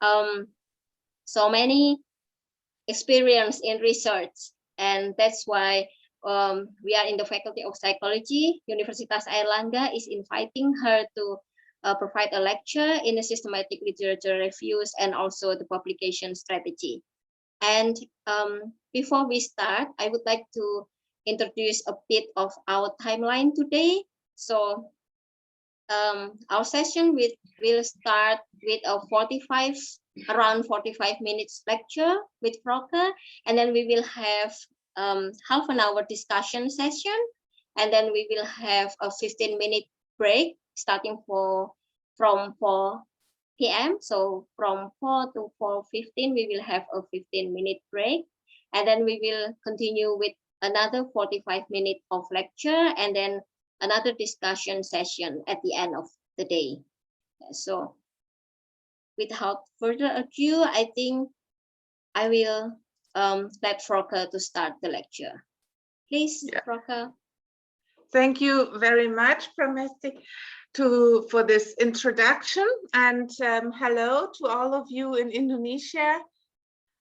so many experience in research, and that's why we are in the Faculty of Psychology. Universitas Airlangga is inviting her to provide a lecture in the systematic literature reviews and also the publication strategy. And before we start, I would like to introduce a bit of our timeline today. So our session will start with a around 45 minutes lecture with Frauke, and then we will have half an hour discussion session, and then we will have a 15-minute break starting from 4 p.m. So from 4 to 4:15, we will have a 15-minute break, and then we will continue with another 45 minutes of lecture, and then another discussion session at the end of the day. So without further ado, I think I will let Frauke to start the lecture. Please, yeah. Frauke. Thank you very much, Professor, for this introduction, and hello to all of you in Indonesia.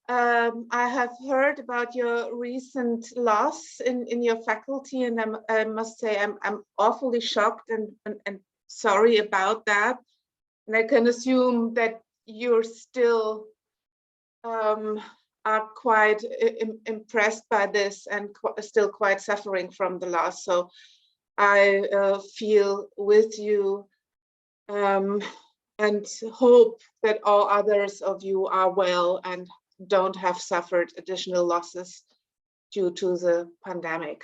I have heard about your recent loss in your faculty, and I must say I'm awfully shocked and sorry about that. And I can assume that you're still are quite impressed by this and still quite suffering from the loss. So I feel with you and hope that all others of you are well and don't have suffered additional losses due to the pandemic.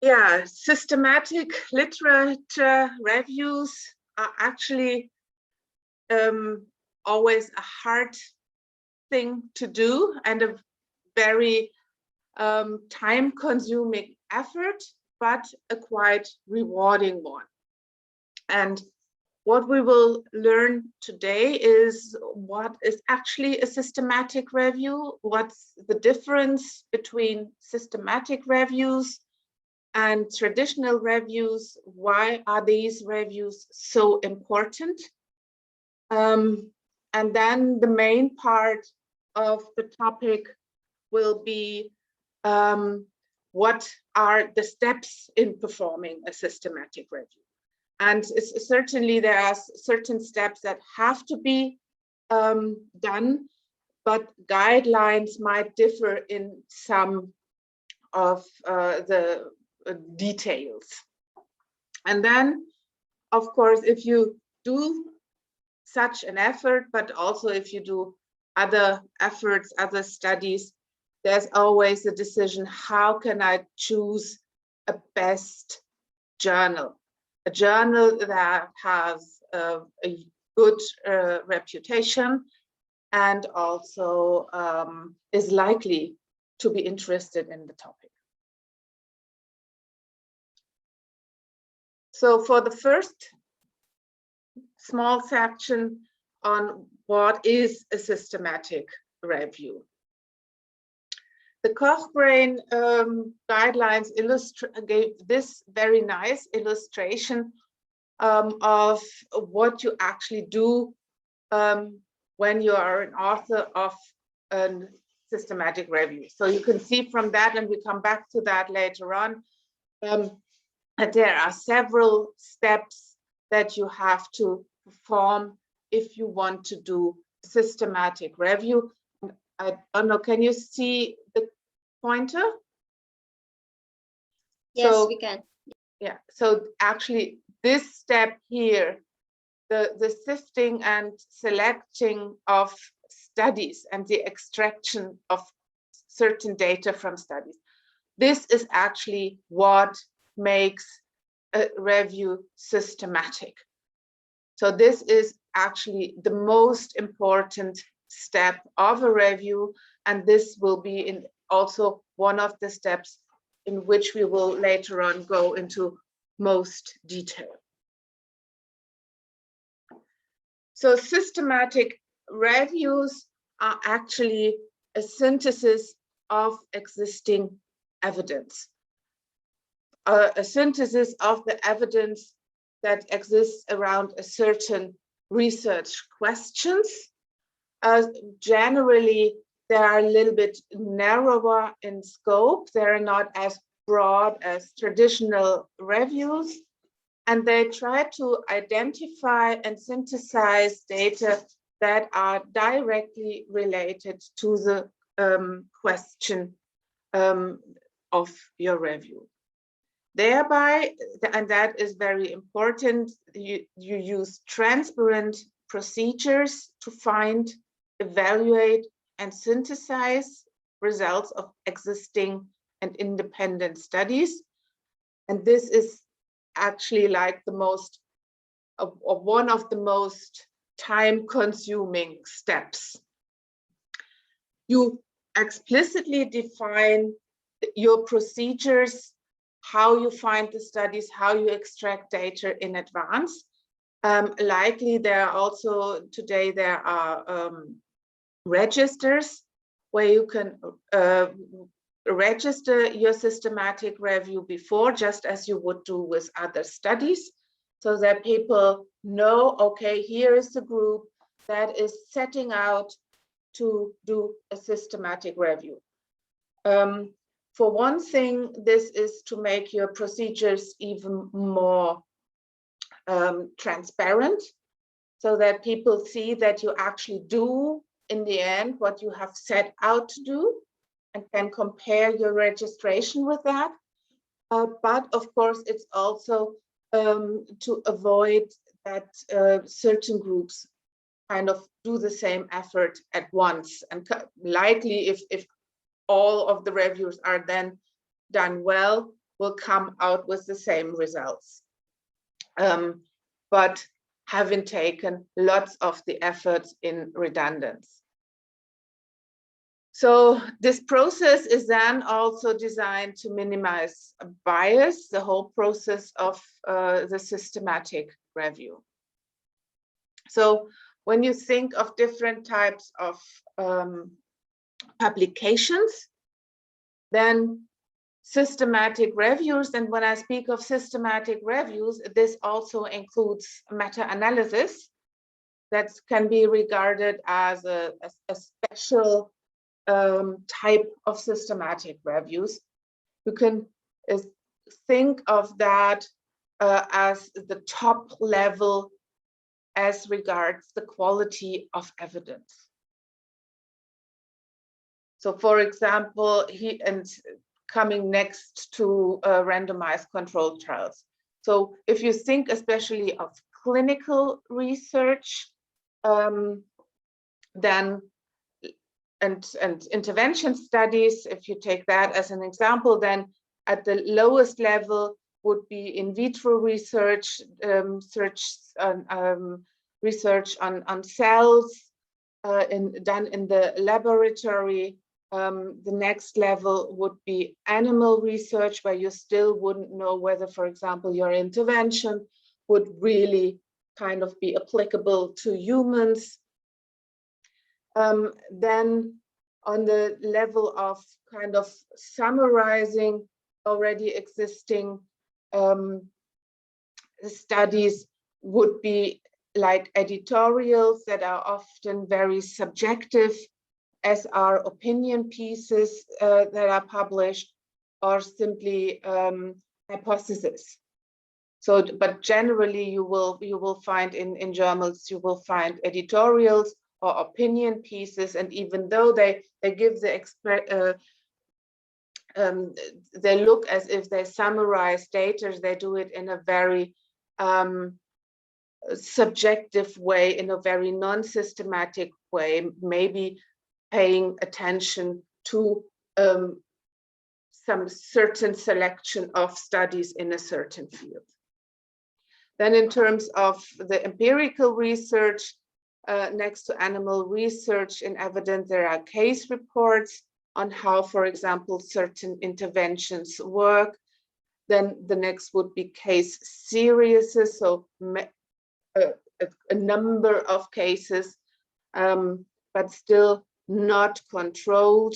Yeah, systematic literature reviews are actually always a hard thing to do and a very time-consuming effort, but a quite rewarding one. And what we will learn today is what is actually a systematic review, what's the difference between systematic reviews and traditional reviews, why are these reviews so important? And then the main part of the topic will be what are the steps in performing a systematic review. And certainly there are certain steps that have to be done, but guidelines might differ in some of the details. And then, of course, if you do such an effort, but also if you do other efforts, other studies, there's always a decision, how can I choose a best journal? A journal that has a good reputation and also is likely to be interested in the topic. So for the first small section on what is a systematic review. The Cochrane guidelines gave this very nice illustration of what you actually do when you are an author of a systematic review. So you can see from that, and we come back to that later on, that there are several steps that you have to perform if you want to do systematic review. I don't know, can you see the pointer? Yes, so, we can. Yeah, so actually this step here, the sifting and selecting of studies and the extraction of certain data from studies, this is actually what makes a review systematic. So this is actually the most important step of a review, and this will be in also one of the steps in which we will later on go into most detail. So systematic reviews are actually a synthesis of existing evidence, a synthesis of the evidence that exists around a certain research questions. Generally, they are a little bit narrower in scope. They're not as broad as traditional reviews. And they try to identify and synthesize data that are directly related to the question of your review. Thereby, and that is very important, you use transparent procedures to find, evaluate, and synthesize results of existing and independent studies. And this is actually like the most, one of the most time-consuming steps. You explicitly define your procedures, how you find the studies, how you extract data in advance. Likely there are also, today there are registers where you can register your systematic review before, just as you would do with other studies, so that people know, okay, here is the group that is setting out to do a systematic review. For one thing, this is to make your procedures even more transparent, so that people see that you actually do, in the end, what you have set out to do, and can compare your registration with that. But of course, it's also to avoid that certain groups kind of do the same effort at once. And likely, if all of the reviews are then done well, will come out with the same results. But having taken lots of the efforts in redundance. So this process is then also designed to minimize bias, the whole process of the systematic review. So when you think of different types of publications, then systematic reviews, and when I speak of systematic reviews, this also includes meta-analysis that can be regarded as a special type of systematic reviews. You can think of that as the top level as regards the quality of evidence. So for example, coming next to randomized controlled trials. So if you think especially of clinical research, then and intervention studies, if you take that as an example, then at the lowest level would be in vitro research, research on cells done in the laboratory. The next level would be animal research, where you still wouldn't know whether, for example, your intervention would really kind of be applicable to humans. Then on the level of kind of summarizing already existing studies would be like editorials that are often very subjective, as are opinion pieces that are published, or simply hypotheses. So, but generally you will find in journals, you will find editorials or opinion pieces, and even though they give the they look as if they summarize data, they do it in a very subjective way, in a very non-systematic way, maybe paying attention to some certain selection of studies in a certain field. Then in terms of the empirical research, next to animal research in evidence, there are case reports on how, for example, certain interventions work. Then the next would be case series, so a number of cases, but still not controlled,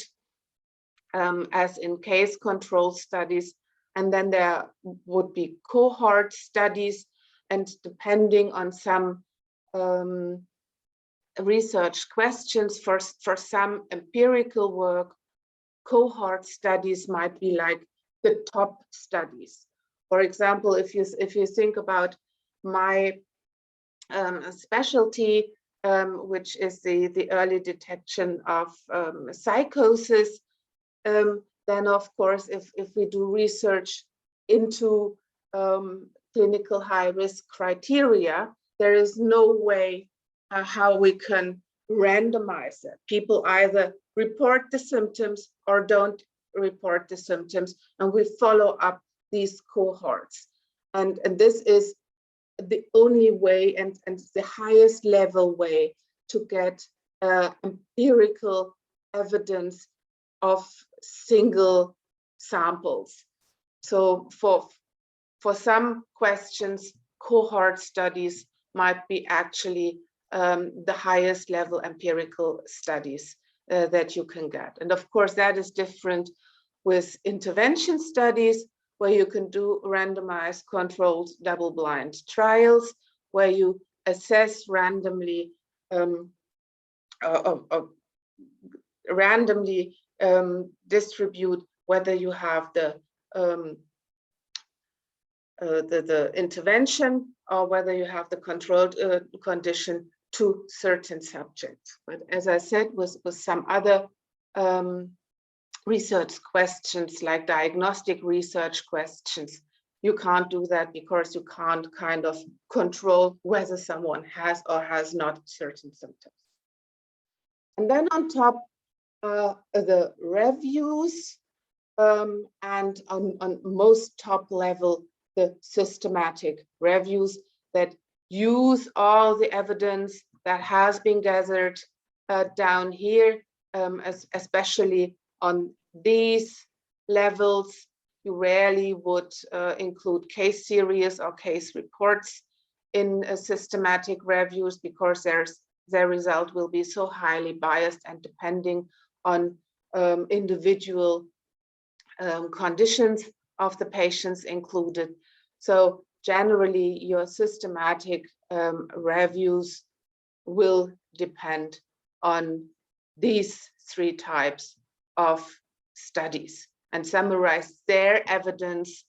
as in case control studies. And then there would be cohort studies, and depending on some research questions. For some empirical work, cohort studies might be like the top studies. For example, if you think about my specialty, which is the early detection of psychosis, then of course, if we do research into clinical high-risk criteria, there is no way how we can randomize it. People either report the symptoms or don't report the symptoms, and we follow up these cohorts. And this is the only way and the highest level way to get empirical evidence of single samples. So for some questions, cohort studies might be actually the highest level empirical studies that you can get. And of course, that is different with intervention studies, where you can do randomized controlled double-blind trials, where you assess randomly distribute whether you have the intervention or whether you have the controlled condition to certain subjects. But as I said, with some other research questions, like diagnostic research questions, you can't do that because you can't kind of control whether someone has or has not certain symptoms. And then on top, the reviews, and on most top level, the systematic reviews that use all the evidence that has been gathered down here, especially on these levels. You rarely would include case series or case reports in systematic reviews, because their result will be so highly biased and depending on individual conditions of the patients included. So generally, your systematic reviews will depend on these three types of studies and summarize their evidence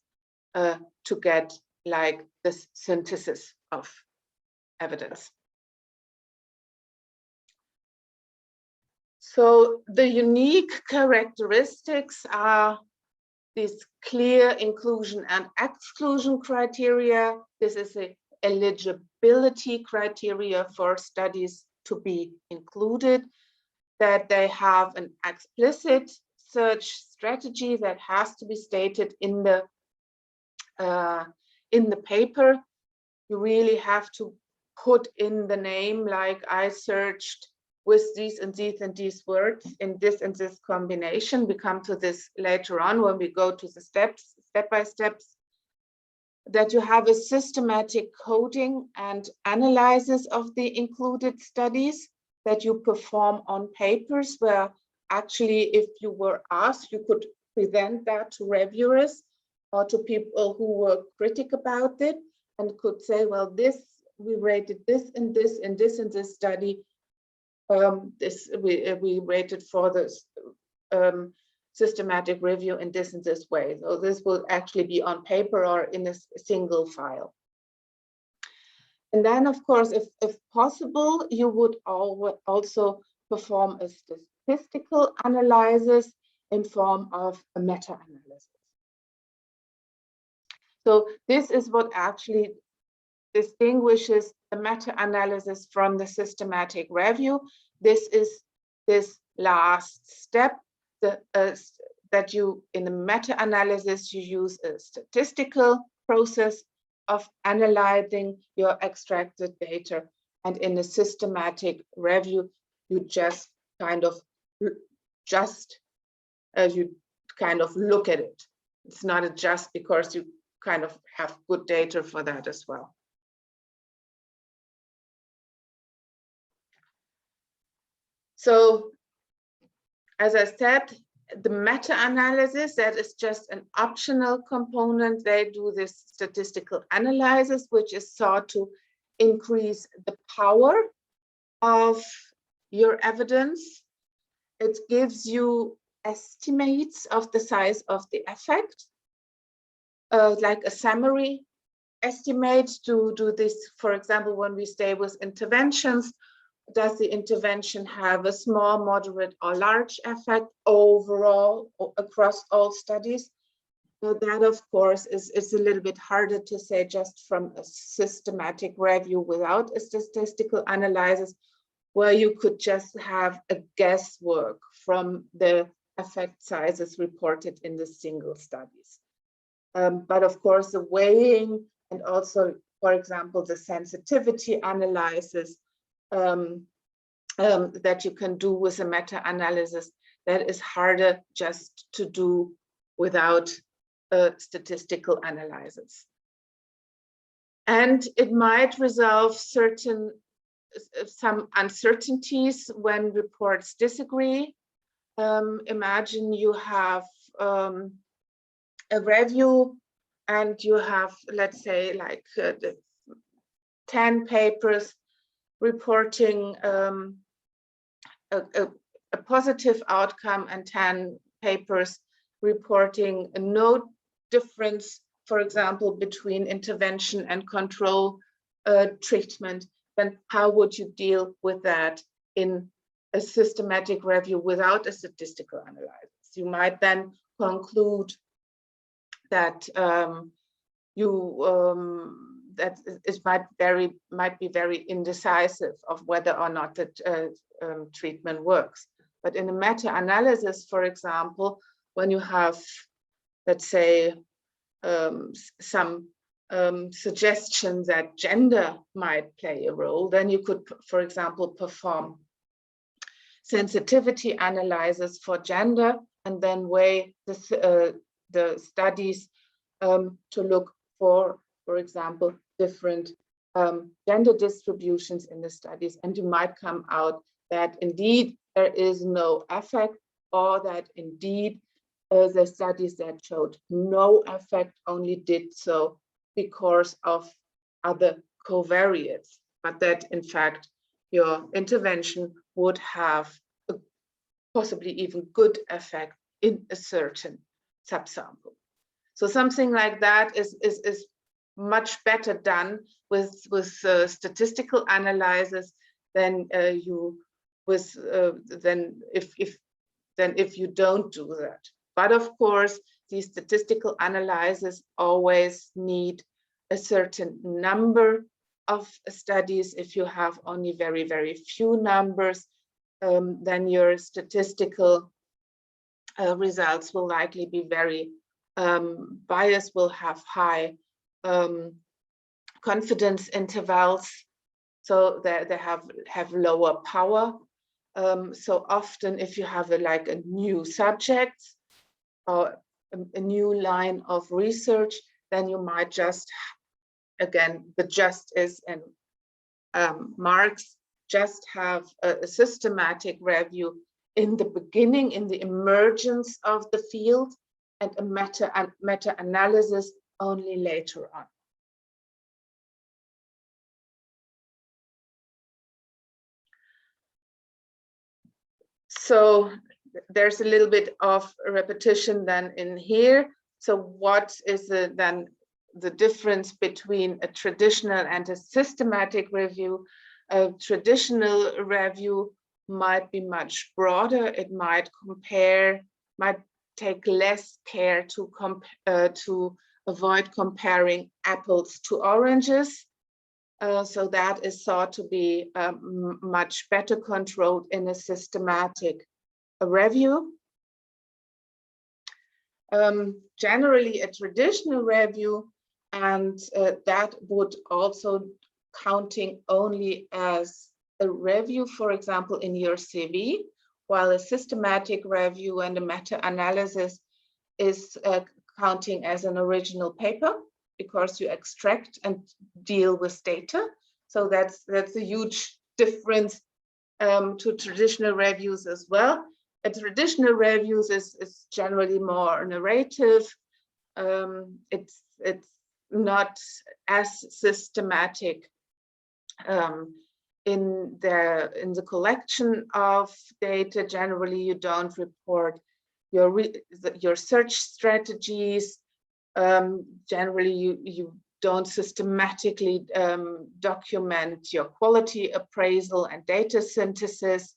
to get like this synthesis of evidence. So the unique characteristics are these clear inclusion and exclusion criteria. This is an eligibility criteria for studies to be included, that they have an explicit search strategy that has to be stated in the paper. You really have to put in the name, like I searched with these and these and these words in this and this combination. We come to this later on when we go to the steps, step by steps. That you have a systematic coding and analysis of the included studies that you perform on papers, where actually, if you were asked, you could present that to reviewers or to people who were critical about it, and could say, well, this, we rated this and this and this and this study. We rated for this systematic review in this and this way. So this will actually be on paper or in a single file. And then, of course, if possible, you would also perform a statistical analysis in form of a meta-analysis. So this is what actually distinguishes the meta-analysis from the systematic review. This is this last step, that you, in the meta-analysis, you use a statistical process of analyzing your extracted data. And in a systematic review, you just kind of look at it. It's not a just, because you kind of have good data for that as well. So, as I said, the meta-analysis, that is just an optional component. They do this statistical analysis, which is thought to increase the power of your evidence. It gives you estimates of the size of the effect, like a summary estimate to do this. For example, when we stay with interventions, does the intervention have a small, moderate, or large effect overall across all studies? So that, of course, is a little bit harder to say just from a systematic review without a statistical analysis, where you could just have a guesswork from the effect sizes reported in the single studies. But of course, the weighing and also, for example, the sensitivity analysis that you can do with a meta-analysis, that is harder just to do without a statistical analysis. And it might resolve some uncertainties when reports disagree. Imagine you have a review and you have, let's say, like 10 papers reporting a positive outcome and 10 papers reporting no difference, for example, between intervention and control treatment. Then how would you deal with that in a systematic review without a statistical analysis? You might then conclude that that it might be very indecisive of whether or not the treatment works. But in a meta-analysis, for example, when you have, let's say, some suggestion that gender might play a role, then you could, for example, perform sensitivity analysis for gender and then weigh the studies to look for example, different gender distributions in the studies. And you might come out that indeed there is no effect, or that indeed the studies that showed no effect only did so because of other covariates, but that in fact your intervention would have a possibly even good effect in a certain subsample. So something like that is much better done with statistical analysis than if you don't do that. But of course, these statistical analyses always need a certain number of studies. If you have only very, very few numbers, then your statistical results will likely be very biased, will have high confidence intervals, so that they have lower power. So often if you have a new subject or a new line of research, then you might just, again, the just is in marks, just have a systematic review in the beginning, in the emergence of the field, and a meta-analysis only later on. So there's a little bit of repetition then in here. So what is then the difference between a traditional and a systematic review? A traditional review might be much broader. It might take less care to avoid comparing apples to oranges. So that is thought to be much better controlled in a systematic review. Generally a traditional review, and that would also counting only as a review, for example, in your CV, while a systematic review and a meta-analysis is counting as an original paper, because you extract and deal with data. So that's a huge difference to traditional reviews as well. A traditional reviews is generally more narrative. It's not as systematic in the collection of data, generally you don't report your search strategies. Generally, you don't systematically document your quality appraisal and data synthesis.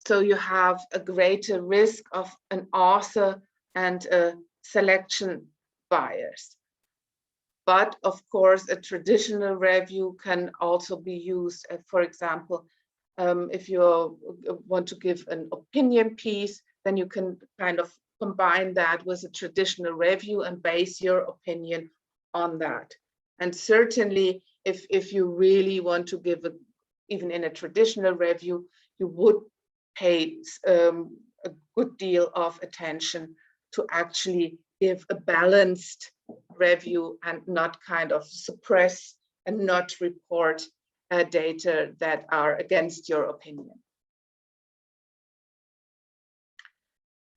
So you have a greater risk of an author and a selection bias. But of course, a traditional review can also be used, for example, if you want to give an opinion piece, then you can kind of combine that with a traditional review and base your opinion on that. And certainly, if you really want to give even in a traditional review, you would pay a good deal of attention to actually give a balanced review and not kind of suppress and not report data that are against your opinion.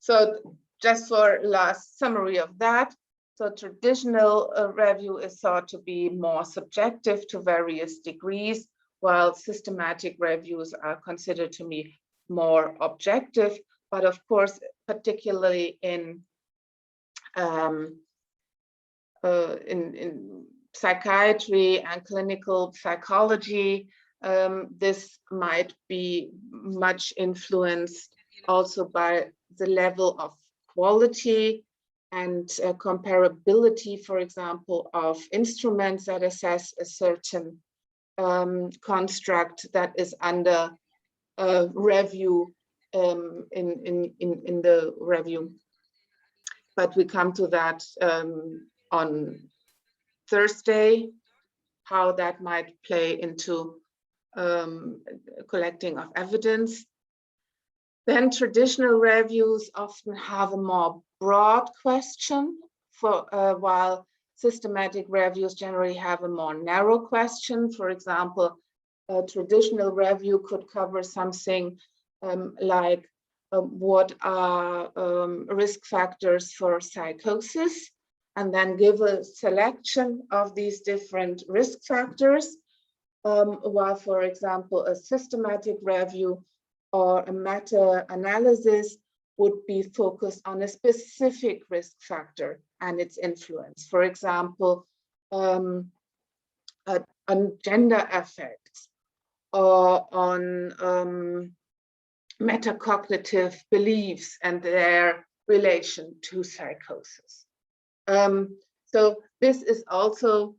So just for last summary of that, so traditional review is thought to be more subjective to various degrees, while systematic reviews are considered to be more objective. But of course, particularly in psychiatry and clinical psychology, this might be much influenced also by the level of quality and comparability, for example, of instruments that assess a certain construct that is under review in the review. But we come to that on Thursday, how that might play into collecting of evidence. Then traditional reviews often have a more broad question, while systematic reviews generally have a more narrow question. For example, a traditional review could cover something like what are risk factors for psychosis, and then give a selection of these different risk factors, while, for example, a systematic review or a meta-analysis would be focused on a specific risk factor and its influence. For example, on gender effects, or on metacognitive beliefs and their relation to psychosis. So this is also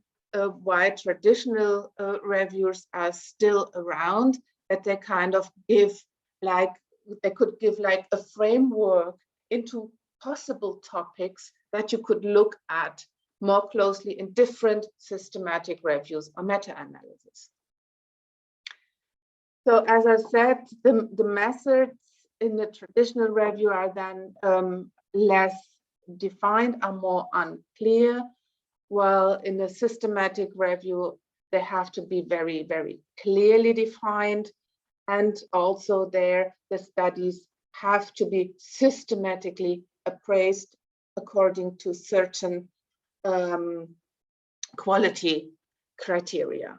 why traditional reviewers are still around, that they kind of give they could give like a framework into possible topics that you could look at more closely in different systematic reviews or meta-analysis. So as I said, the methods in the traditional review are then less defined, are more unclear, while in the systematic review, they have to be very, very clearly defined. And also there, the studies have to be systematically appraised according to certain quality criteria.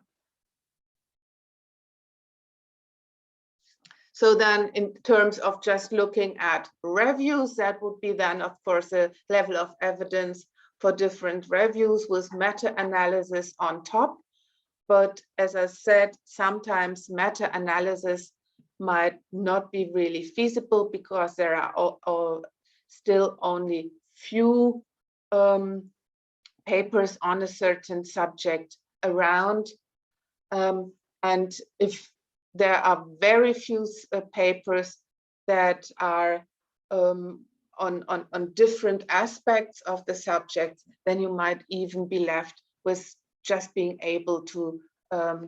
So then in terms of just looking at reviews, that would be then, of course, a level of evidence for different reviews with meta-analysis on top. But as I said, sometimes meta-analysis might not be really feasible because there are still only few papers on a certain subject around. And if there are very few papers that are on different aspects of the subject, then you might even be left with just being able to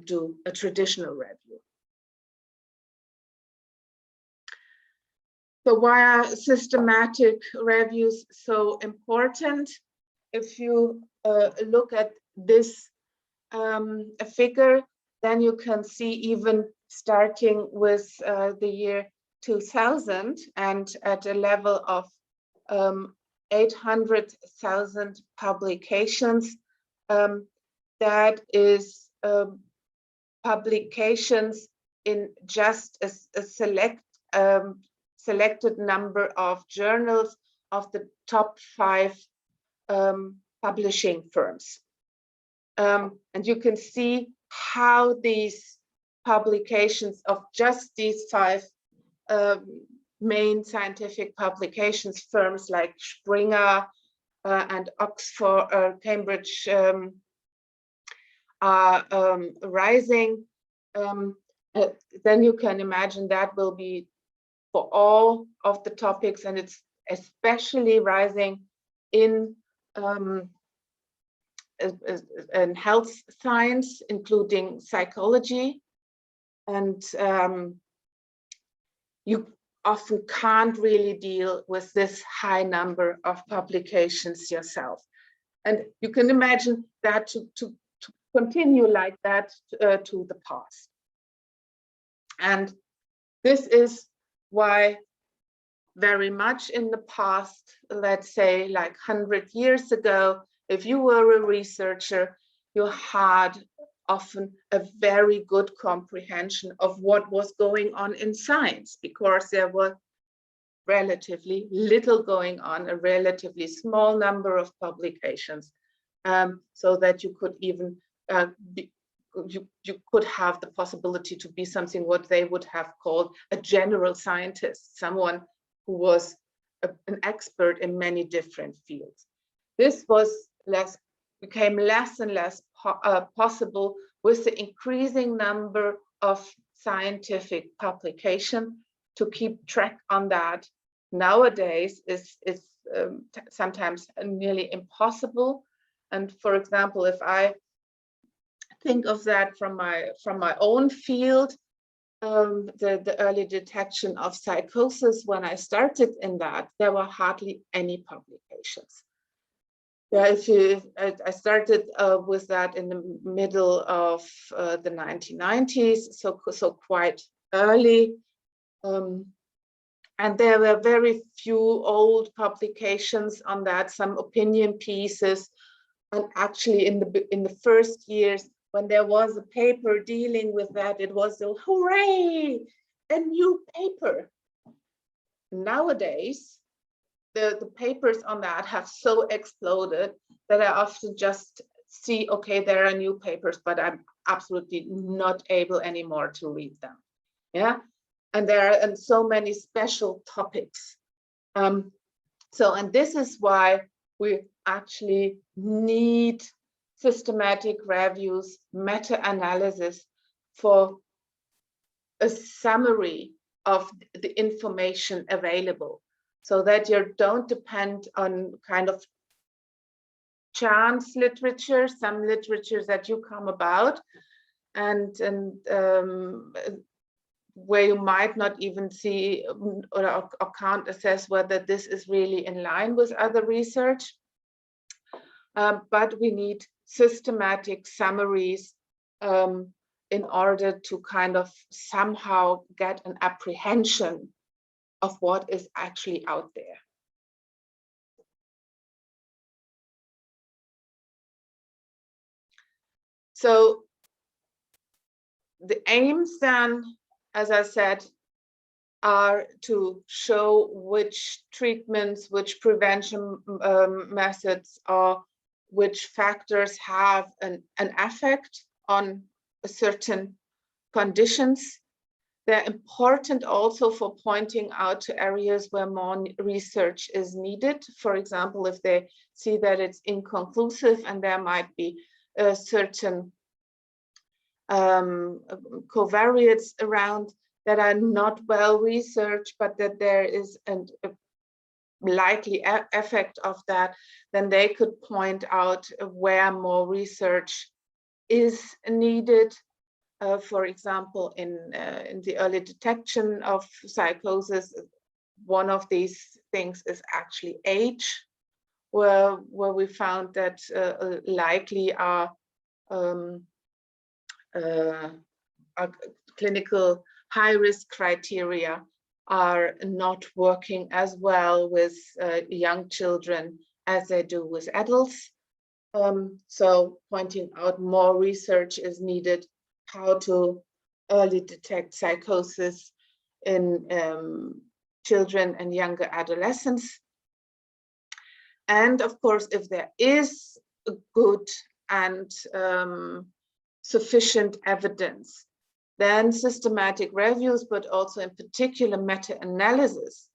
do a traditional review. So why are systematic reviews so important? If you look at this figure, then you can see even starting with the year 2000 and at a level of 800,000 publications. That is publications in just a selected number of journals of the top 5 publishing firms. And you can see how these publications of just these 5 main scientific publications, firms like Springer and Oxford, Cambridge are rising. Then you can imagine that will be for all of the topics, and it's especially rising in health science, including psychology. And you often can't really deal with this high number of publications yourself. And you can imagine that to continue like that to the past. And this is why very much in the past, let's say like 100 years ago, if you were a researcher, you had often a very good comprehension of what was going on in science, because there were relatively little going on, a relatively small number of publications, so that you could even you could have the possibility to be something what they would have called a general scientist, someone who was an expert in many different fields. This became less and less possible with the increasing number of scientific publication. To keep track on that nowadays is sometimes nearly impossible. And for example, if I think of that from my own field, the early detection of psychosis, when I started in that, there were hardly any publications. Yeah, I started with that in the middle of the 1990s, so quite early. And there were very few old publications on that, some opinion pieces. And actually in the first years, when there was a paper dealing with that, it was so, hooray, a new paper. Nowadays, the papers on that have so exploded that I often just see, okay, there are new papers, but I'm absolutely not able anymore to read them. Yeah, and there are so many special topics. And this is why we actually need systematic reviews, meta-analysis for a summary of the information available, so that you don't depend on kind of chance literature, some literatures that you come about, and where you might not even see or can't assess whether this is really in line with other research. But we need systematic summaries in order to kind of somehow get an apprehension of what is actually out there. So the aims then, as I said, are to show which treatments, which prevention methods, or which factors have an effect on certain conditions. They're important also for pointing out to areas where more research is needed. For example, if they see that it's inconclusive and there might be certain covariates around that are not well researched, but that there is a likely effect of that, then they could point out where more research is needed. For example, in the early detection of psychosis, one of these things is actually age, where we found that likely are clinical high-risk criteria are not working as well with young children as they do with adults. So pointing out more research is needed, how to early detect psychosis in children and younger adolescents. And of course, if there is a good and sufficient evidence, then systematic reviews, but also in particular meta-analysis,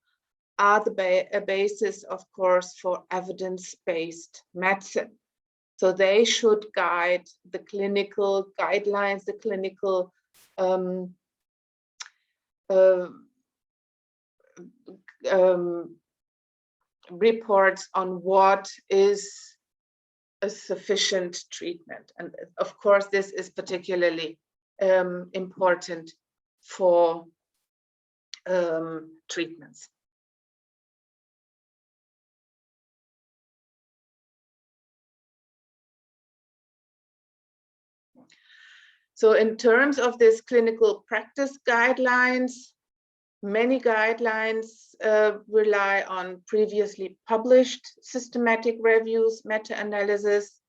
are the basis, of course, for evidence-based medicine. So they should guide the clinical guidelines, the clinical reports on what is a sufficient treatment. And of course, this is particularly important for treatments. So in terms of this clinical practice guidelines, many guidelines rely on previously published systematic reviews, meta-analysis.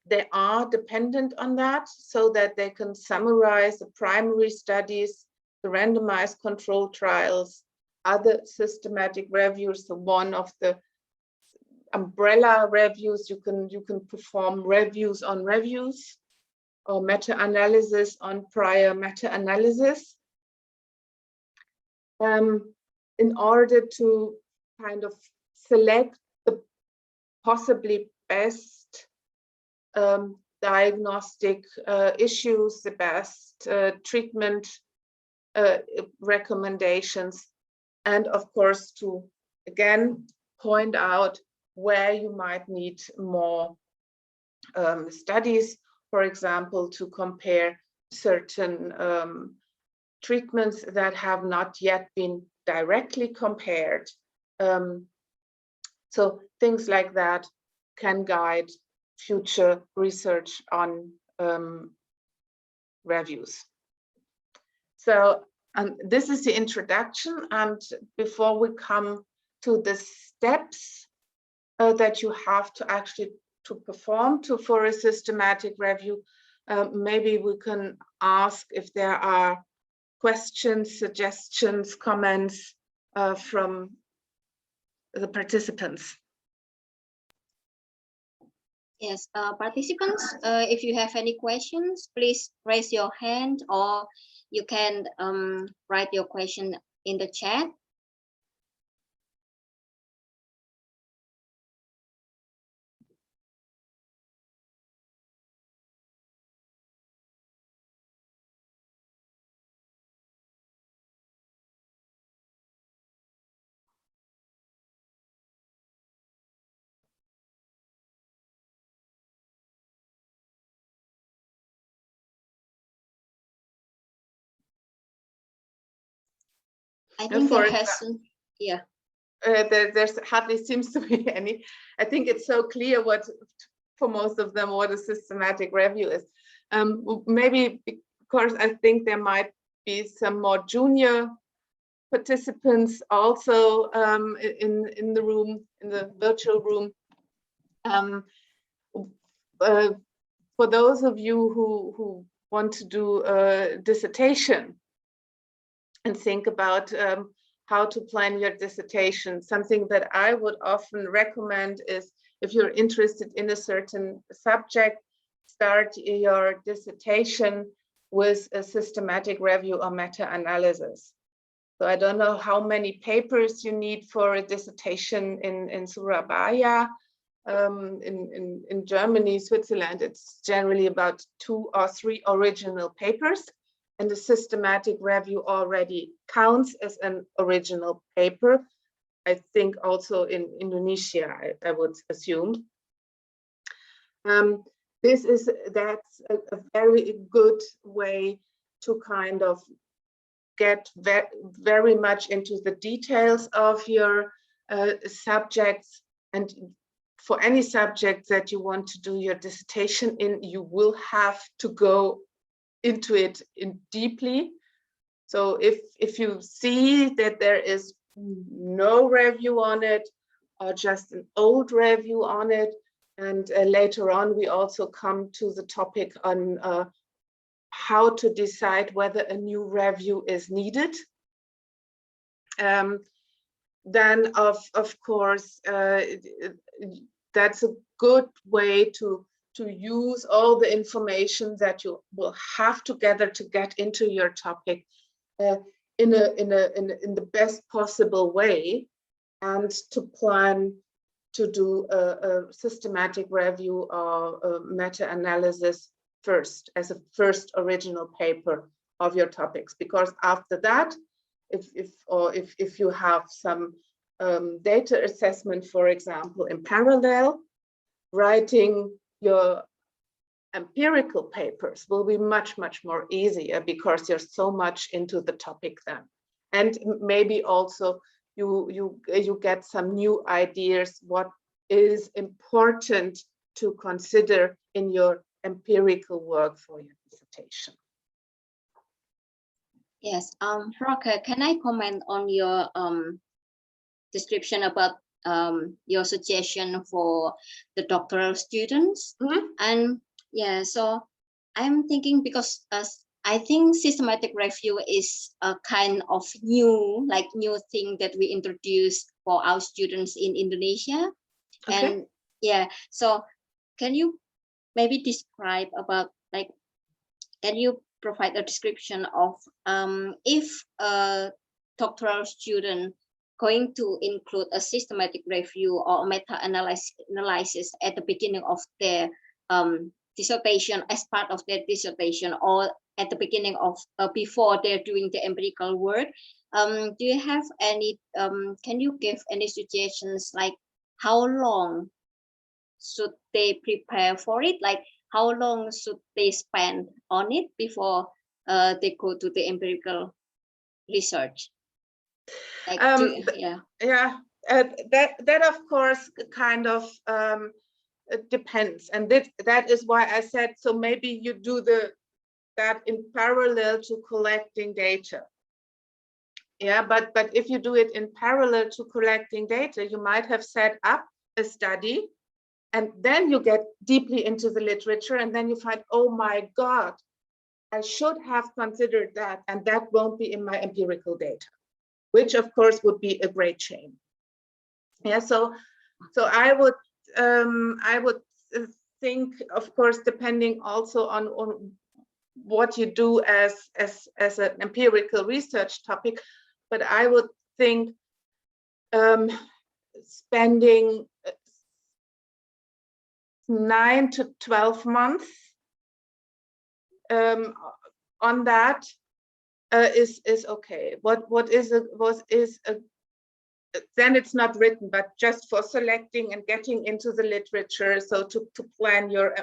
They are dependent on that so that they can summarize the primary studies, the randomized control trials, other systematic reviews. So one of the umbrella reviews, you can perform reviews on reviews or meta-analysis on prior meta-analysis in order to kind of select the possibly best diagnostic issues, the best treatment recommendations, and of course to again point out where you might need more studies, for example, to compare certain treatments that have not yet been directly compared. So things like that can guide future research on reviews. So this is the introduction, and before we come to the steps that you have to actually perform for a systematic review, maybe we can ask if there are questions, suggestions, comments from the participants. Yes, participants, if you have any questions, please raise your hand, or you can write your question in the chat. I think there has, yeah. There's hardly seems to be any. I think it's so clear what, for most of them, what a systematic review is. Maybe because I think there might be some more junior participants also in the room, in the virtual room. For those of you who want to do a dissertation and think about how to plan your dissertation, something that I would often recommend is, if you're interested in a certain subject, start your dissertation with a systematic review or meta-analysis. So I don't know how many papers you need for a dissertation in Surabaya. In Germany, Switzerland, it's generally about 2 or 3 original papers, and the systematic review already counts as an original paper. I think also in Indonesia, I would assume. That's a very good way to kind of get very much into the details of your subjects. And for any subject that you want to do your dissertation in, you will have to go into it deeply. So if you see that there is no review on it, or just an old review on it, and later on we also come to the topic on how to decide whether a new review is needed. Then of course that's a good way to use all the information that you will have to gather to get into your topic in the best possible way, and to plan to do a systematic review or a meta-analysis first, as a first original paper of your topics. Because after that, if you have some data assessment, for example, in parallel, writing your empirical papers will be much more easier, because you're so much into the topic then. And maybe also you get some new ideas what is important to consider in your empirical work for your dissertation. Yes, Frauke, can I comment on your description about your suggestion for the doctoral students? Mm-hmm. And yeah, so I'm thinking, because I think systematic review is a kind of new thing that we introduced for our students in Indonesia. Okay. And yeah, so can you maybe describe about, like, can you provide a description of if a doctoral student going to include a systematic review or meta-analysis at the beginning of their dissertation, as part of their dissertation, or at the beginning of before they're doing the empirical work? Do you have any, can you give any suggestions, like how long should they prepare for it? Like how long should they spend on it before they go to the empirical research? Like that of course kind of it depends, and that is why I said, so maybe you do that in parallel to collecting data. Yeah, but if you do it in parallel to collecting data, you might have set up a study, and then you get deeply into the literature, and then you find, oh my God, I should have considered that, and that won't be in my empirical data, which of course would be a great shame. Yeah, so I would think, of course, depending also on what you do as an empirical research topic, but I would think spending 9 to 12 months on that is okay. What is a then it's not written, but just for selecting and getting into the literature, so to plan your,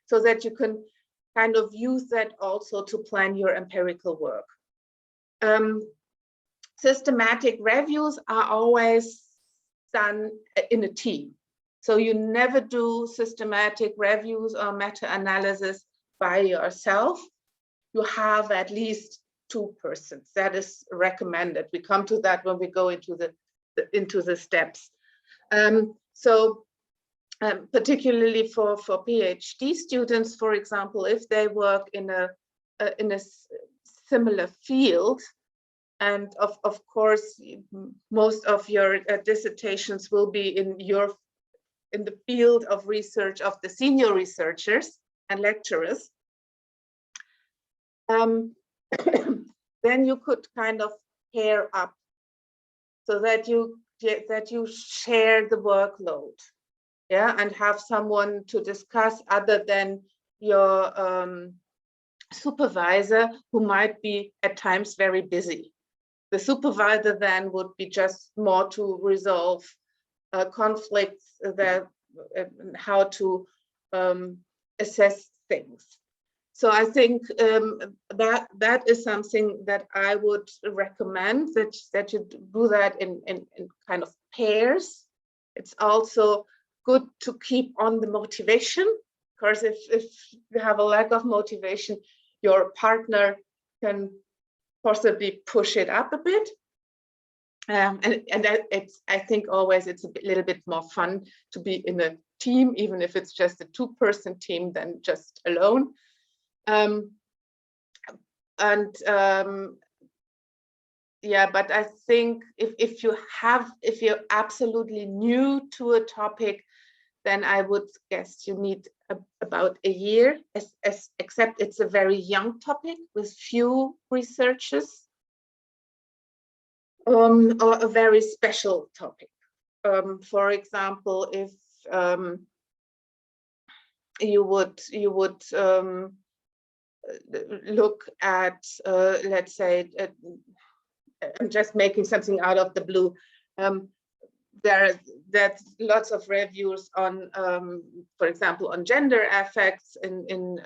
so that you can kind of use that also to plan your empirical work. Systematic reviews are always done in a team. So you never do systematic reviews or meta-analysis by yourself. You have at least 2 persons. That is recommended. We come to that when we go into the steps. Particularly for PhD students, for example, if they work in a similar field, and of course most of your dissertations will be in the field of research of the senior researchers and lecturers, then you could kind of pair up, so that you share the workload, yeah, and have someone to discuss other than your supervisor, who might be at times very busy. The supervisor then would be just more to resolve conflicts, that how to assess things. So I think that is something that I would recommend, that you do that in kind of pairs. It's also good to keep on the motivation, because if you have a lack of motivation, your partner can possibly push it up a bit. I think always it's a little bit more fun to be in a team, even if it's just a 2-person team than just alone. Yeah, but I think if you're absolutely new to a topic, then I would guess you need about a year, except it's a very young topic with few researchers, or a very special topic. For example, if you would look at, let's say, I'm just making something out of the blue. There's lots of reviews on, for example, on gender affects in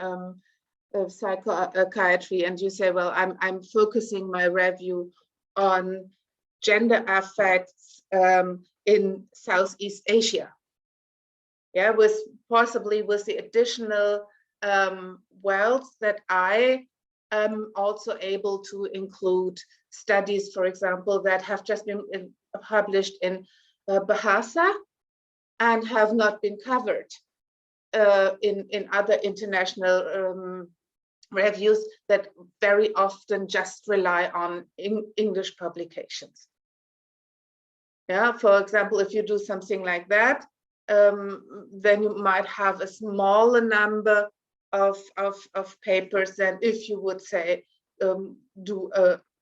psychiatry, and you say, well, I'm focusing my review on gender affects in Southeast Asia. Yeah, possibly with the additional wealth that I am also able to include studies, for example, that have just been published in Bahasa and have not been covered in other international reviews that very often just rely on English publications. Yeah, for example, if you do something like that, then you might have a smaller number of papers than if you would say do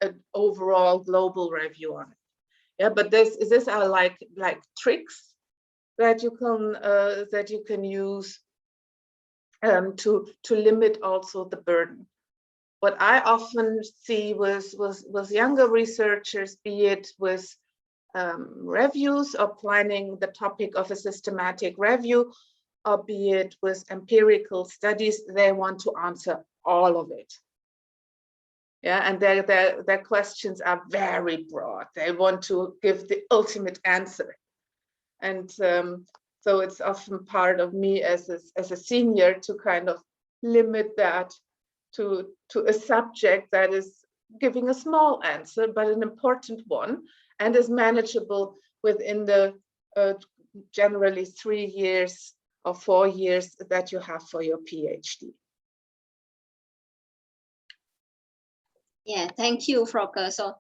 an overall global review on it. Yeah, but these are like tricks that you can use to limit also the burden. What I often see with younger researchers, be it with reviews or planning the topic of a systematic review, or be it with empirical studies, they want to answer all of it. Yeah, and their questions are very broad. They want to give the ultimate answer. And so it's often part of me as a senior to kind of limit that to a subject that is giving a small answer, but an important one, and is manageable within the generally 3 years or 4 years that you have for your PhD. Yeah, thank you, Frauke. So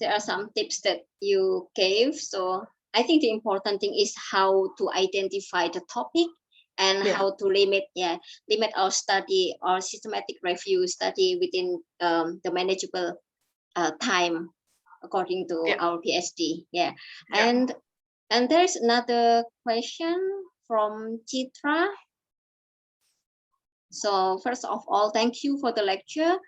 there are some tips that you gave. So I think the important thing is how to identify the topic and how to limit our study or systematic review study within the manageable time according to our PhD. And there's another question from Chitra. So first of all, thank you for the lecture.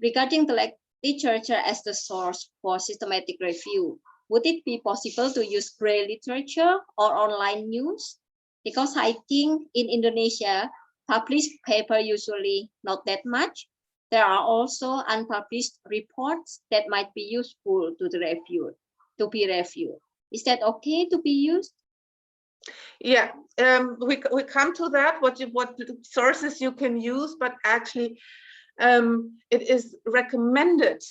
Regarding the literature as the source for systematic review, would it be possible to use gray literature or online news? Because I think in Indonesia, published paper usually not that much. There are also unpublished reports that might be useful to be reviewed. Is that okay to be used? Yeah, we come to that, what sources you can use, but actually it is recommended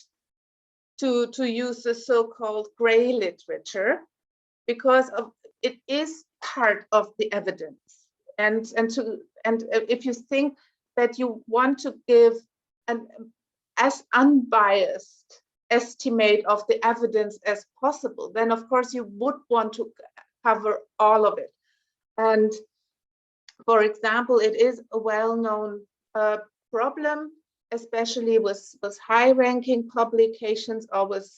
to use the so-called gray literature because it is part of the evidence, and if you think that you want to give an as unbiased estimate of the evidence as possible, then of course you would want to cover all of it. And for example, it is a well-known problem, especially with high-ranking publications or with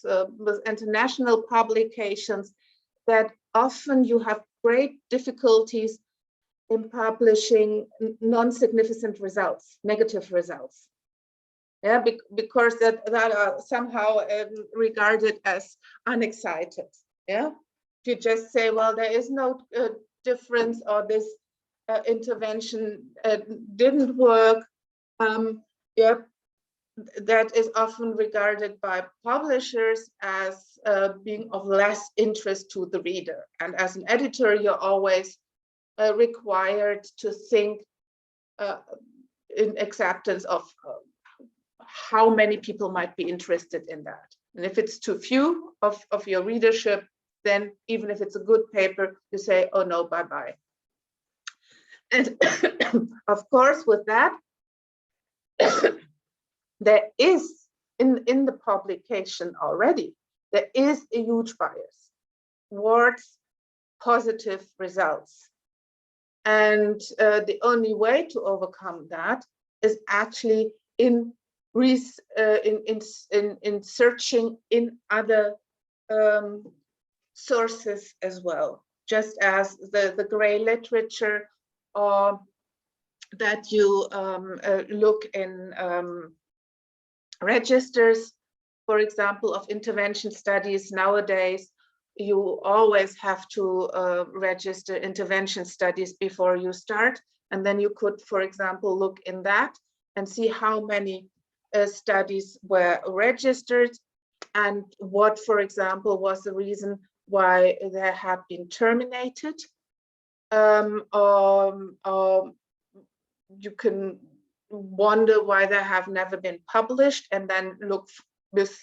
international publications, that often you have great difficulties in publishing non-significant results, negative results. Yeah, because that are somehow regarded as unexcited. Yeah, if you just say, well, there is no difference, or this intervention didn't work, that is often regarded by publishers as being of less interest to the reader. And as an editor, you're always required to think in acceptance of how many people might be interested in that. And if it's too few of your readership, then even if it's a good paper, you say, oh no, bye-bye. And of course, with that, there is, in the publication already, there is a huge bias towards positive results. And the only way to overcome that is actually in searching in other sources as well, just as the gray literature, or that you look in registers, for example, of intervention studies. Nowadays, you always have to register intervention studies before you start. And then you could, for example, look in that and see how many studies were registered and what, for example, was the reason why they had been terminated. Or you can wonder why they have never been published, and then look with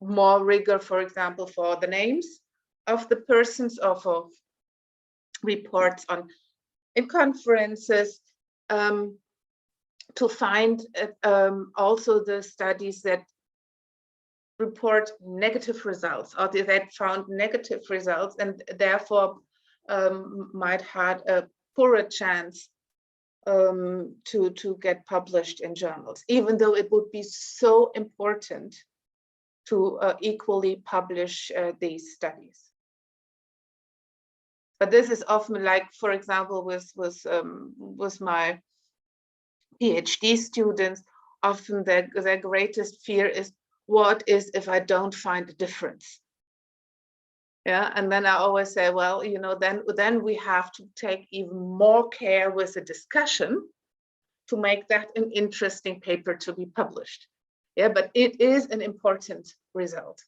more rigor, for example, for the names of the persons, or for reports in conferences, to find also the studies that report negative results, or that found negative results, and therefore might had a poorer chance to get published in journals, even though it would be so important to equally publish these studies. But this is often, like, for example, with my PhD students, often their greatest fear is, what is if I don't find a difference? Yeah, and then I always say, well, you know, then we have to take even more care with the discussion to make that an interesting paper to be published. Yeah, but it is an important result.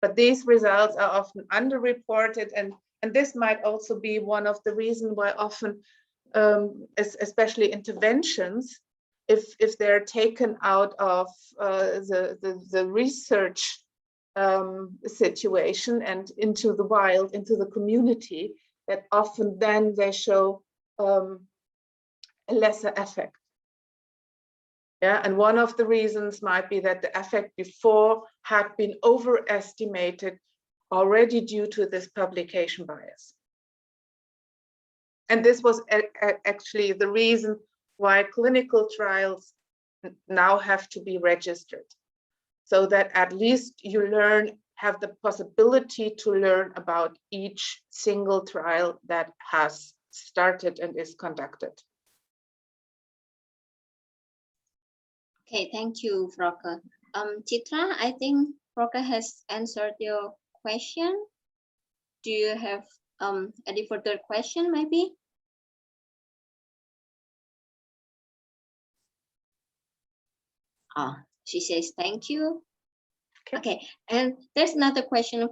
But these results are often underreported, and this might also be one of the reasons why often, especially interventions, if they're taken out of the research situation and into the wild, into the community, that often then they show a lesser effect. Yeah, and one of the reasons might be that the effect before had been overestimated already due to this publication bias. And this was actually the reason why clinical trials now have to be registered, so that at least you have the possibility to learn about each single trial that has started and is conducted. Okay, thank you, Frauke. Chitra, I think Frauke has answered your question. Do you have any further question, maybe? She says thank you. Okay, and there's another question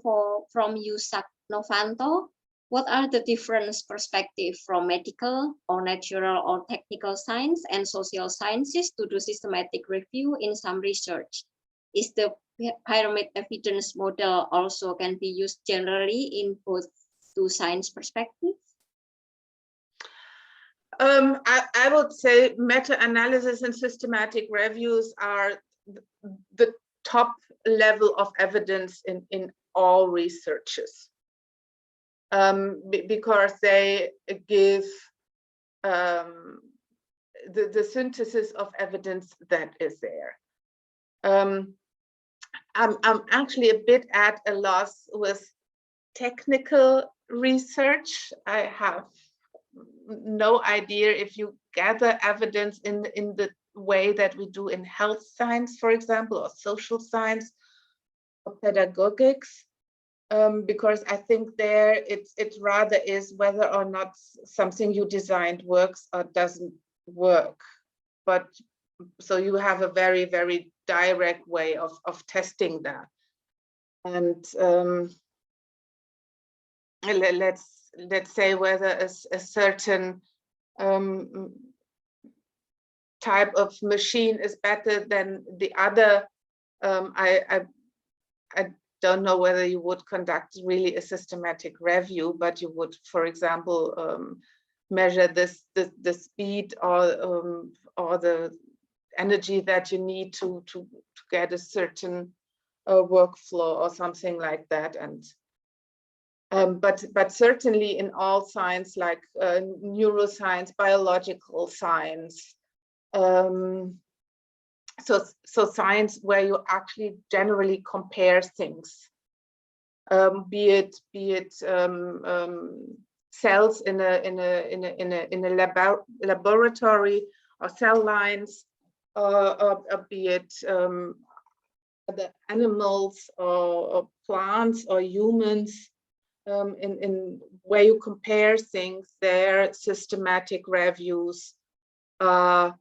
from Yusak Novanto. What are the different perspectives from medical or natural or technical science and social sciences to do systematic review in some research? Is the pyramid evidence model also can be used generally in both two science perspectives? I would say meta-analysis and systematic reviews are the top level of evidence in all researches. Because they give the synthesis of evidence that is there. I'm actually a bit at a loss with technical research. I have no idea if you gather evidence in the way that we do in health science, for example, or social science or pedagogics. Because I think there it rather is whether or not something you designed works or doesn't work. But so you have a very, very direct way of testing that. And let's say whether a certain type of machine is better than the other. I don't know whether you would conduct really a systematic review, but you would, for example, measure the speed or the energy that you need to get a certain workflow or something like that. And but certainly in all science, like neuroscience, biological science, so science where you actually generally compare things, be it cells in a laboratory, or cell lines, or be it the animals or plants or humans, in where you compare things, their systematic reviews are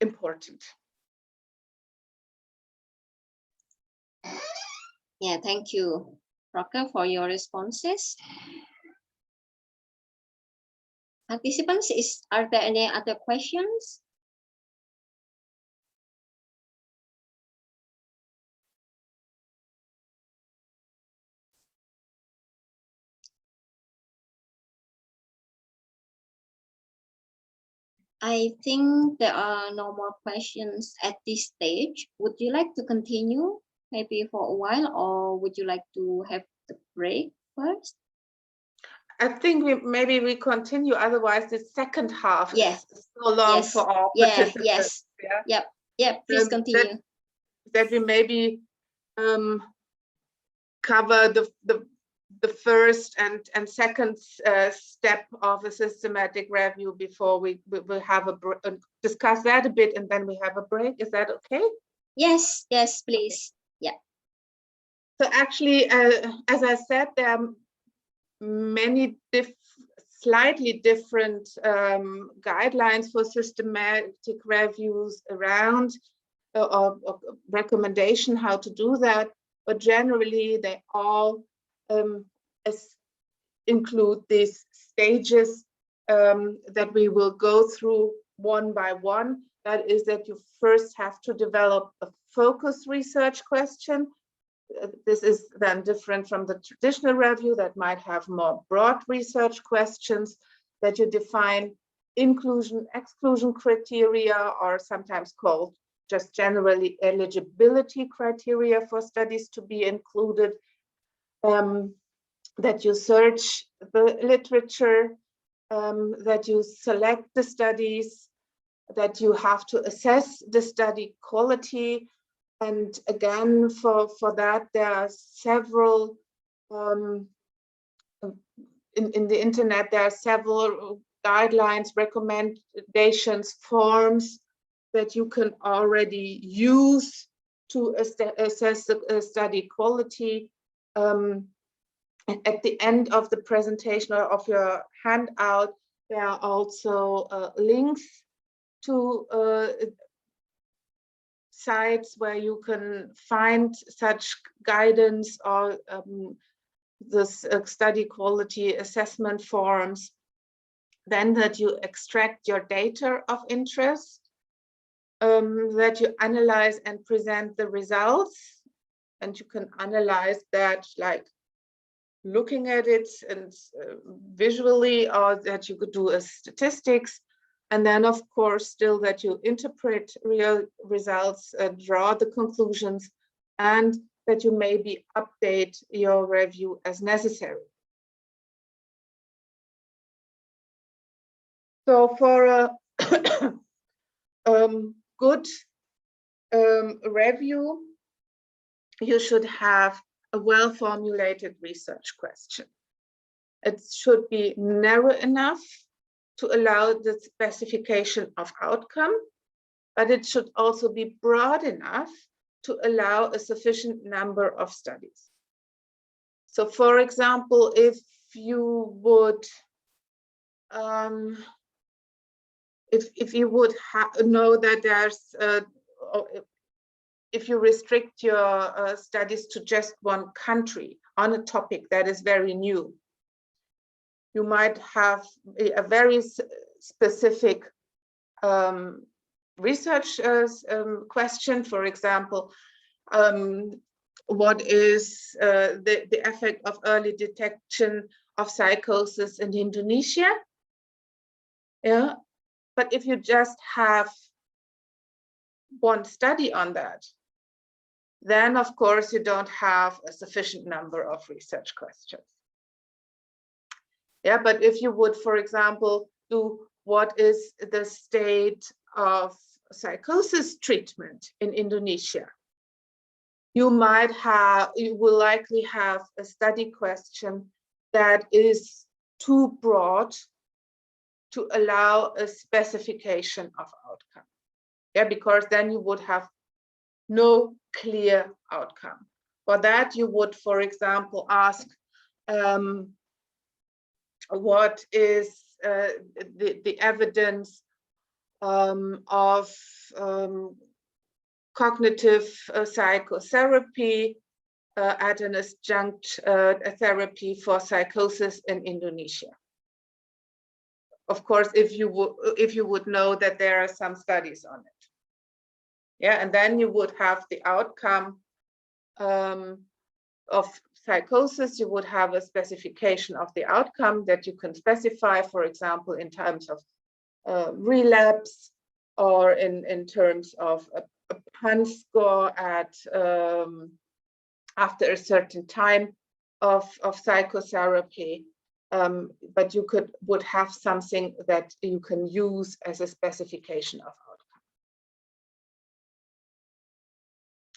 important. Yeah, thank you, Frauke, for your responses. Participants, are there any other questions? I think there are no more questions at this stage. Would you like to continue maybe for a while, or would you like to have the break first? I think maybe we continue, otherwise the second half is so long for all participants. Please continue. That we maybe cover the first and second step of a systematic review before we will have discuss that a bit, and then we have a break. Is that okay? Yes, please. Yeah. So actually, as I said, there are many slightly different guidelines for systematic reviews around, or recommendation how to do that, but generally they all include these stages that we will go through one by one. That is, that you first have to develop a focus research question. This is then different from the traditional review that might have more broad research questions, that you define inclusion, exclusion criteria, or sometimes called just generally eligibility criteria for studies to be included, that you search the literature, that you select the studies, that you have to assess the study quality. And again, for that, there are several, in the internet, there are several guidelines, recommendations, forms that you can already use to assess the study quality. At the end of the presentation or of your handout, there are also links to sites where you can find such guidance or this study quality assessment forms. Then that you extract your data of interest, that you analyze and present the results, and you can analyze that like looking at it and visually, or that you could do a statistics. And then, of course, still that you interpret real results, draw the conclusions, and that you maybe update your review as necessary. So for a good review, you should have a well-formulated research question. It should be narrow enough to allow the specification of outcome, but it should also be broad enough to allow a sufficient number of studies. So for example, if you would know that there's if you restrict your studies to just one country on a topic that is very new, you might have a very specific research question, for example, what is the effect of early detection of psychosis in Indonesia? Yeah, but if you just have one study on that, then of course you don't have a sufficient number of research questions. Yeah, but if you would, for example, do what is the state of psychosis treatment in Indonesia, you will likely have a study question that is too broad to allow a specification of outcome. Yeah, because then you would have no clear outcome. For that, you would, for example, ask what is the evidence of cognitive psychotherapy, adjunct therapy for psychosis in Indonesia. Of course, if you would know that there are some studies on it. Yeah, and then you would have the outcome of psychosis. You would have a specification of the outcome that you can specify, for example, in terms of relapse, or in terms of a PANSS score at after a certain time of psychotherapy. But you would have something that you can use as a specification of outcome.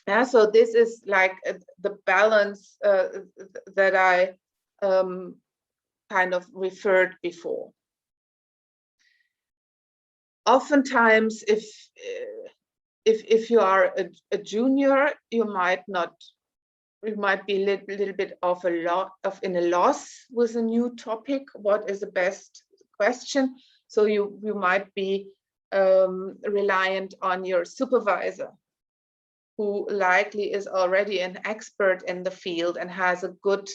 Yeah, so this is like the balance that I kind of referred before. Oftentimes, if you are a junior, you might be a little bit in a loss with a new topic. What is the best question? So you might be reliant on your supervisor, who likely is already an expert in the field and has a good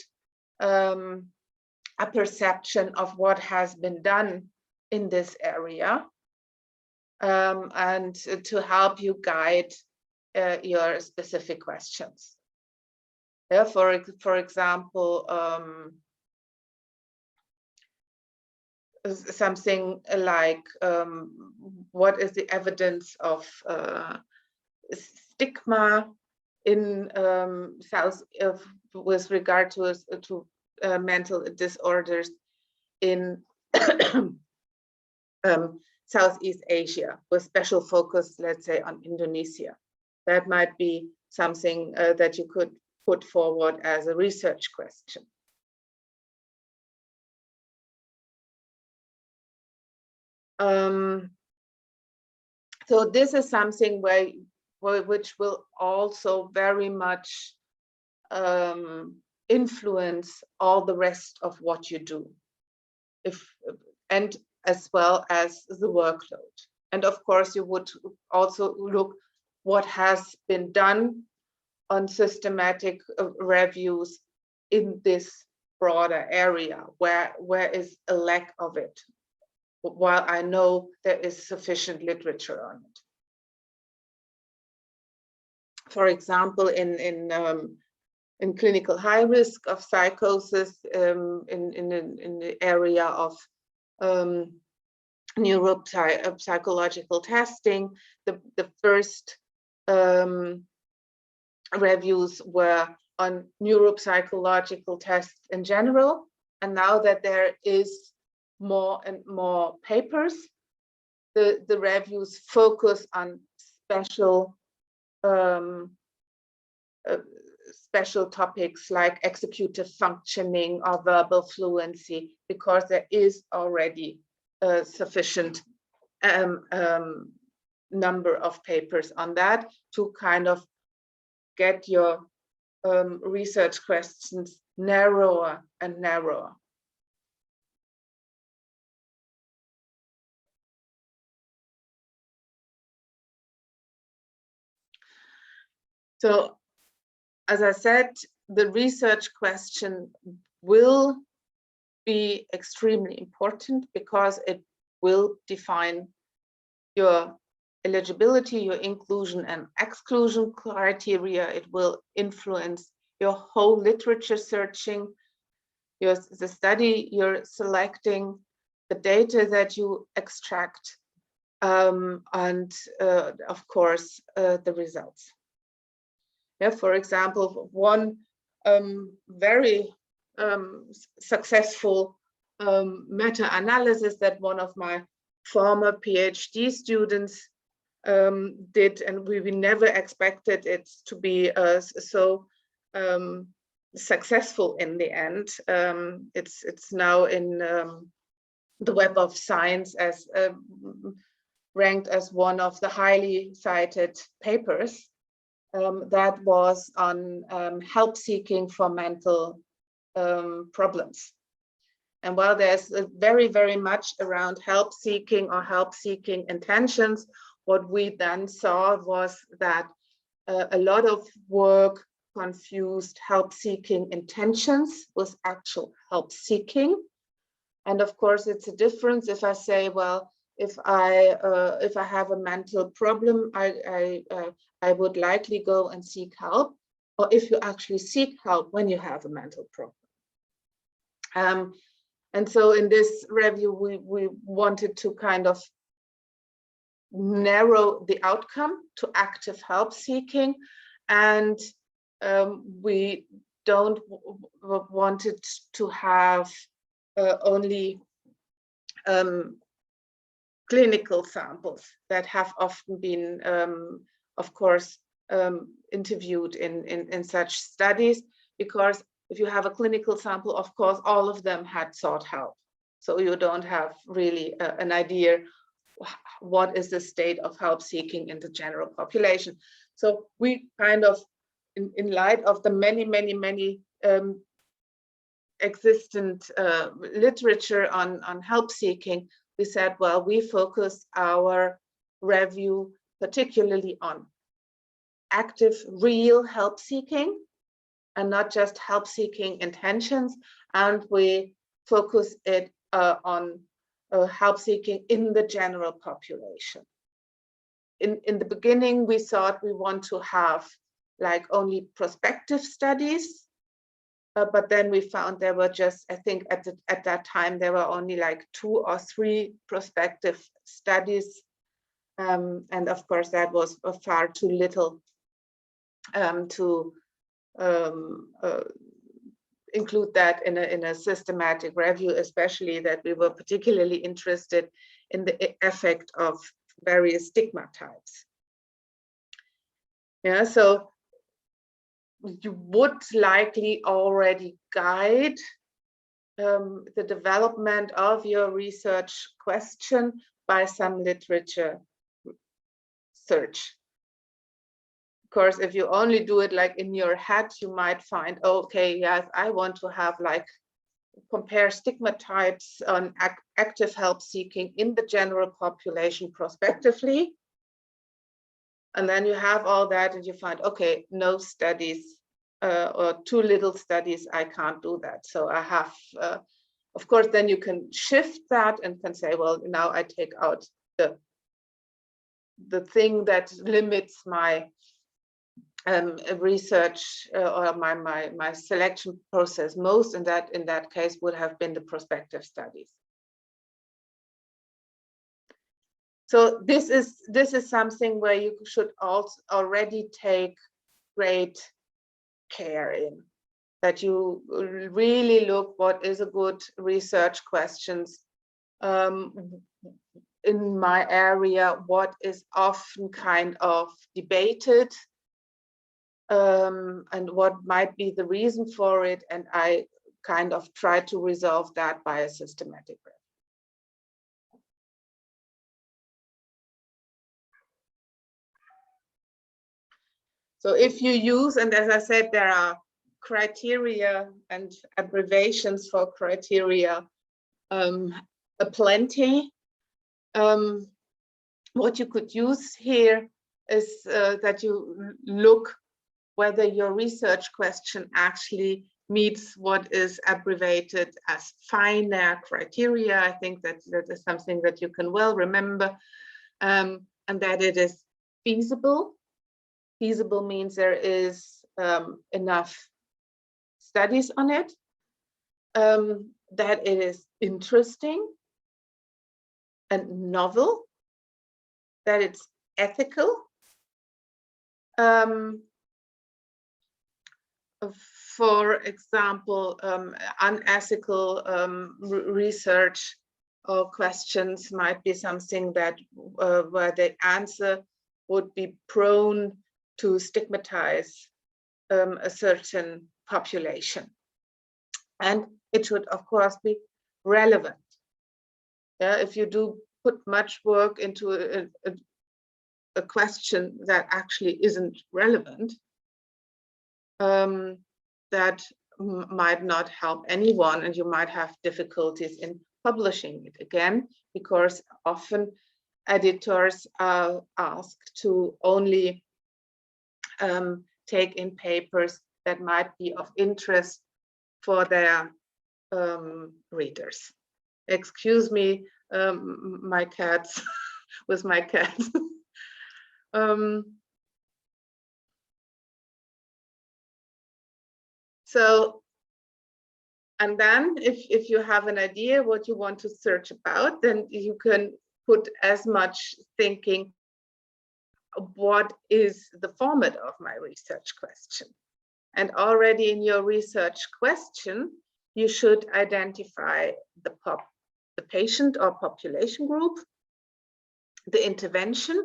a perception of what has been done in this area, and to help you guide your specific questions. Yeah, for example, something like what is the evidence of stigma in with regard to mental disorders in Southeast Asia, with special focus, let's say, on Indonesia. That might be something that you could put forward as a research question. So this is something which will also very much influence all the rest of what you do, and as well as the workload. And of course, you would also look what has been done on systematic reviews in this broader area, where is a lack of it, while I know there is sufficient literature on it. For example, in clinical high risk of psychosis, in the area of neuropsychological testing, the first reviews were on neuropsychological tests in general, and now that there is more and more papers, the reviews focus on special special topics like executive functioning or verbal fluency, because there is already a sufficient number of papers on that to kind of get your research questions narrower and narrower. So, as I said, the research question will be extremely important because it will define your eligibility, your inclusion and exclusion criteria. It will influence your whole literature searching, the study you're selecting, the data that you extract, and of course, the results. Yeah, for example, one very successful meta-analysis that one of my former PhD students did, and we never expected it to be so successful in the end. It's now in the Web of Science as ranked as one of the highly cited papers. That was on help seeking for mental problems. And while there's very, very much around help seeking or help seeking intentions, what we then saw was that a lot of work confused help seeking intentions with actual help seeking. And of course, it's a difference if I say, well, if I have a mental problem, I would likely go and seek help, or if you actually seek help when you have a mental problem. And so in this review, we wanted to kind of narrow the outcome to active help seeking, and we don't wanted to have only clinical samples that have often been, of course, interviewed in such studies, because if you have a clinical sample, of course, all of them had sought help. So you don't have really an idea what is the state of help seeking in the general population. So we kind of, in light of the many existent literature on help seeking, we said, well, we focus our review particularly on active, real help seeking and not just help seeking intentions. And we focus it on help seeking in the general population. In the beginning, we thought we want to have like only prospective studies, but then we found there were just, I think at that time, there were only like 2 or 3 prospective studies. And of course, that was far too little to include that in a systematic review, especially that we were particularly interested in the effect of various stigma types. Yeah, so you would likely already guide the development of your research question by some literature search. Of course, if you only do it like in your head, you might find, oh, okay, yes, I want to have like compare stigma types on active help seeking in the general population prospectively. And then you have all that and you find, okay, no studies or too little studies, I can't do that. So I have, of course, then you can shift that and can say, well, now I take out the thing that limits my research or my selection process most, and that in that case would have been the prospective studies. So this is something where you should also already take great care in, that you really look what is a good research questions in my area, what is often kind of debated, and what might be the reason for it, and I kind of try to resolve that by a systematic review. So if you use, and as I said, there are criteria and abbreviations for criteria aplenty. What you could use here is that you look whether your research question actually meets what is abbreviated as FINER criteria. I think that is something that you can well remember. and that it is feasible. Feasible means there is enough studies on it, that it is interesting and novel, that it's ethical. For example, unethical research or questions might be something that where the answer would be prone to stigmatize a certain population. And it should, of course, be relevant. Yeah, if you do put much work into a question that actually isn't relevant, that might not help anyone, and you might have difficulties in publishing it again, because often editors are asked to only take in papers that might be of interest for their readers. Excuse me, my cats, with my cats. So, and then if you have an idea what you want to search about, then you can put as much thinking, what is the format of my research question? And already in your research question, you should identify the patient or population group, the intervention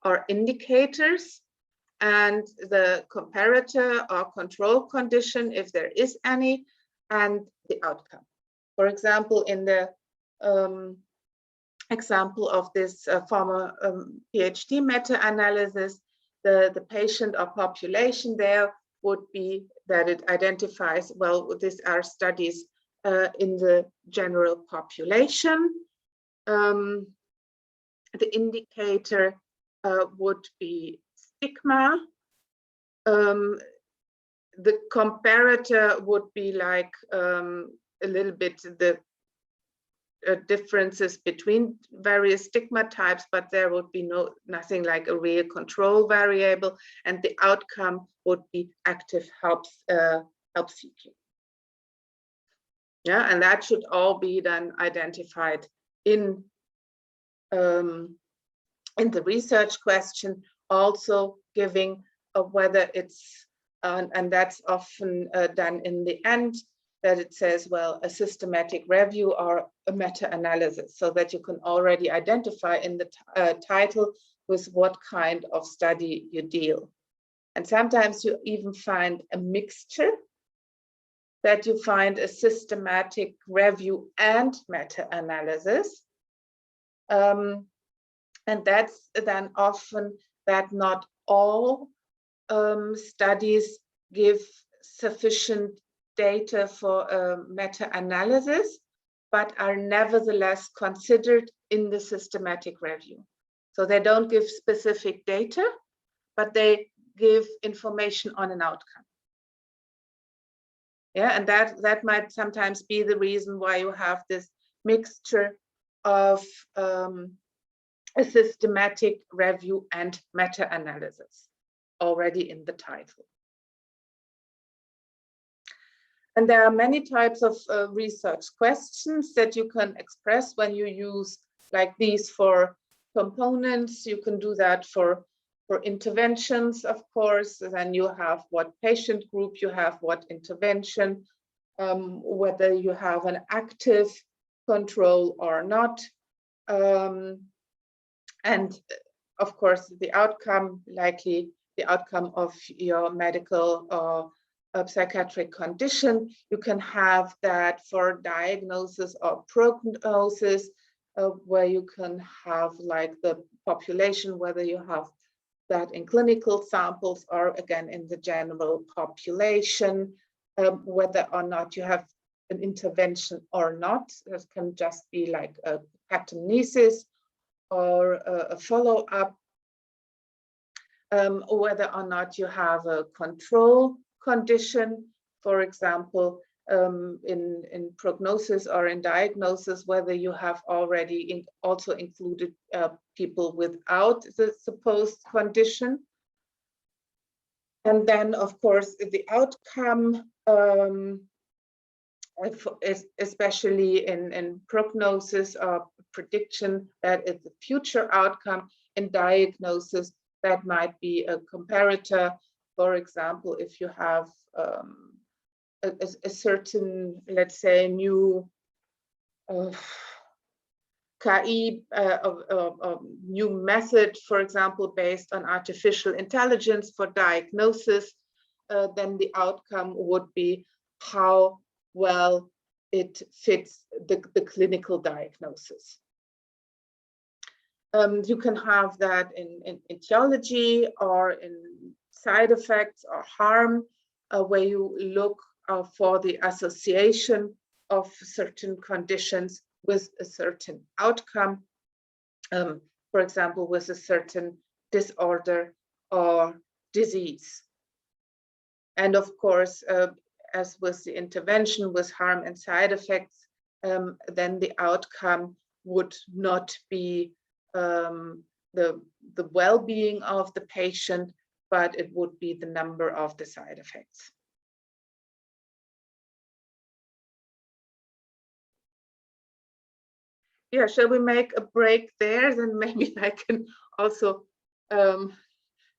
or indicators, and the comparator or control condition, if there is any, and the outcome. For example, in the example of this former PhD meta-analysis, the patient or population there would be that it identifies, well, these are studies in the general population. The indicator would be stigma. The comparator would be like a little bit the differences between various stigma types, but there would be nothing like a real control variable, and the outcome would be active help seeking. Yeah, and that should all be then identified in the research question, also giving whether it's, and that's often done in the end, that it says, well, a systematic review or a meta-analysis, so that you can already identify in the title with what kind of study you deal. And sometimes you even find a mixture, that you find a systematic review and meta-analysis. And that's then often that not all studies give sufficient data for a meta-analysis, but are nevertheless considered in the systematic review. So they don't give specific data, but they give information on an outcome. Yeah, and that might sometimes be the reason why you have this mixture of a systematic review and meta-analysis already in the title. And there are many types of research questions that you can express when you use like these for components. You can do that for interventions, of course. Then you have what patient group you have, what intervention, whether you have an active control or not. And of course, the outcome, likely the outcome of your medical or psychiatric condition. You can have that for diagnosis or prognosis, where you can have like the population, whether you have that in clinical samples or again in the general population, whether or not you have an intervention or not. This can just be like a pathogenesis or a follow-up, whether or not you have a control condition. For example, in prognosis or in diagnosis, whether you have already also included people without the supposed condition. And then, of course, the outcome, especially in prognosis or prediction, that is the future outcome. In diagnosis, that might be a comparator. For example, if you have a certain, let's say, new KI, new method, for example, based on artificial intelligence for diagnosis, then the outcome would be how well it fits the clinical diagnosis. You can have that in etiology or in side effects or harm, where you look for the association of certain conditions with a certain outcome, for example, with a certain disorder or disease. And of course, as with the intervention with harm and side effects, then the outcome would not be the well-being of the patient, but it would be the number of the side effects. Yeah, shall we make a break there? Then maybe I can also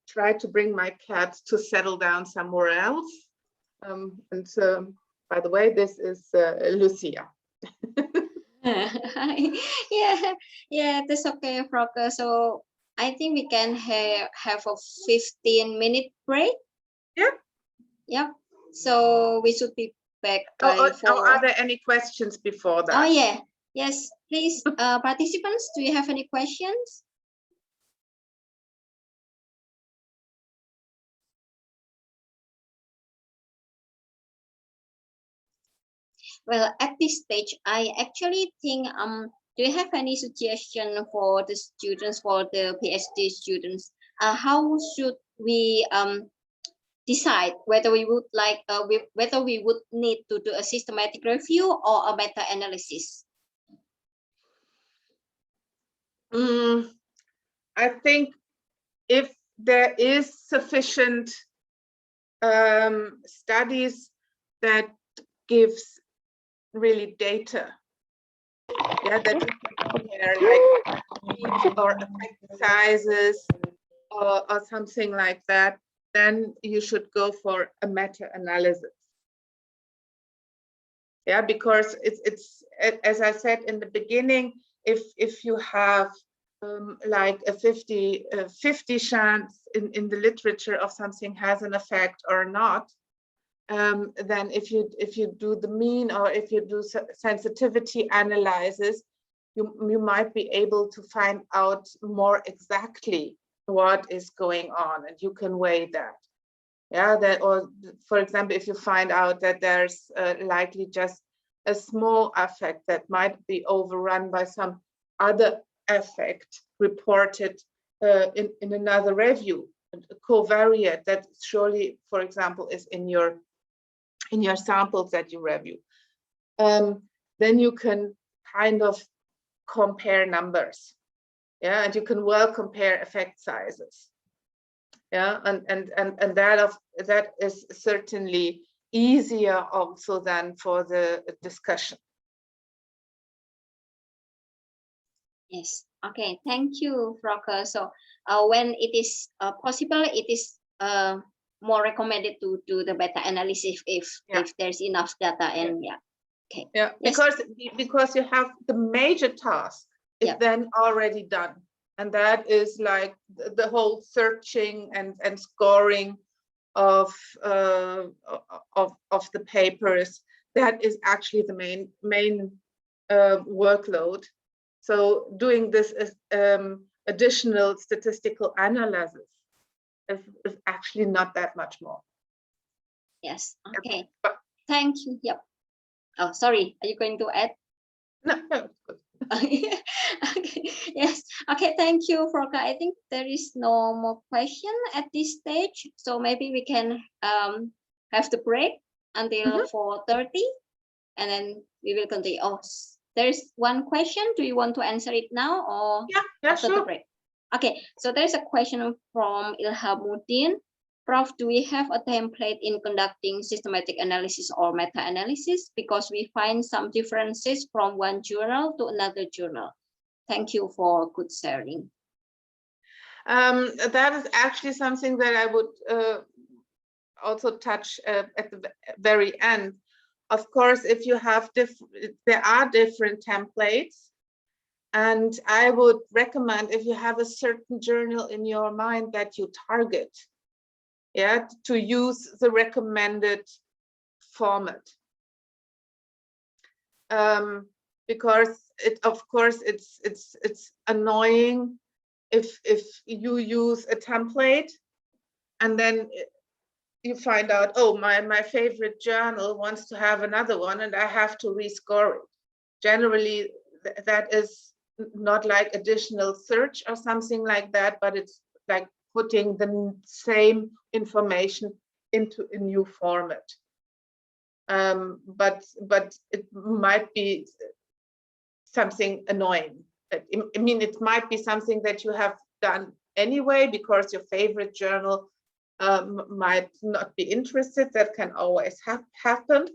try to bring my cat to settle down somewhere else. By the way, this is Lucia. Yeah, that's okay, Frauke. So I think we can have a 15-minute break. Yeah. Yeah. So we should be back by are there any questions before that? Oh yeah. Yes, please, participants, do you have any questions? Well, at this stage, I actually think, do you have any suggestion for the students, for the PhD students? How should we decide whether we would like, whether we would need to do a systematic review or a meta-analysis? I think if there is sufficient studies that gives really data, yeah, that you can compare like or effect sizes or something like that, then you should go for a meta-analysis. Yeah, because it's as I said in the beginning, if you have like a 50 chance in the literature of something has an effect or not, then if you do the mean or if you do sensitivity analysis, you might be able to find out more exactly what is going on, and you can weigh that. Yeah, that, or for example, if you find out that there's likely just a small effect that might be overrun by some other effect reported in another review, a covariate that surely, for example, is in your samples that you review, then you can kind of compare numbers. Yeah, and you can well compare effect sizes. Yeah, and that is certainly easier also than for the discussion. Yes. Okay. Thank you, Frauke. So when it is possible, it is more recommended to do the beta analysis if there's enough data and Okay. Yeah. Yes. Because you have the major task is then already done, and that is like the whole searching and scoring of the papers. That is actually the main workload. So doing this additional statistical analysis is actually not that much more. Yes. Okay. Thank you. Yep. Oh, sorry. Are you going to add? No. Okay. Yes. Okay. Thank you, Frauke. I think there is no more question at this stage, so maybe we can have the break. until 4:30, and then we will continue. Oh, there's one question. Do you want to answer it now or after the break? Okay, so there's a question from Ilhamuddin. Prof, do we have a template in conducting systematic analysis or meta-analysis? Because we find some differences from one journal to another journal. Thank you for good sharing. That is actually something that I would also touch at the very end. Of course, if you have there are different templates, and I would recommend, if you have a certain journal in your mind that you target, to use the recommended format. Because of course it's annoying if you use a template and then you find out, oh, my favorite journal wants to have another one and I have to rescore it. Generally, that is not like additional search or something like that, but it's like putting the same information into a new format. But it might be something annoying. I mean, it might be something that you have done anyway because your favorite journal might not be interested. That can always happen.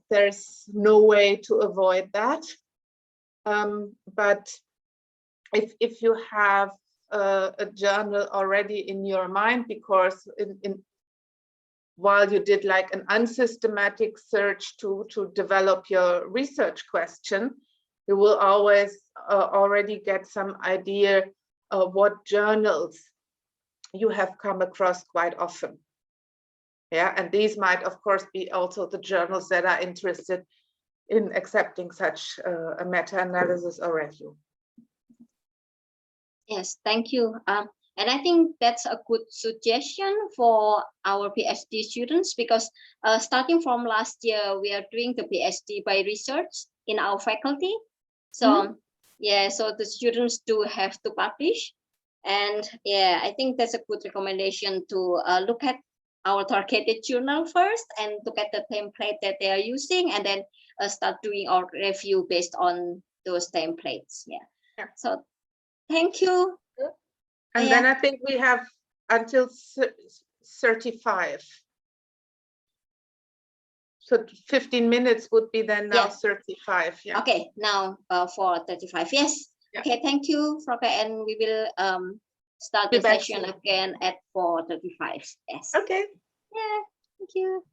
There's no way to avoid that. But if you have a journal already in your mind, because while you did like an unsystematic search to develop your research question, you will always already get some idea of what journals you have come across quite often. Yeah, and these might of course be also the journals that are interested in accepting such a meta-analysis or review. Yes, thank you. And I think that's a good suggestion for our PhD students, because starting from last year, we are doing the PhD by research in our faculty. So yeah, so the students do have to publish. And yeah, I think that's a good recommendation to look at our targeted journal first and look at the template that they are using, and then start doing our review based on those templates. Yeah. So thank you. And then I think we have until 35. So 15 minutes would be then now 35. Yeah. Okay, now for 35. Yes. Yeah. Okay, thank you, Frauke, and we will start the session again at 4:35. Yes. Okay. Yeah, thank you.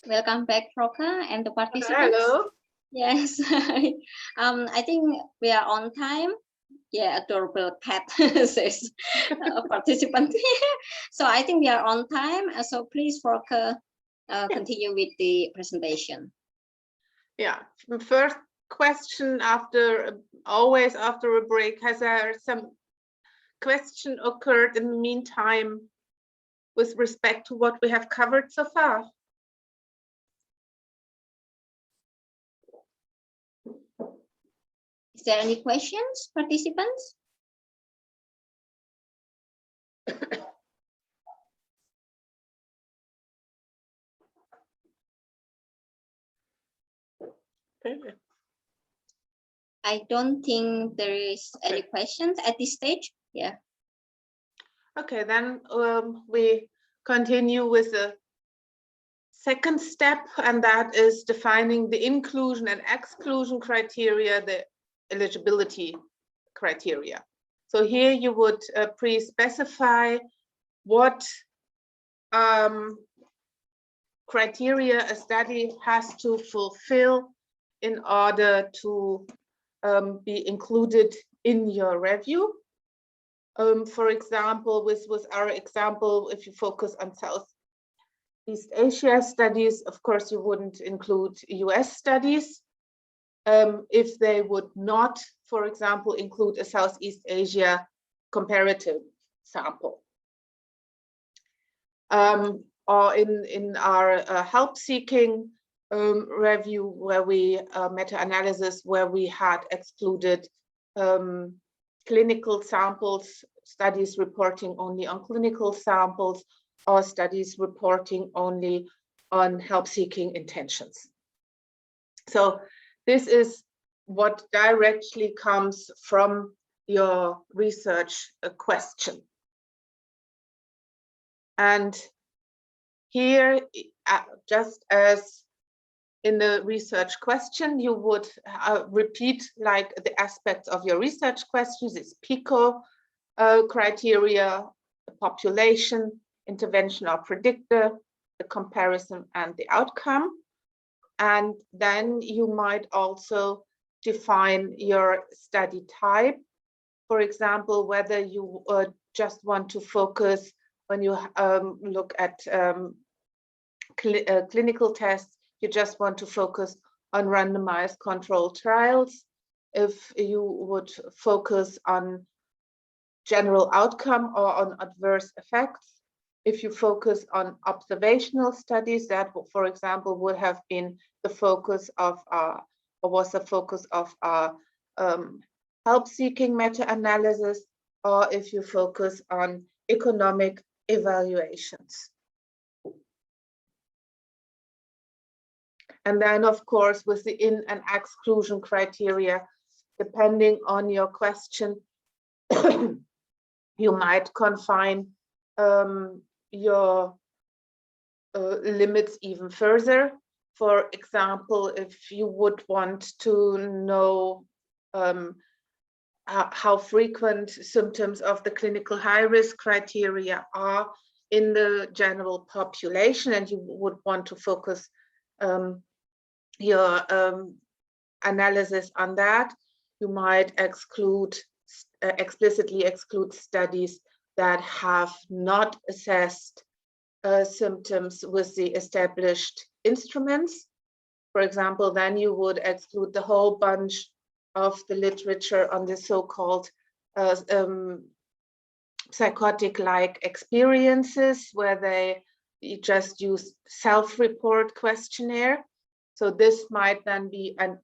Welcome back, Frauke, and the participants. Hello. Yes, I think we are on time. Yeah, adorable cat says participant. So I think we are on time. So please, Frauke, continue with the presentation. Yeah, first question always after a break. Has there some question occurred in the meantime with respect to what we have covered so far? Is there any questions, participants? I don't think there is any questions at this stage. Yeah. Okay, then we continue with the second step, and that is defining the inclusion and exclusion criteria, the eligibility criteria. So here you would pre-specify what criteria a study has to fulfill in order to be included in your review. For example, with our example, if you focus on Southeast Asia studies, of course, you wouldn't include US studies. If they would not, for example, include a Southeast Asia comparative sample. Or in our help-seeking review, where we meta-analysis, where we had excluded clinical samples, studies reporting only on clinical samples, or studies reporting only on help-seeking intentions. So this is what directly comes from your research question. And here, just as in the research question, you would repeat like the aspects of your research questions. It's PICO criteria, the population, intervention or predictor, the comparison, and the outcome. And then you might also define your study type. For example, whether you just want to focus when you look at clinical tests, you just want to focus on randomized controlled trials. If you would focus on general outcome or on adverse effects, if you focus on observational studies, that, for example, would have been the focus of our, or was the focus of our help-seeking meta-analysis, or if you focus on economic evaluations. And then, of course, with the in and exclusion criteria, depending on your question, you might confine your limits even further. For example, if you would want to know how frequent symptoms of the clinical high-risk criteria are in the general population, and you would want to focus your analysis on that, you might explicitly exclude studies that have not assessed symptoms with the established instruments. For example, then you would exclude the whole bunch of the literature on the so-called psychotic-like experiences, where they just use self-report questionnaire. So this might then be an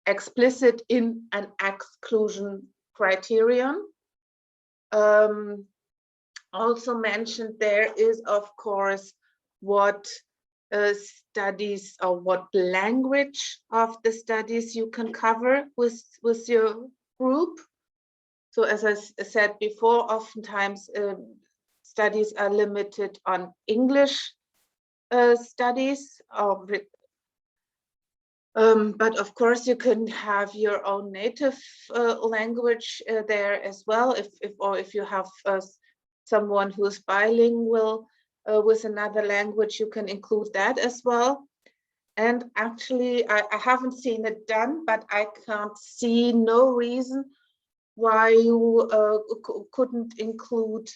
explicit in and exclusion criterion. Also mentioned there is, of course, what studies or what language of the studies you can cover with your group. So as I said before, oftentimes studies are limited on English studies, but of course you can have your own native language there as well, if you have someone who is bilingual. with another language, you can include that as well. And actually, I haven't seen it done, but I can't see no reason why you couldn't include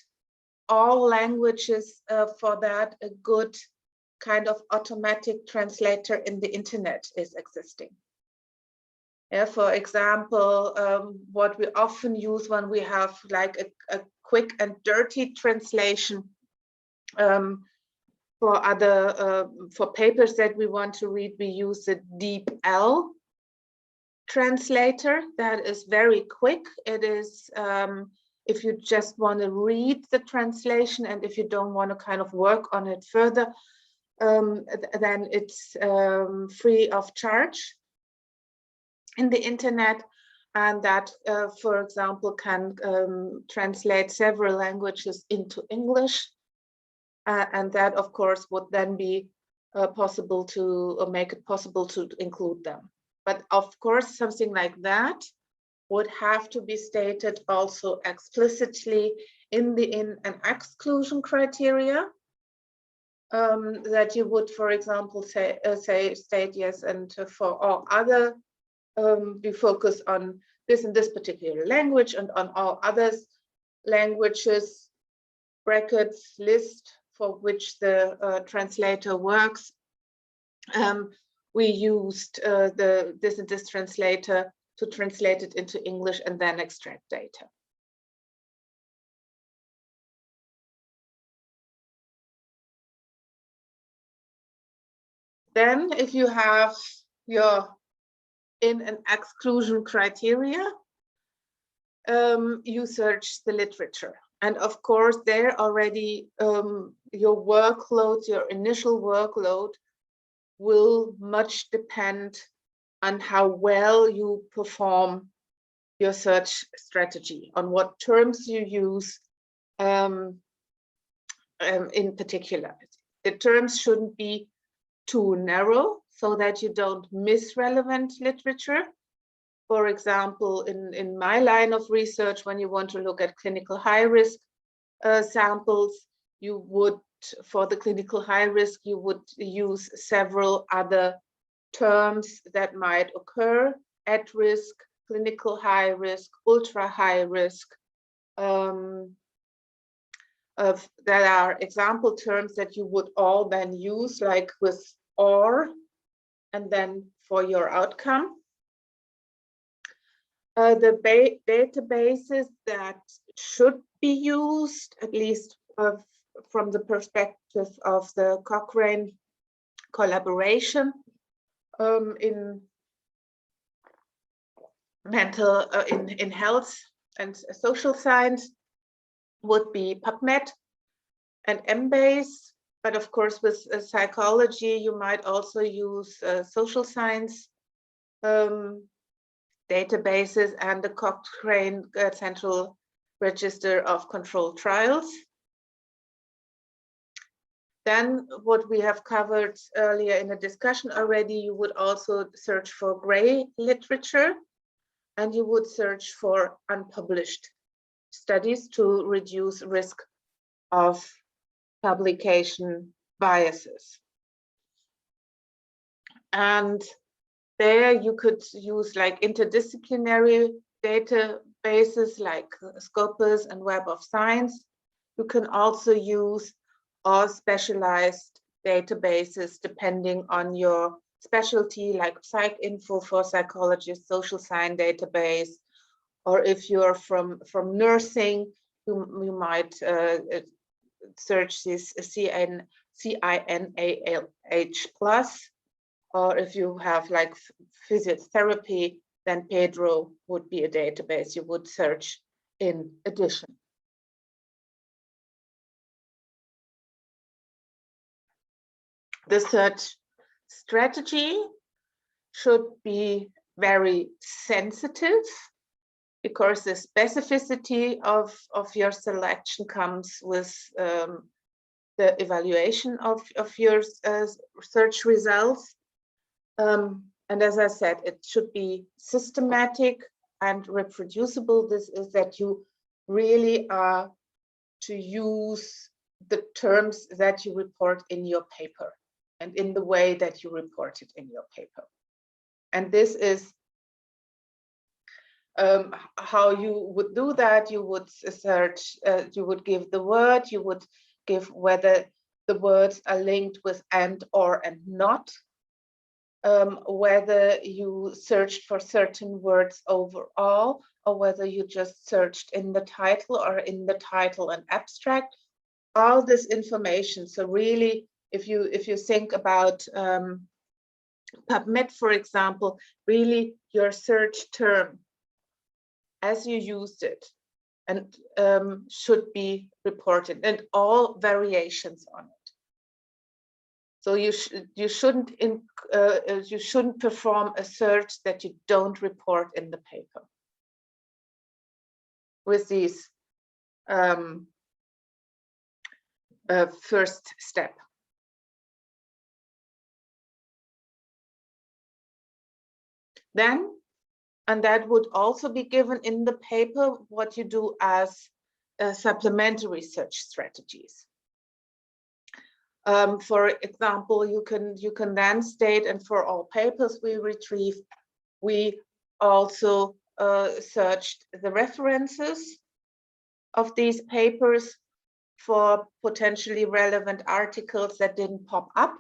all languages for that. A good kind of automatic translator in the internet is existing. Yeah, for example, what we often use when we have like a quick and dirty translation for other for papers that we want to read, we use the DeepL translator. That is very quick. It is if you just want to read the translation, and if you don't want to kind of work on it further, then it's free of charge in the internet, and that, for example, can translate several languages into English, and that, of course, would then be possible to make it possible to include them. But of course, something like that would have to be stated also explicitly in the in and exclusion criteria. That you would, for example, state yes, and for all other, we focus on this and this particular language, and on all others languages, brackets, list for which the translator works. We used this and this translator to translate it into English and then extract data. Then if you have your in and exclusion criteria, you search the literature. And of course, there already your workload, your initial workload will much depend on how well you perform your search strategy, on what terms you use in particular. The terms shouldn't be too narrow so that you don't miss relevant literature. For example, in my line of research, when you want to look at clinical high risk samples, you would, for the clinical high risk, you would use several other terms that might occur: at risk, clinical high risk, ultra high risk. There are example terms that you would all then use, like with OR, and then for your outcome. The databases that should be used, at least from the perspective of the Cochrane collaboration in mental, in health and social science, would be PubMed and Embase. But of course, with psychology, you might also use social science databases and the Cochrane Central Register of Controlled Trials. Then what we have covered earlier in the discussion already, you would also search for gray literature, and you would search for unpublished studies to reduce risk of publication biases. And there you could use like interdisciplinary databases like Scopus and Web of Science. You can also use all specialized databases depending on your specialty, like PsycInfo for psychologists, social science database, or if you're from nursing, you might search this CINAH plus, or if you have like physiotherapy, then Pedro would be a database you would search in addition. The search strategy should be very sensitive, because the specificity of your selection comes with the evaluation of your search results. And as I said, it should be systematic and reproducible. This is that you really are to use the terms that you report in your paper and in the way that you report it in your paper. And this is how you would do that. You would search, you would give the word, you would give whether the words are linked with and, or, and not, whether you searched for certain words overall, or whether you just searched in the title or in the title and abstract. All this information. So really, if you think about PubMed, for example, really your search term as you used it and should be reported, and all variations on it. So you shouldn't perform a search that you don't report in the paper. With these first step. Then, and that would also be given in the paper, what you do as supplementary search strategies. For example, you can then state, and for all papers we retrieve, we also searched the references of these papers for potentially relevant articles that didn't pop up,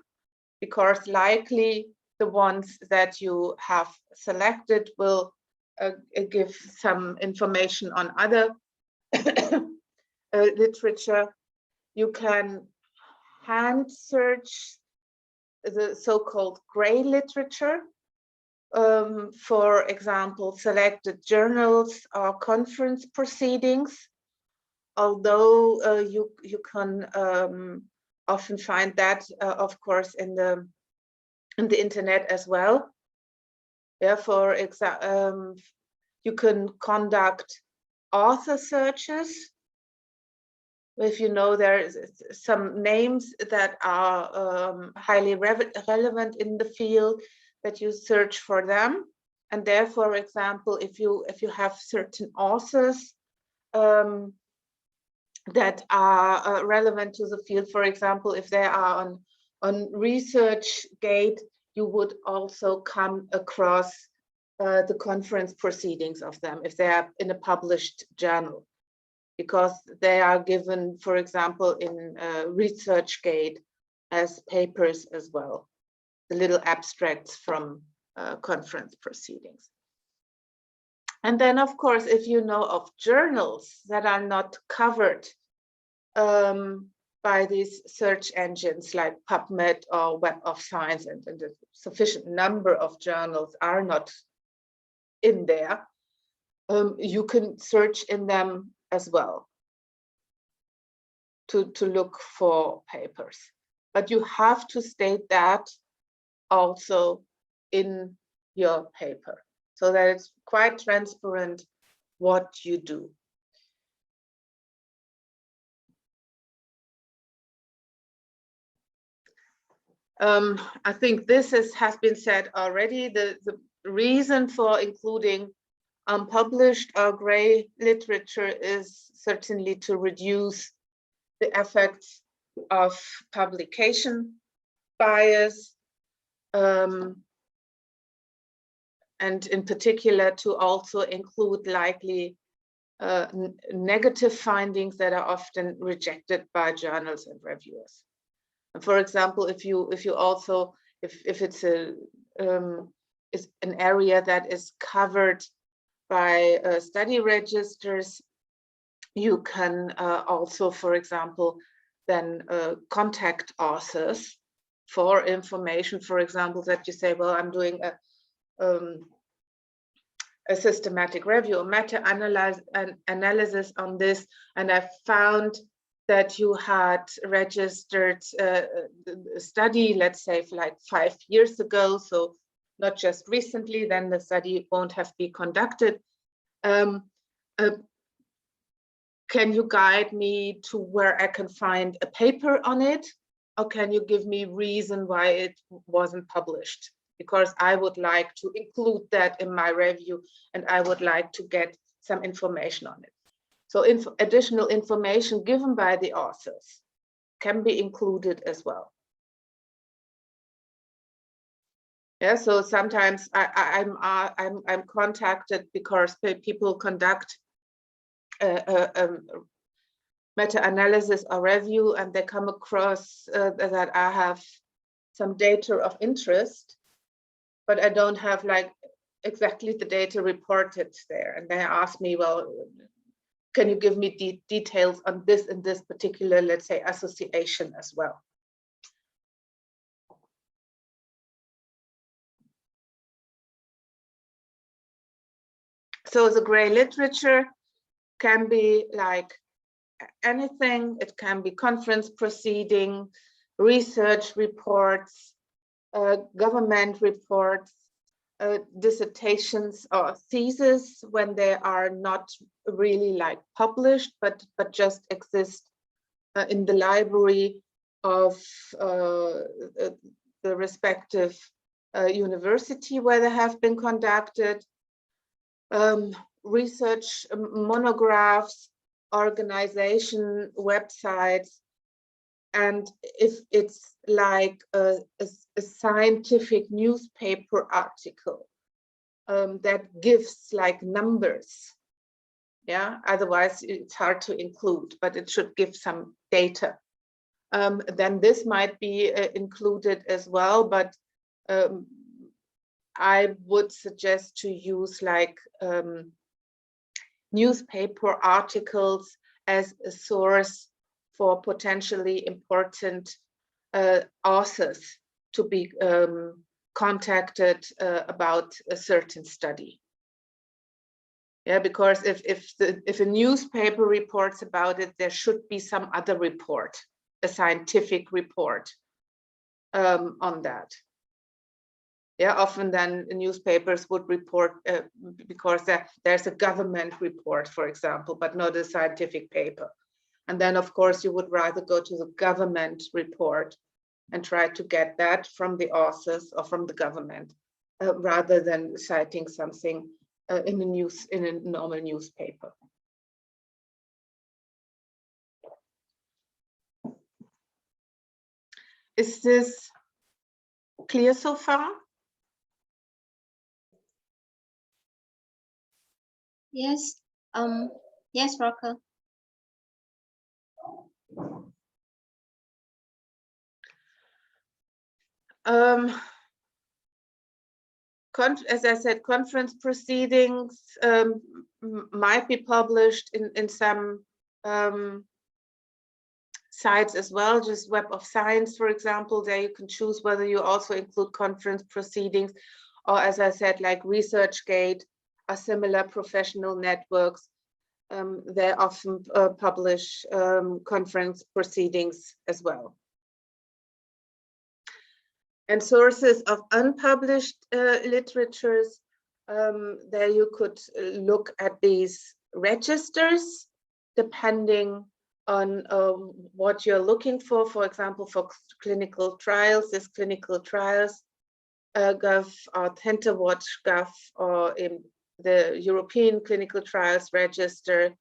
because likely the ones that you have selected will give some information on other literature. You can hand search the so-called gray literature, for example, selected journals or conference proceedings, although you can often find that, of course, in the internet as well. Yeah, for example, you can conduct author searches. If you know there is some names that are highly relevant in the field, that you search for them. And there, for example, if you have certain authors that are relevant to the field, for example, if they are on ResearchGate, you would also come across the conference proceedings of them if they are in a published journal, because they are given, for example, in ResearchGate as papers as well, the little abstracts from conference proceedings. And then, of course, if you know of journals that are not covered by these search engines like PubMed or Web of Science, and a sufficient number of journals are not in there, you can search in them as well to look for papers. But you have to state that also in your paper, so that it's quite transparent what you do. I think this has been said already. The reason for including unpublished or gray literature is certainly to reduce the effects of publication bias, and in particular to also include likely negative findings that are often rejected by journals and reviewers. And for example, if it's is an area that is covered by study registers, you can also, for example, then contact authors for information. For example, that you say, well, I'm doing a systematic review, a meta-analysis on this, and I found that you had registered a study, let's say, for like 5 years ago, so not just recently, then the study won't have been conducted. Can you guide me to where I can find a paper on it? Or can you give me reason why it wasn't published? Because I would like to include that in my review, and I would like to get some information on it. So additional information given by the authors can be included as well. Yeah, so sometimes I'm contacted because people conduct a meta-analysis or review, and they come across that I have some data of interest, but I don't have like exactly the data reported there. And they ask me, well, can you give me details on this and this particular, let's say, association as well? So the gray literature can be like anything. It can be conference proceeding, research reports, government reports, dissertations or theses when they are not really like published, but just exist in the library of the respective university where they have been conducted. Research monographs, organization websites, and if it's like a scientific newspaper article that gives like numbers, yeah, otherwise it's hard to include, but it should give some data, then this might be included as well. But I would suggest to use like newspaper articles as a source for potentially important authors to be contacted about a certain study. Yeah, because if a newspaper reports about it, there should be some other report, a scientific report on that. Yeah, often then newspapers would report because there's a government report, for example, but not a scientific paper. And then, of course, you would rather go to the government report and try to get that from the authors or from the government, rather than citing something in a normal newspaper. Is this clear so far? Yes. Yes, Frauke. As I said, conference proceedings might be published in some sites as well, just Web of Science, for example. There you can choose whether you also include conference proceedings, or as I said, like ResearchGate or similar professional networks. They often publish conference proceedings as well. And sources of unpublished literatures, there you could look at these registers depending on what you're looking for. For example, for clinical trials, this clinical trials gov or TenterWatch gov, or in the European Clinical Trials Register,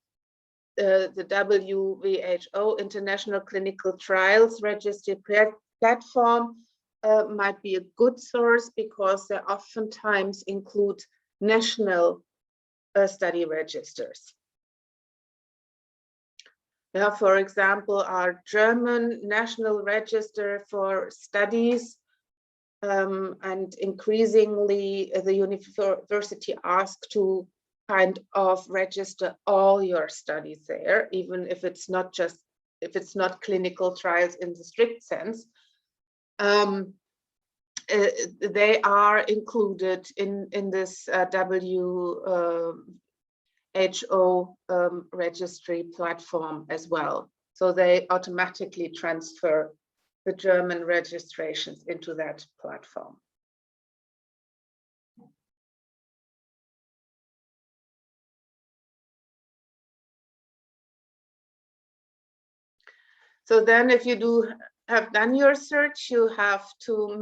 the WHO International Clinical Trials Registry platform might be a good source because they oftentimes include national study registers. Yeah, for example, our German National Register for Studies, and increasingly the university asks to kind of register all your studies there, even if it's not clinical trials in the strict sense. They are included in this WHO registry platform as well. So they automatically transfer the German registrations into that platform. So then if you have done your search, you have to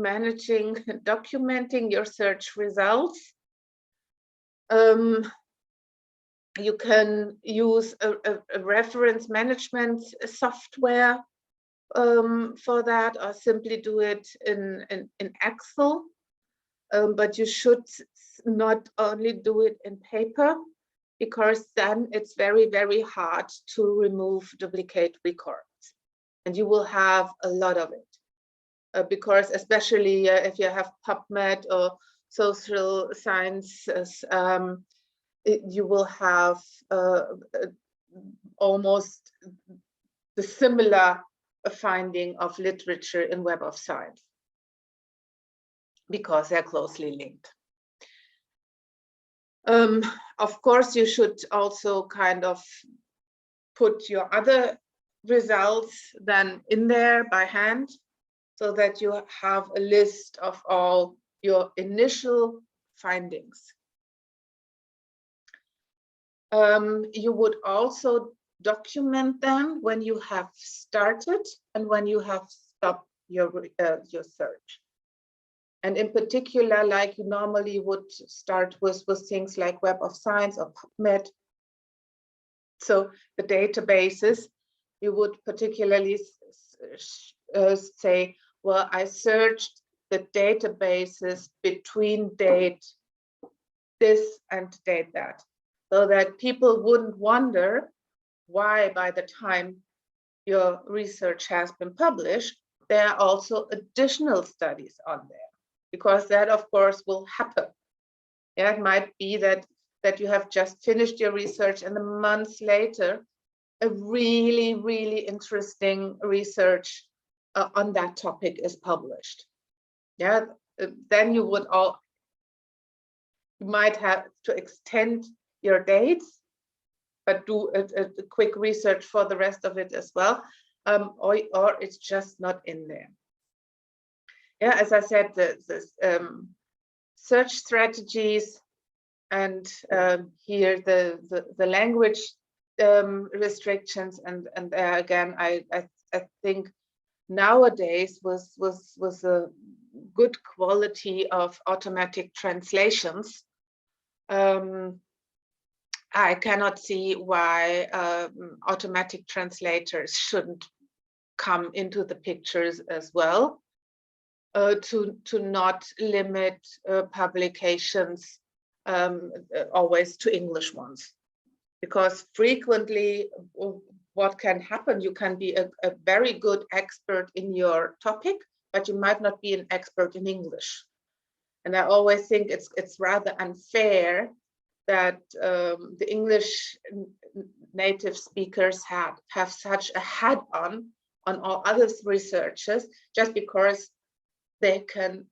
documenting your search results. You can use a reference management software for that, or simply do it in Excel. But you should not only do it in paper, because then it's very, very hard to remove duplicate records. And you will have a lot of it. Because especially if you have PubMed or social sciences, you will have almost the similar finding of literature in Web of Science, because they're closely linked. Of course, you should also kind of put your other results then in there by hand, so that you have a list of all your initial findings. You would also document them when you have started and when you have stopped your search. And in particular, like you normally would start with things like Web of Science or PubMed. So the databases, you would particularly say, well, I searched the databases between date this and date that, so that people wouldn't wonder why by the time your research has been published, there are also additional studies on there, because that of course will happen. Yeah, it might be that you have just finished your research and a month later, a really, really interesting research on that topic is published. Yeah, then you might have to extend your dates, but do a quick research for the rest of it as well, or it's just not in there. Yeah, as I said, the search strategies, and here the language restrictions, and again, I think nowadays was a good quality of automatic translations. I cannot see why automatic translators shouldn't come into the pictures as well, to not limit publications always to English ones, because frequently what can happen, you can be a very good expert in your topic, but you might not be an expert in English. And I always think it's rather unfair that the English native speakers have such a head on all other researchers, just because they can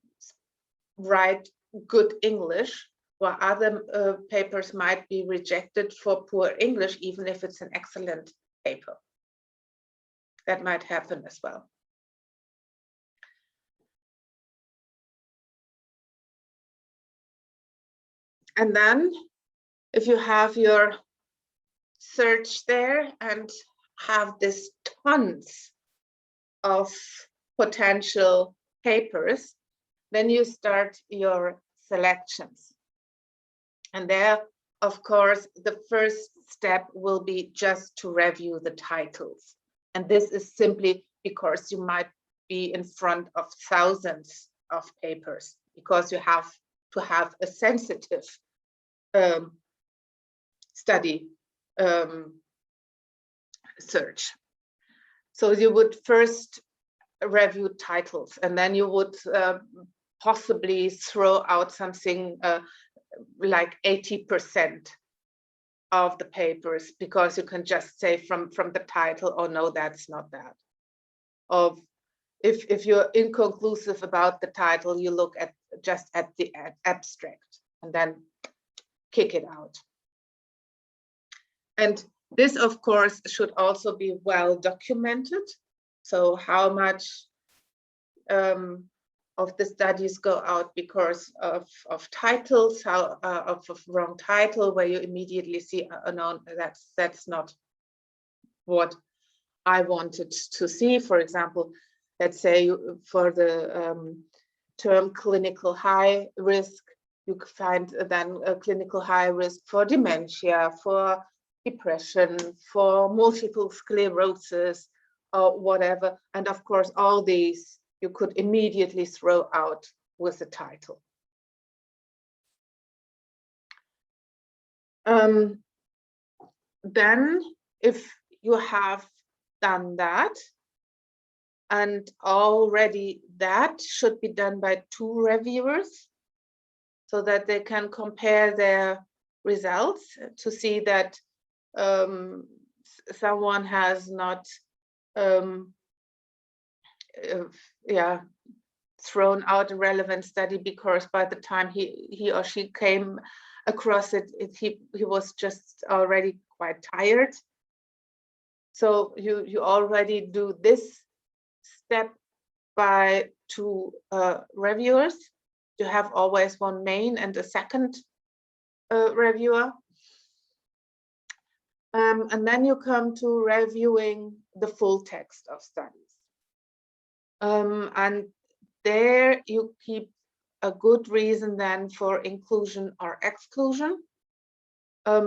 write good English, while other papers might be rejected for poor English, even if it's an excellent paper. That might happen as well. And then if you have your search there and have this tons of potential papers, then you start your selections. And there, of course, the first step will be just to review the titles. And this is simply because you might be in front of thousands of papers, because you have to have a sensitive study search. So you would first review titles, and then you would possibly throw out something like 80% of the papers, because you can just say from the title, oh no, that's not that. Or if you're inconclusive about the title, you look at just at the abstract and then kick it out. And this, of course, should also be well documented. So how much of the studies go out because of titles, of wrong title, where you immediately see, no, that's not what I wanted to see. For example, let's say for the term clinical high risk, you find then a clinical high risk for dementia, for depression, for multiple sclerosis, or whatever. And of course, all these you could immediately throw out with the title. Then if you have done that, and already that should be done by 2 reviewers so that they can compare their results to see that someone has not thrown out a relevant study because by the time he or she came across it, he was just already quite tired. So you already do this step by 2 reviewers. You have always one main and a second reviewer. And then you come to reviewing the full text of studies. And there you keep a good reason then for inclusion or exclusion.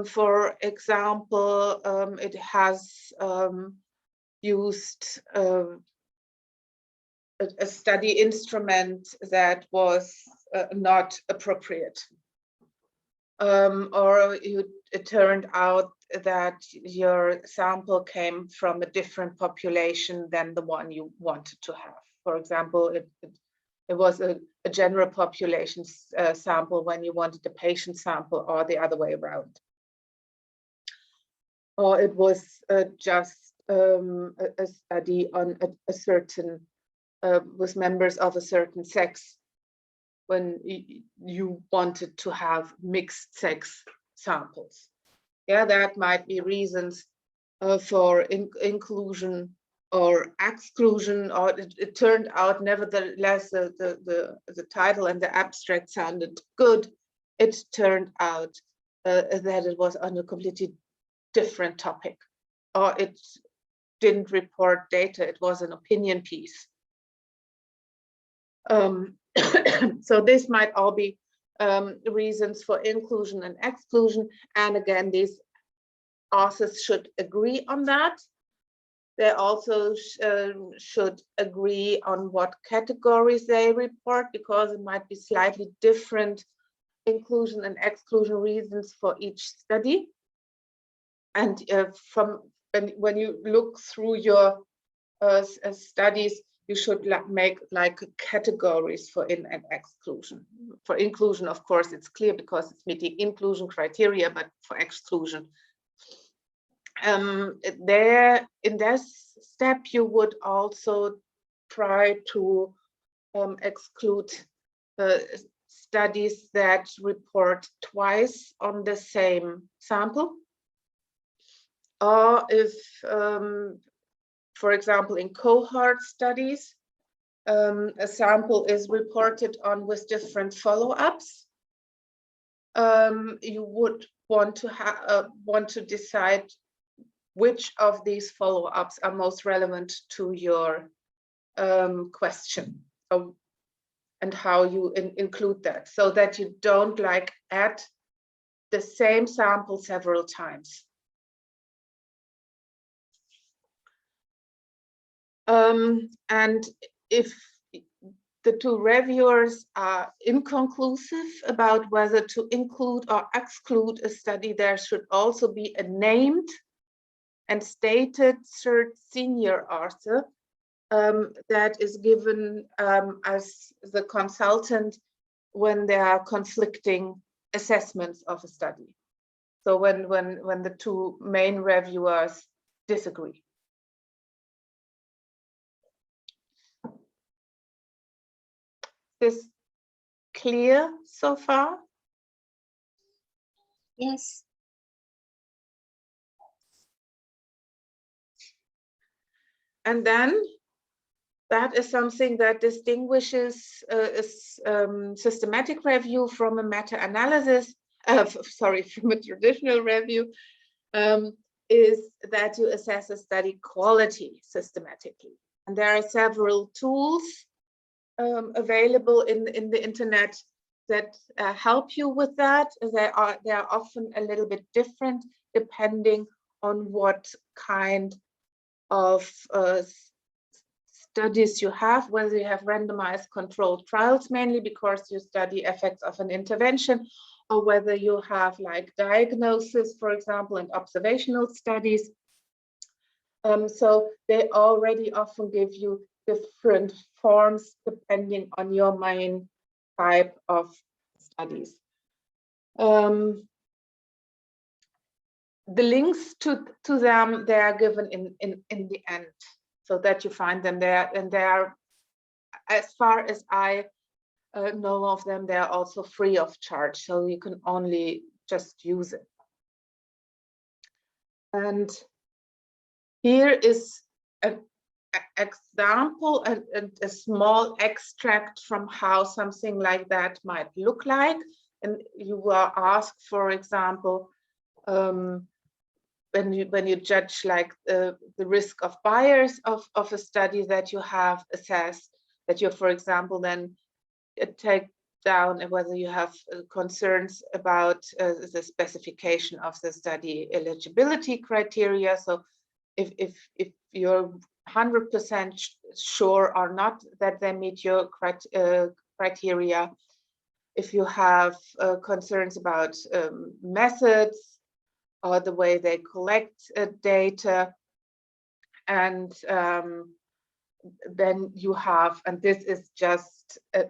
For example, it has used a study instrument that was not appropriate. Or it turned out that your sample came from a different population than the one you wanted to have. For example, it was a general population sample when you wanted a patient sample, or the other way around. Or it was just a study on a certain, with members of a certain sex, when you wanted to have mixed sex samples. Yeah, that might be reasons for inclusion or exclusion, or it turned out nevertheless the title and the abstract sounded good. It turned out that it was on a completely different topic, or it didn't report data, it was an opinion piece. So this might all be reasons for inclusion and exclusion. And again, these authors should agree on that. They also should agree on what categories they report, because it might be slightly different inclusion and exclusion reasons for each study. And when you look through your studies, you should make like categories for in and exclusion. For inclusion, of course, it's clear because it's meeting inclusion criteria, but for exclusion, there in this step, you would also try to exclude studies that report twice on the same sample, or if for example, in cohort studies, a sample is reported on with different follow-ups. You would want to decide which of these follow-ups are most relevant to your question, and how you include that, so that you don't like add the same sample several times. And if the 2 reviewers are inconclusive about whether to include or exclude a study, there should also be a named and stated third senior author that is given as the consultant when there are conflicting assessments of a study. So when the 2 main reviewers disagree. Is clear so far? Yes. And then that is something that distinguishes a systematic review from a meta-analysis, from a traditional review, is that you assess a study quality systematically. And there are several tools available in the internet that help you with that. They are often a little bit different depending on what kind of studies you have, whether you have randomized controlled trials, mainly because you study effects of an intervention, or whether you have like diagnosis, for example, and observational studies. So they already often give you different forms depending on your main type of studies. The links to them, they are given in the end, so that you find them there, and they are, as far as I know of them, they are also free of charge, so you can only just use it. And here is an example and a small extract from how something like that might look like. And you are asked, for example, when you judge like the risk of bias of a study that you have assessed, that you, for example, then take down whether you have concerns about the specification of the study eligibility criteria. So if you're 100% sure or not that they meet your criteria, if you have concerns about methods or the way they collect data, and then you have, and this is just a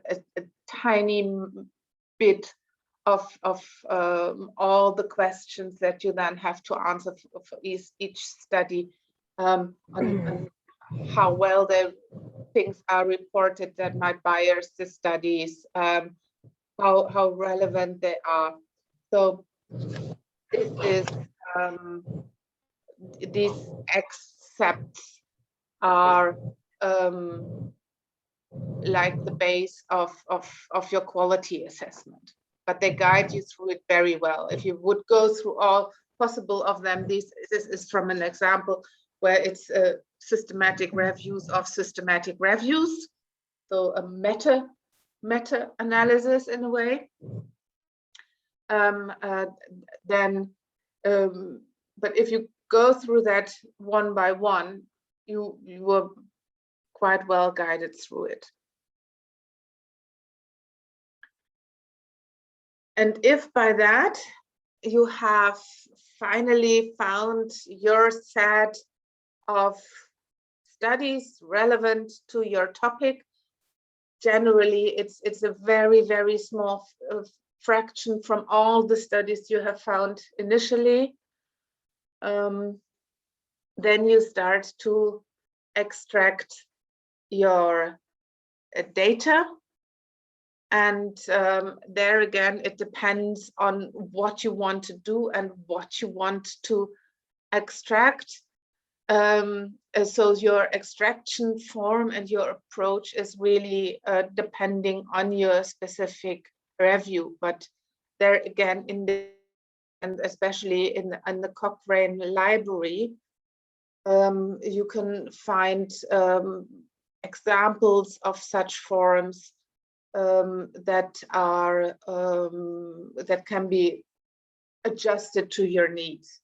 tiny bit of all the questions that you then have to answer for each study, on how well the things are reported that might bias the studies, how relevant they are. So this is these excepts are like the base of your quality assessment, but they guide you through it very well. If you would go through all possible of them, this is from an example where it's systematic reviews of systematic reviews, so a meta-analysis in a way. But if you go through that one by one, you were quite well guided through it. And if by that you have finally found your set of studies relevant to your topic, generally it's a very, very small fraction from all the studies you have found initially. Then you start to extract your data, and there again it depends on what you want to do and what you want to extract. So your extraction form and your approach is really depending on your specific review, but there again and especially in the Cochrane library, you can find examples of such forms that can be adjusted to your needs.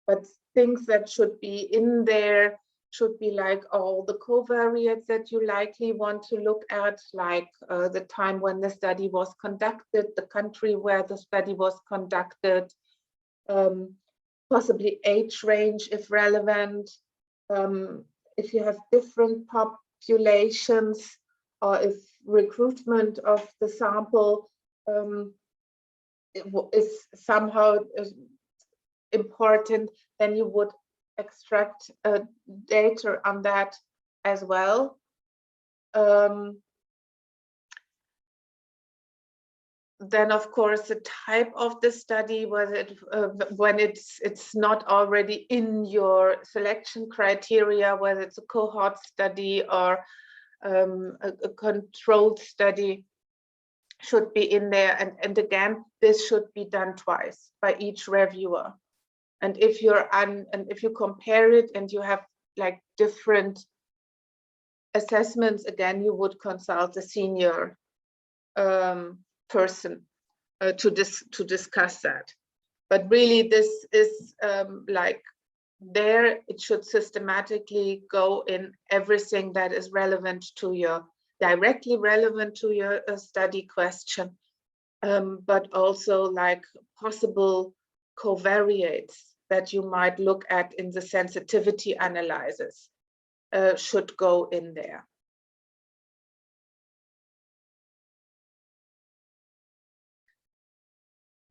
But things that should be in there should be like all the covariates that you likely want to look at, like the time when the study was conducted, the country where the study was conducted, possibly age range if relevant, if you have different populations, or if recruitment of the sample is somehow important, then you would extract data on that as well. Then, of course, the type of the study, whether when it's not already in your selection criteria, whether it's a cohort study or a controlled study, should be in there. And again, this should be done twice by each reviewer. And if if you compare it and you have like different assessments, again, you would consult a senior person to discuss that. But really, this is like there it should systematically go in everything that is relevant to your, directly relevant to your study question, but also like possible covariates that you might look at in the sensitivity analysis should go in there.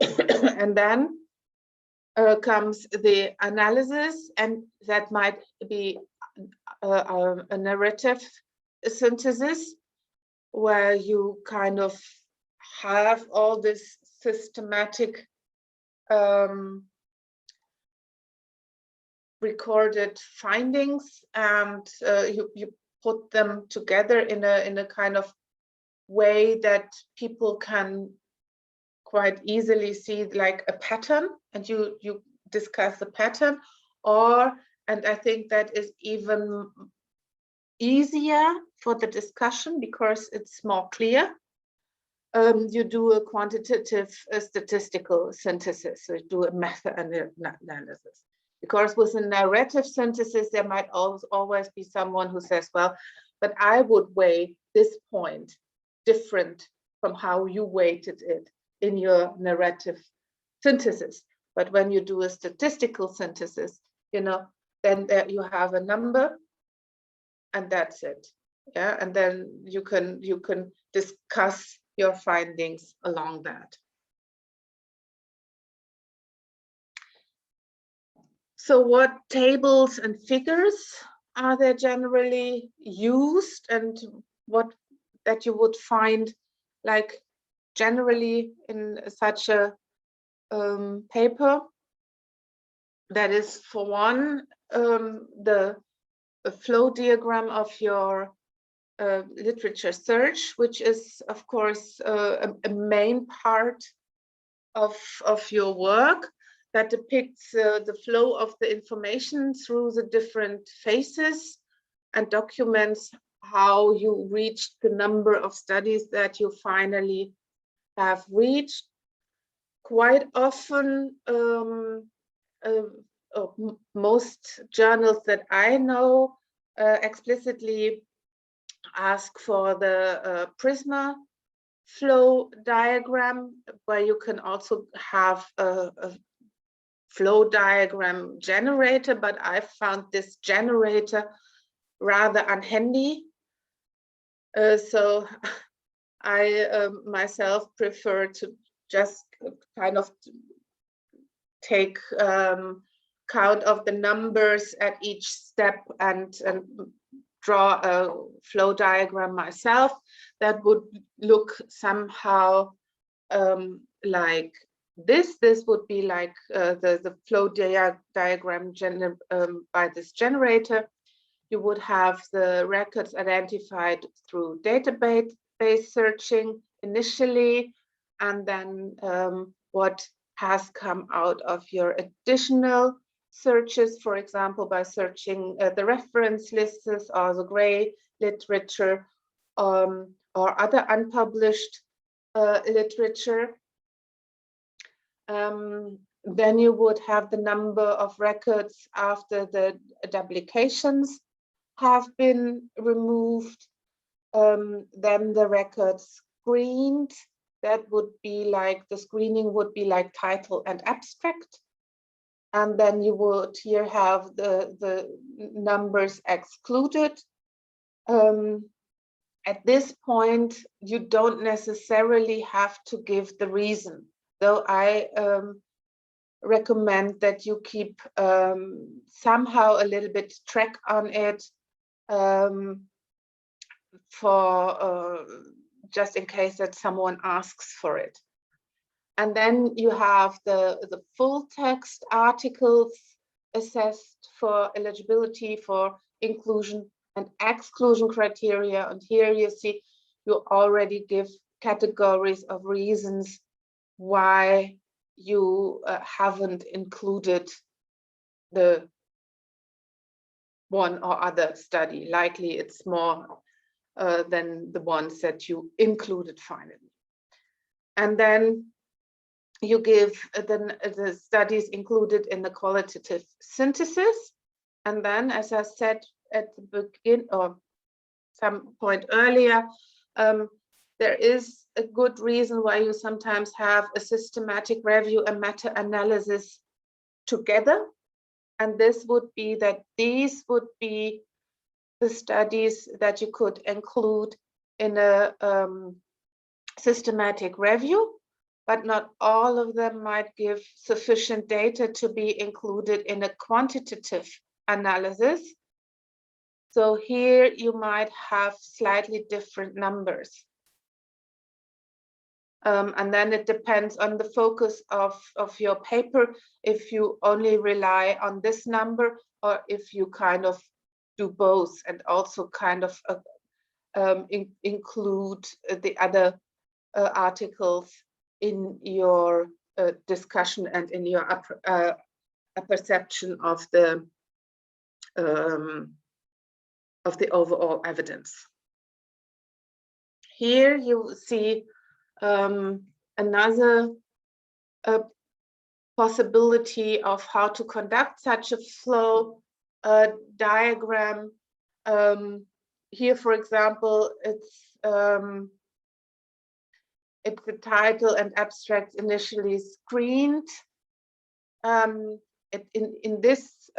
And then comes the analysis, and that might be a narrative synthesis, where you kind of have all this systematic recorded findings, and you put them together in a kind of way that people can quite easily see like a pattern, and you discuss the pattern, or, and I think that is even easier for the discussion because it's more clear. You do a quantitative statistical synthesis, so you do a meta-analysis. Because with a narrative synthesis, there might always be someone who says, well, but I would weigh this point different from how you weighted it in your narrative synthesis. But when you do a statistical synthesis, you know, then you have a number and that's it. Yeah, and then you can discuss your findings along that. So what tables and figures are there generally used, and what that you would find like generally in such a paper? That is, for one, the flow diagram of your literature search, which is of course a main part of your work, that depicts the flow of the information through the different phases and documents how you reached the number of studies that you finally have reached. Quite often, most journals that I know explicitly ask for the Prisma flow diagram, where you can also have a flow diagram generator, but I found this generator rather unhandy. So I myself prefer to just kind of take count of the numbers at each step and draw a flow diagram myself that would look somehow like this. This would be like the flow diagram by this generator. You would have the records identified through database searching initially, and then what has come out of your additional searches, for example, by searching the reference lists or the gray literature or other unpublished literature. Then you would have the number of records after the duplications have been removed. Then the records screened. That would be like, the screening would be like title and abstract. And then you would here have the numbers excluded. At this point, you don't necessarily have to give the reason, though I recommend that you keep somehow a little bit track on it for just in case that someone asks for it. And then you have the full text articles assessed for eligibility for inclusion and exclusion criteria. And here you see you already give categories of reasons why you haven't included the one or other study. Likely it's more than the ones that you included finally. And then you give the studies included in the qualitative synthesis. And then, as I said at the beginning or some point earlier, there is a good reason why you sometimes have a systematic review and meta-analysis together. And this would be that these would be the studies that you could include in a systematic review, but not all of them might give sufficient data to be included in a quantitative analysis. So here you might have slightly different numbers. And then it depends on the focus of your paper, if you only rely on this number or if you kind of do both and also kind of include the other articles in your discussion and in your perception of the overall evidence. Here you see another possibility of how to conduct such a flow diagram. Here, for example, it's the title and abstract initially screened. In this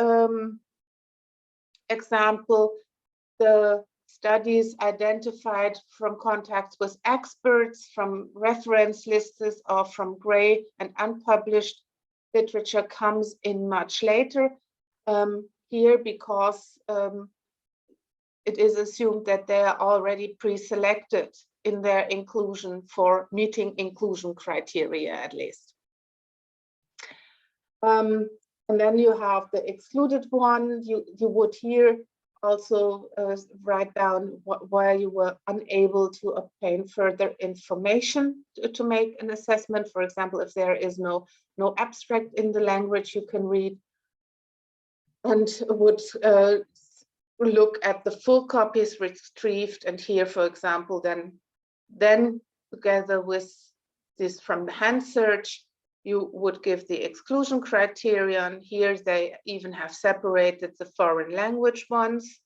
example, the studies identified from contacts with experts, from reference lists, or from gray and unpublished literature comes in much later. Here, because it is assumed that they are already pre-selected in their inclusion for meeting inclusion criteria, at least. And then you have the excluded one. You would here also write down where you were unable to obtain further information to make an assessment. For example, if there is no abstract in the language you can read, and would look at the full copies retrieved. And here, for example, then together with this from the hand search, you would give the exclusion criterion. Here they even have separated the foreign language ones.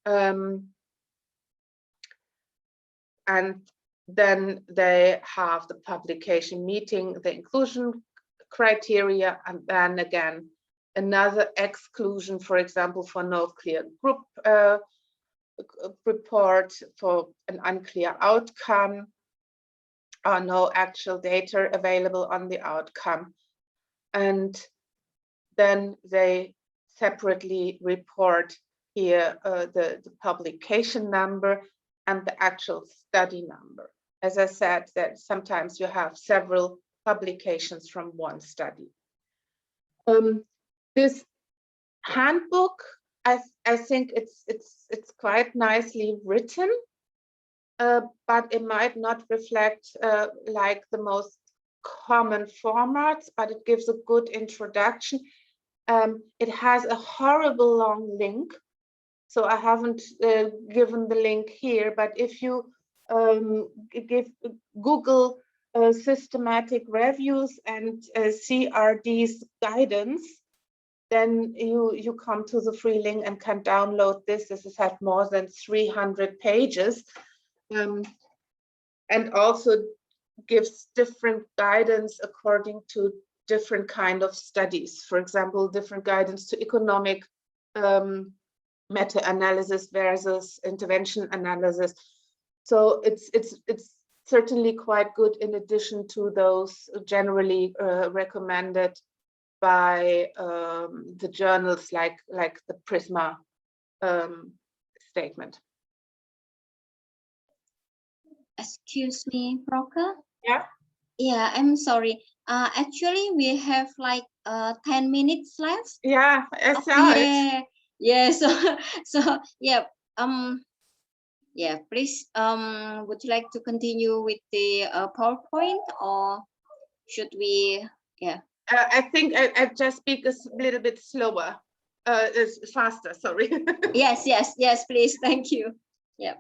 And then they have the publication meeting the inclusion criteria, and then again, another exclusion, for example, for no clear group report, for an unclear outcome, or no actual data available on the outcome. And then they separately report here the publication number and the actual study number. As I said, that sometimes you have several publications from one study. This handbook, I think it's quite nicely written, but it might not reflect like the most common formats, but it gives a good introduction. It has a horrible long link, so I haven't given the link here, but if you Google systematic reviews and CRD's guidance, then you come to the free link and can download this. This has had more than 300 pages, and also gives different guidance according to different kind of studies. For example, different guidance to economic meta-analysis versus intervention analysis. So it's certainly quite good in addition to those generally recommended by the journals like the Prisma statement. Excuse me, Frauke? Yeah. Yeah, I'm sorry. Actually, we have like 10 minutes left. Yeah, I saw it. Yeah. So yeah. Yeah. Please. Would you like to continue with the PowerPoint, or should we? Yeah. I think I just speak a little bit slower, faster. Sorry. Yes. Please. Thank you. Yeah.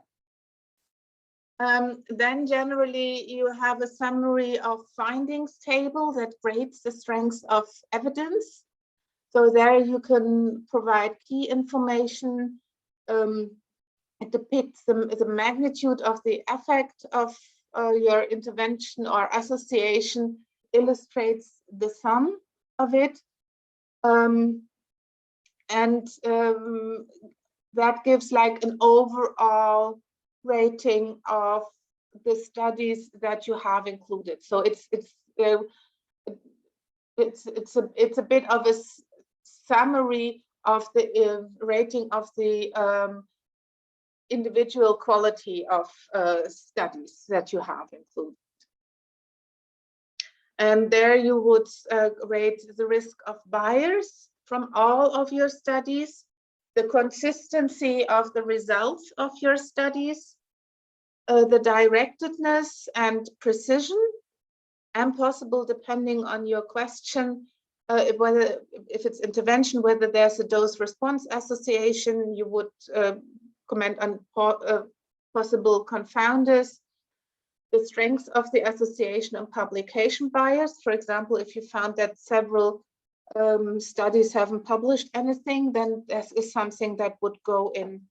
Then generally you have a summary of findings table that grades the strengths of evidence. So there you can provide key information. It depicts the magnitude of the effect of your intervention or association, illustrates the sum of it. That gives like an overall rating of the studies that you have included. So it's a bit of a summary of the rating of the individual quality of studies that you have included. And there you would rate the risk of bias from all of your studies, the consistency of the results of your studies, the directedness and precision, and possible, depending on your question, if it's intervention, whether there's a dose-response association, you would comment on possible confounders, the strength of the association and publication bias. For example, if you found that several studies haven't published anything, then this is something that would go in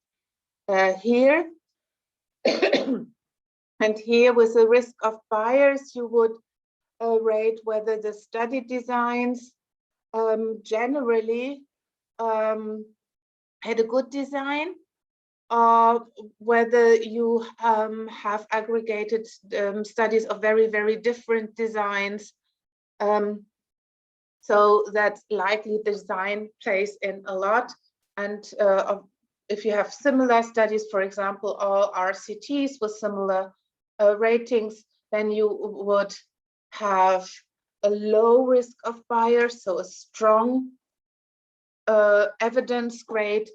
here. And here, with the risk of bias, you would rate whether the study designs generally had a good design, or whether you have aggregated studies of very, very different designs. So that likely design plays in a lot. And if you have similar studies, for example, all RCTs with similar ratings, then you would have a low risk of bias, so a strong evidence grade.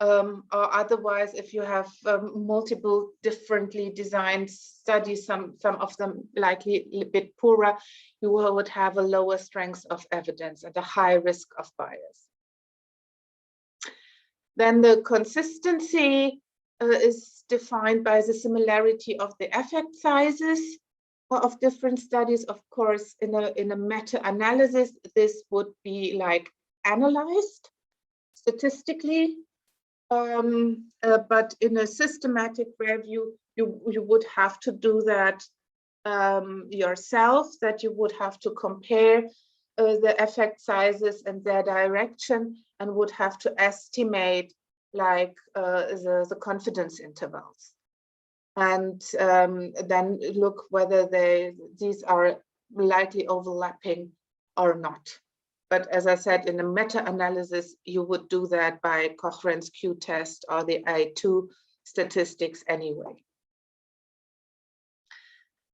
Or otherwise, if you have multiple differently designed studies, some of them likely a bit poorer, you would have a lower strength of evidence and a high risk of bias. Then the consistency is defined by the similarity of the effect sizes of different studies. Of course, in a meta-analysis, this would be like analyzed statistically. But in a systematic review, you would have to do that yourself, that you would have to compare the effect sizes and their direction, and would have to estimate like the confidence intervals, and then look whether these are likely overlapping or not. But as I said, in a meta-analysis, you would do that by Cochrane's Q-test or the I2 statistics anyway.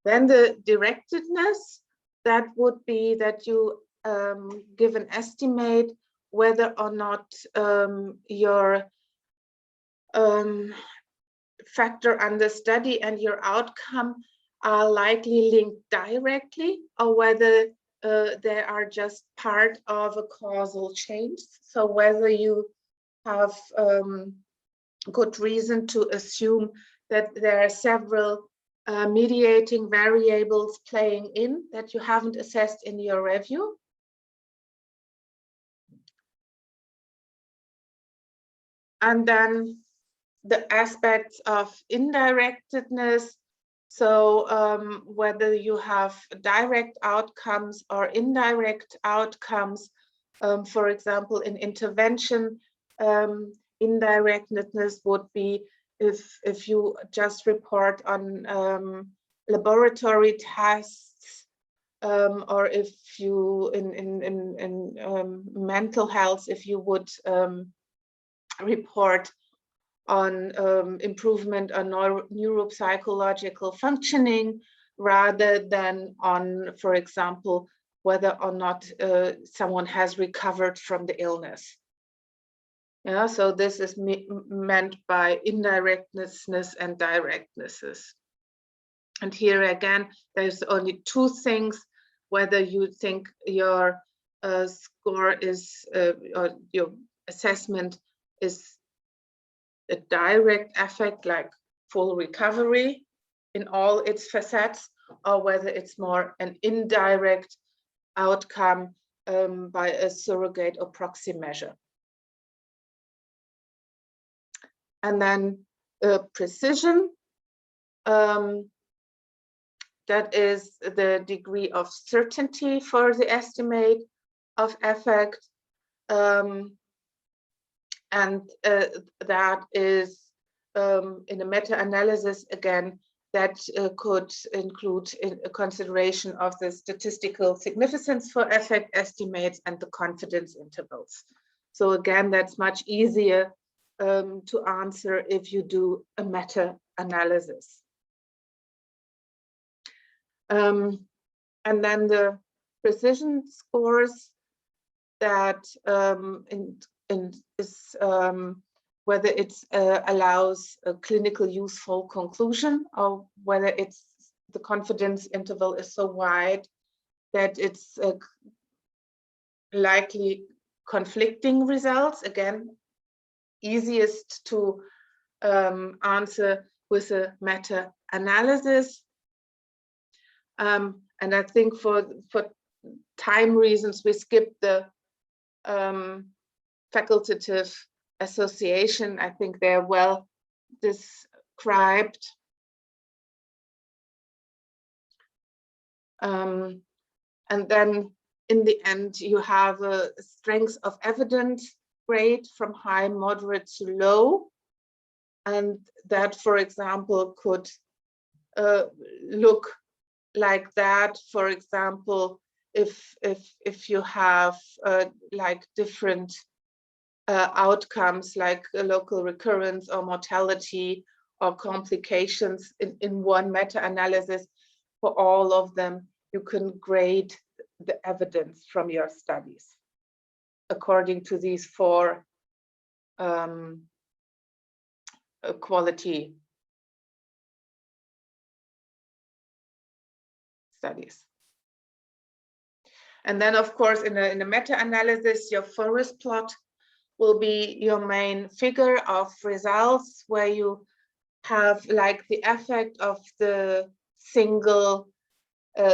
Then the directedness, that would be that you give an estimate whether or not your factor under study and your outcome are likely linked directly, or whether they are just part of a causal chain. So whether you have good reason to assume that there are several mediating variables playing in that you haven't assessed in your review. And then the aspects of indirectedness. So whether you have direct outcomes or indirect outcomes, for example, in intervention, indirectness would be if you just report on laboratory tests, or if you in mental health, if you would report on improvement on neuropsychological functioning, rather than on, for example, whether or not someone has recovered from the illness. Yeah, so this is meant by indirectness and directness. And here again, there's only two things: whether you think your score is, or your assessment is a direct effect, like full recovery, in all its facets, or whether it's more an indirect outcome by a surrogate or proxy measure. And then precision, that is the degree of certainty for the estimate of effect. And that is in a meta-analysis, again, that could include a consideration of the statistical significance for effect estimates and the confidence intervals. So again, that's much easier to answer if you do a meta-analysis. And then the precision scores that is whether it allows a clinical useful conclusion, or whether it's the confidence interval is so wide that it's likely conflicting results. Again, easiest to answer with a meta-analysis. And I think for time reasons, we skip the facultative association. I think they're well described. And then in the end, you have a strength of evidence grade from high, moderate to low. And that, for example, could look like that. For example, if you have like different outcomes like a local recurrence or mortality or complications in one meta-analysis, for all of them, you can grade the evidence from your studies according to these four quality studies. And then, of course, in a meta-analysis, your forest plot will be your main figure of results, where you have like the effect of the single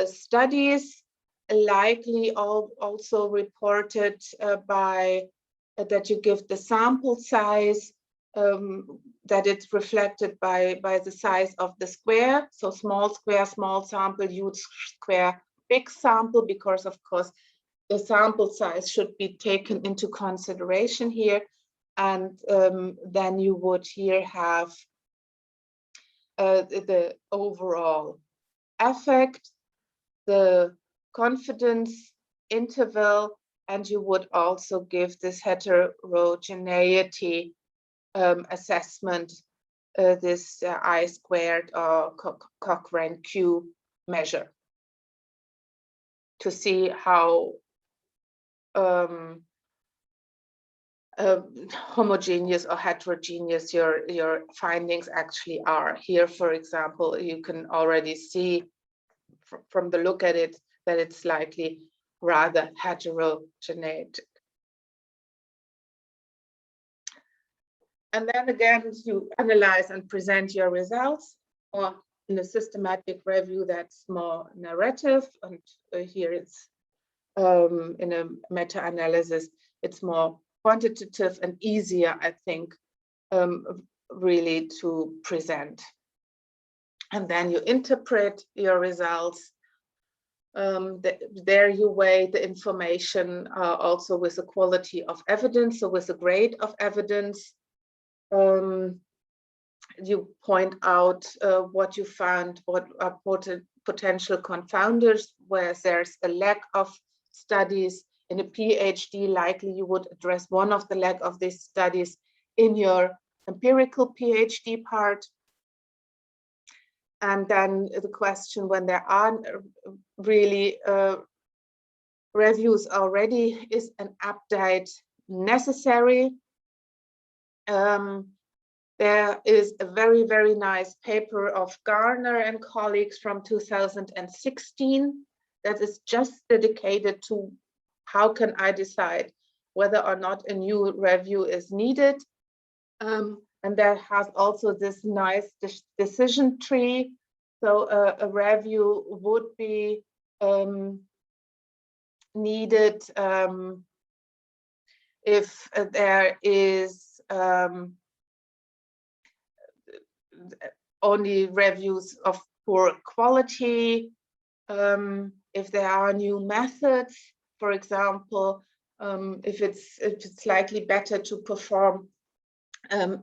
studies, likely also reported by that you give the sample size, that it's reflected by the size of the square. So small square, small sample, huge square, big sample, because of course the sample size should be taken into consideration here. And then you would here have the overall effect, the confidence interval, and you would also give this heterogeneity assessment, this I-squared or Cochrane-Q measure, to see how homogeneous or heterogeneous your findings actually are. Here, for example, you can already see from the look at it that it's likely rather heterogeneous. And then again, you analyze and present your results, or in a systematic review that's more narrative, and here it's in a meta-analysis, it's more quantitative and easier, I think, really to present. And then you interpret your results. There you weigh the information also with the quality of evidence, so with the grade of evidence. You point out what you found, what are potential confounders, where there's a lack of studies. In a PhD, likely you would address one of the lack of these studies in your empirical PhD part. And then the question, when there are really reviews already, is an update necessary? There is a very, very nice paper of Garner and colleagues from 2016 that is just dedicated to how can I decide whether or not a new review is needed. And there has also this nice decision tree So a review would be needed if there is only reviews of poor quality, if there are new methods, for example, if it's likely better to perform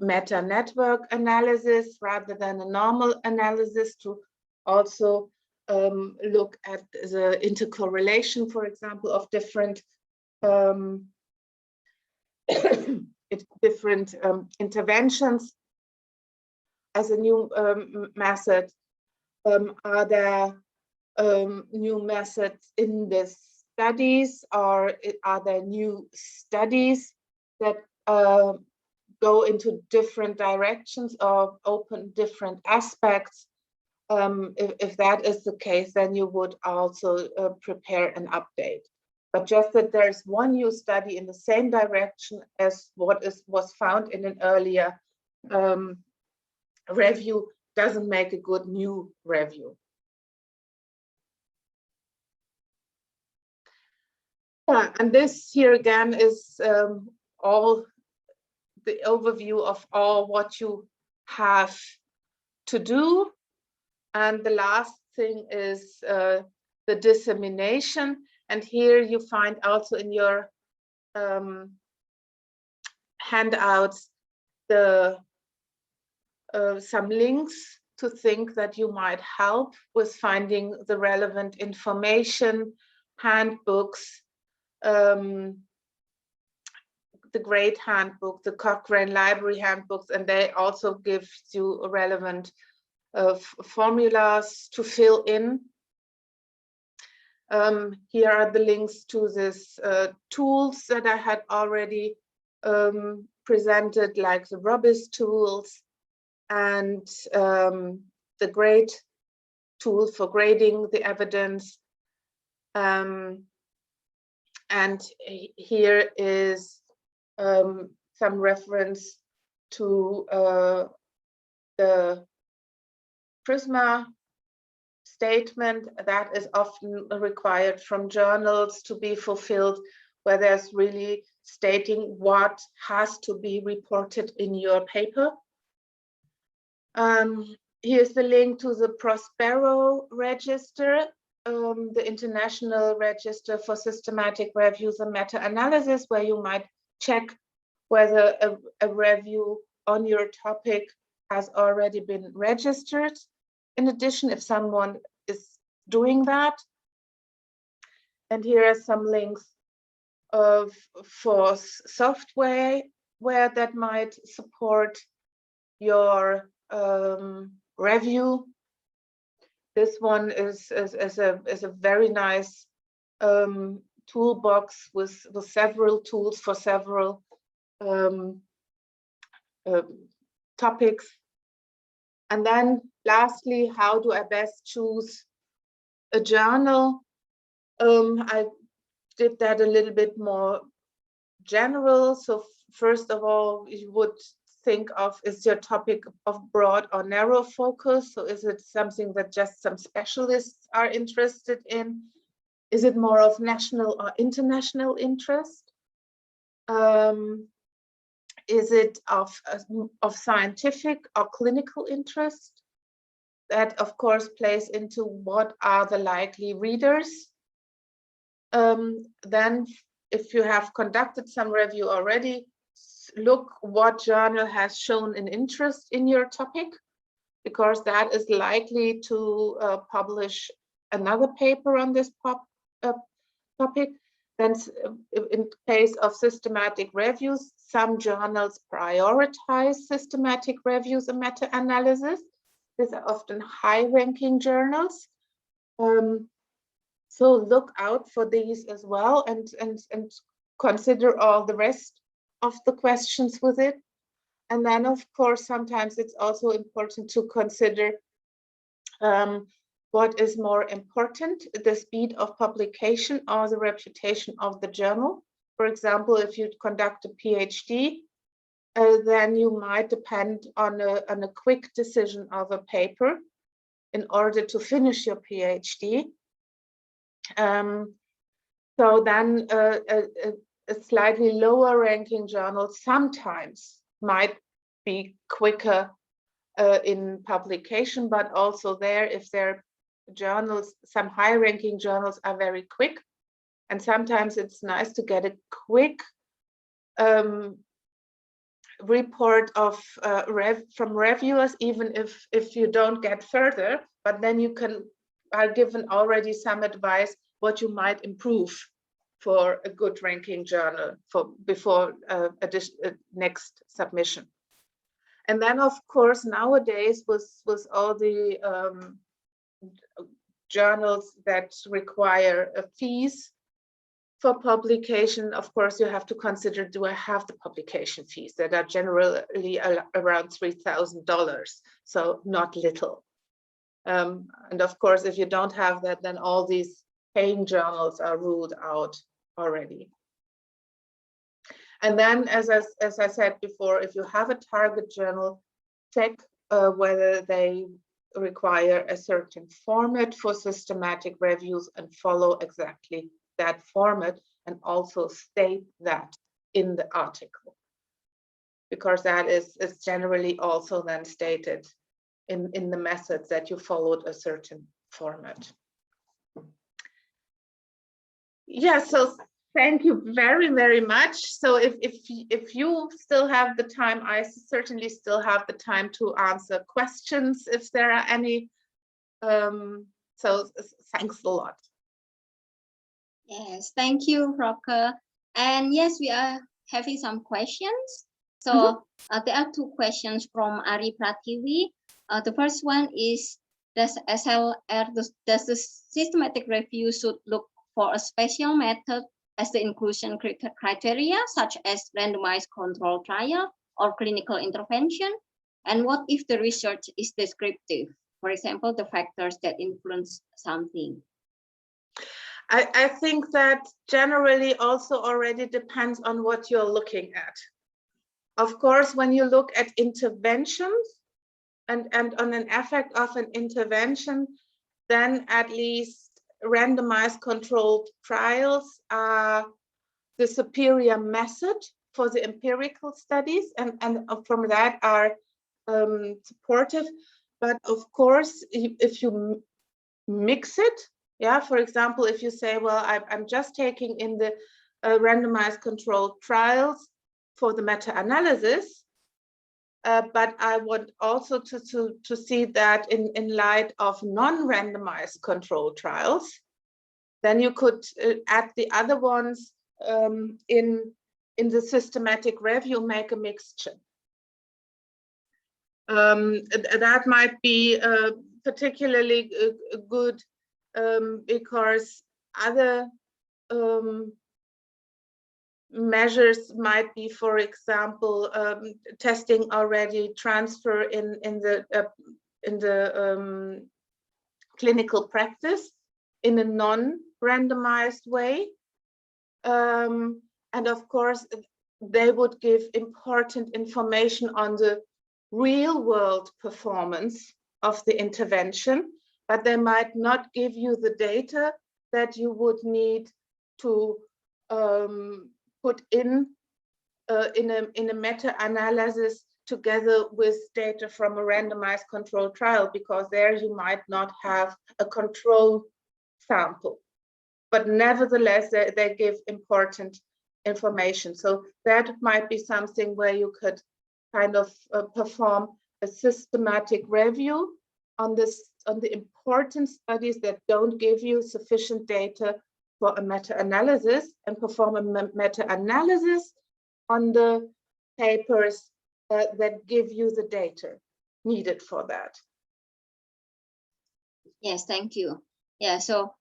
meta-network analysis rather than a normal analysis, to also look at the intercorrelation, for example, of different different interventions as a new method. Are there new methods in the studies, or are there new studies that go into different directions or open different aspects? If that is the case, then you would also prepare an update. But just that there's one new study in the same direction as what was found in an earlier review doesn't make a good new review. Yeah, and this here again is all the overview of all what you have to do. And the last thing is the dissemination. And here you find also in your handouts the some links to think that you might help with finding the relevant information, handbooks, the Great Handbook, the Cochrane Library handbooks, and they also give you relevant formulas to fill in. Here are the links to these tools that I had already presented, like the Robust tools and the GRADE tool for grading the evidence. And here is some reference to the PRISMA statement that is often required from journals to be fulfilled, where there's really stating what has to be reported in your paper. Here's the link to the Prospero register, the International Register for Systematic Reviews and Meta-Analysis, where you might check whether a review on your topic has already been registered. In addition, if someone is doing that. And here are some links for software where that might support your review. This one is a very nice toolbox with several tools for several topics. And then lastly, how do I best choose a journal? I did that a little bit more general. So first of all, you would think of, is your topic of broad or narrow focus? So is it something that just some specialists are interested in? Is it more of national or international interest? Is it of scientific or clinical interest? That, of course, plays into what are the likely readers. Then, if you have conducted some review already, look what journal has shown an interest in your topic, because that is likely to publish another paper on this topic. Then in case of systematic reviews, some journals prioritize systematic reviews and meta-analysis. These are often high-ranking journals. So look out for these as well, and consider all the rest of the questions with it. And then, of course, sometimes it's also important to consider what is more important, the speed of publication or the reputation of the journal. For example, if you conduct a PhD, then you might depend on a quick decision of a paper. in order to finish your PhD. So then a slightly lower ranking journal sometimes might be quicker in publication, but also there, if their journals, some high ranking journals are very quick, and sometimes it's nice to get a quick report of from reviewers, even if you don't get further, but then you are given already some advice what you might improve for a good ranking journal before next submission. And then, of course, nowadays with all the journals that require fees for publication, of course, you have to consider, do I have the publication fees that are generally around $3,000, so not little. And of course, if you don't have that, then all these paying journals are ruled out already. And then, as I said before, if you have a target journal, check whether they require a certain format for systematic reviews and follow exactly that format, and also state that in the article, because that is generally also then stated in the methods that you followed a certain format. Yeah, so thank you very, very much. So if you still have the time, I certainly still have the time to answer questions if there are any. So thanks a lot. Yes, thank you, Frauke. And yes, we are having some questions. So there are two questions from Ari Pratiwi. The first one is, does the systematic review should look for a special method as the inclusion criteria, such as randomized control trial or clinical intervention? And what if the research is descriptive? For example, the factors that influence something. I think that generally also already depends on what you're looking at. Of course, when you look at interventions and on an effect of an intervention, then at least randomized controlled trials are the superior method for the empirical studies, and from that are supportive. But of course, if you mix it, yeah, for example, if you say, well, I'm just taking in the randomized controlled trials for the meta-analysis, but I want also to see that in light of non-randomized controlled trials, then you could add the other ones in the systematic review, make a mixture. That might be particularly good because other measures might be, for example, testing already transfer in the clinical practice in a non-randomized way, and of course they would give important information on the real-world performance of the intervention, but they might not give you the data that you would need to put in a meta-analysis together with data from a randomized controlled trial, because there you might not have a control sample. But nevertheless, they give important information. So that might be something where you could kind of perform a systematic review on the important studies that don't give you sufficient data for a meta-analysis, and perform a meta-analysis on the papers that give you the data needed for that. Yes, thank you. Yeah, so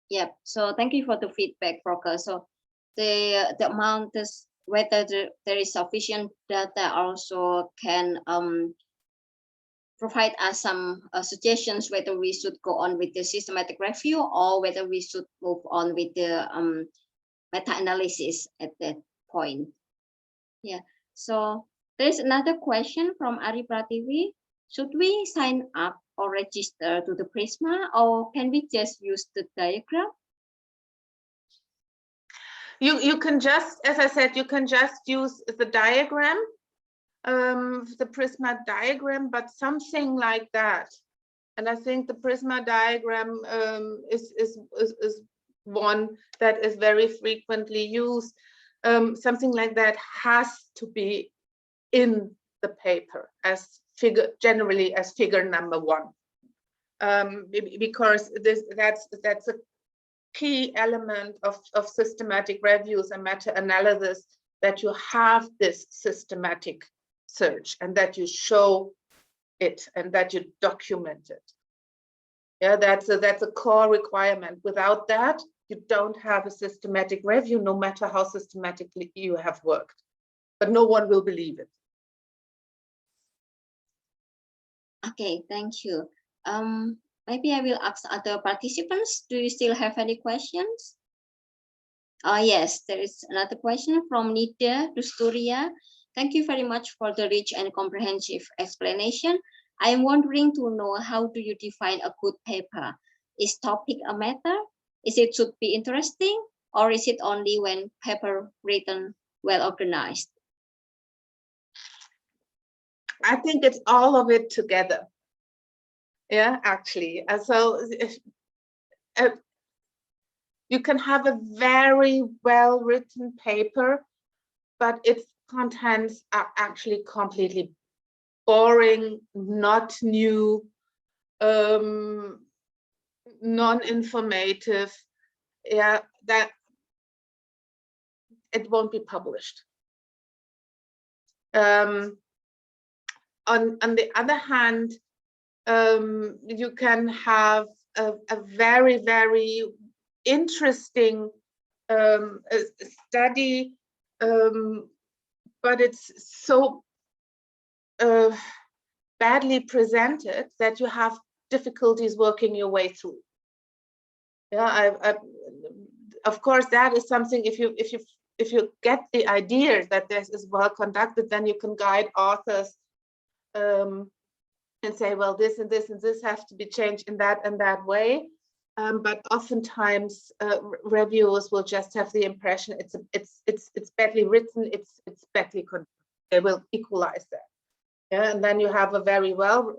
yeah, so thank you for the feedback, Frauke. So the amount is whether there is sufficient data also can provide us some suggestions whether we should go on with the systematic review or whether we should move on with the meta-analysis at that point. Yeah, so there's another question from Ari Pratiwi. Should we sign up or register to the Prisma, or can we just use the diagram? You can just, as I said, you can just use the diagram, the Prisma diagram, but something like that. And I think the Prisma diagram is one that is very frequently used. Something like that has to be in the paper as figure, generally as figure number 1, because that's a key element of systematic reviews and meta-analysis, that you have this systematic search and that you show it and that you document it. Yeah, that's a core requirement. Without that, you don't have a systematic review, no matter how systematically you have worked. But no one will believe it. Okay, thank you. Maybe I will ask other participants. Do you still have any questions? Yes, there is another question from Nida Dusturia. Thank you very much for the rich and comprehensive explanation. I am wondering to know, how do you define a good paper? Is topic a matter? Is it should be interesting, or is it only when paper written well organized? I think it's all of it together. Yeah, actually. So you can have a very well written paper, but its contents are actually completely boring, not new, non-informative. Yeah, that it won't be published. On the other hand, you can have a very, very interesting study, but it's so badly presented that you have difficulties working your way through. Yeah, of course, that is something. If you get the idea that this is well conducted, then you can guide authors and say, well, this and this and this have to be changed in that and that way. But oftentimes reviewers will just have the impression it's badly written, it's badly conducted. They will equalize that. Yeah, and then you have a very well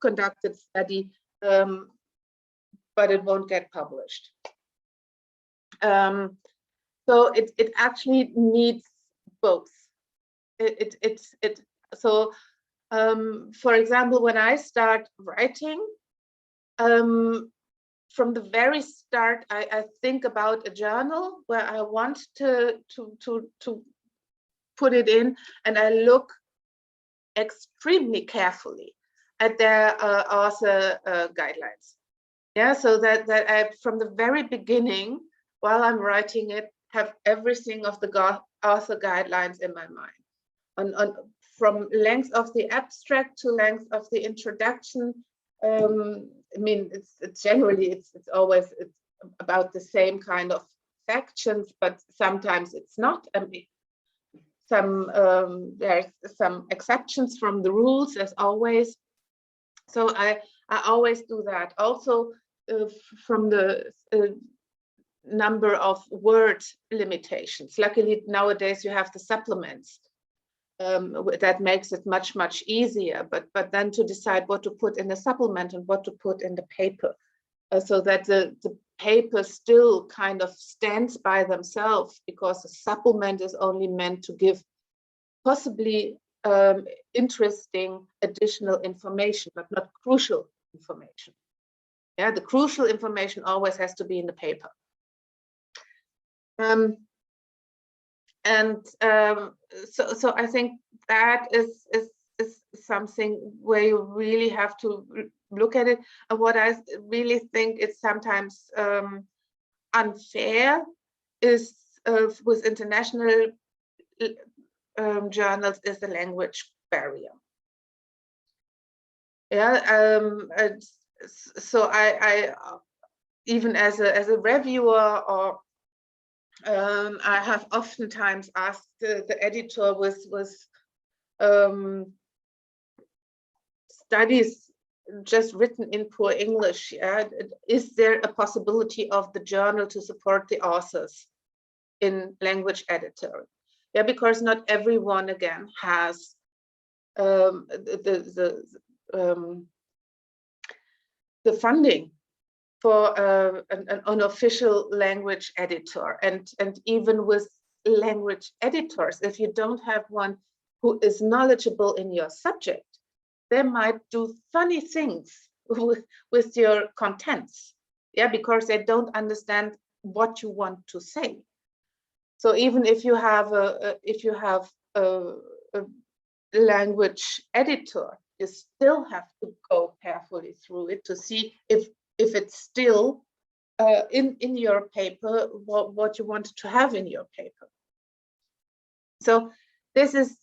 conducted study, but it won't get published. So it actually needs both. So for example, when I start writing, from the very start, I think about a journal where I want to put it in, and I look extremely carefully at their author guidelines. Yeah, so that I, from the very beginning, while I'm writing it, have everything of the author guidelines in my mind. From length of the abstract to length of the introduction. I mean, it's generally it's always about the same kind of sections, but sometimes it's not. I mean, there's some exceptions from the rules, as always. So I always do that. Also, from the number of word limitations. Luckily, nowadays you have the supplements. That makes it much easier, but then to decide what to put in the supplement and what to put in the paper, so that the paper still kind of stands by themselves, because the supplement is only meant to give possibly interesting additional information, but not crucial information. Yeah, the crucial information always has to be in the paper. So I think that is something where you really have to look at it. And what I really think is sometimes unfair is with international journals is the language barrier. Yeah, so I even as a reviewer, or I have oftentimes asked the editor with studies just written in poor English. Is there a possibility of the journal to support the authors in language editor? Yeah, because not everyone again has the funding for an unofficial language editor, and even with language editors, if you don't have one who is knowledgeable in your subject, they might do funny things with your contents, yeah, because they don't understand what you want to say. So even if you have a language editor, you still have to go carefully through it to see if it's still in your paper what you wanted to have in your paper. So this is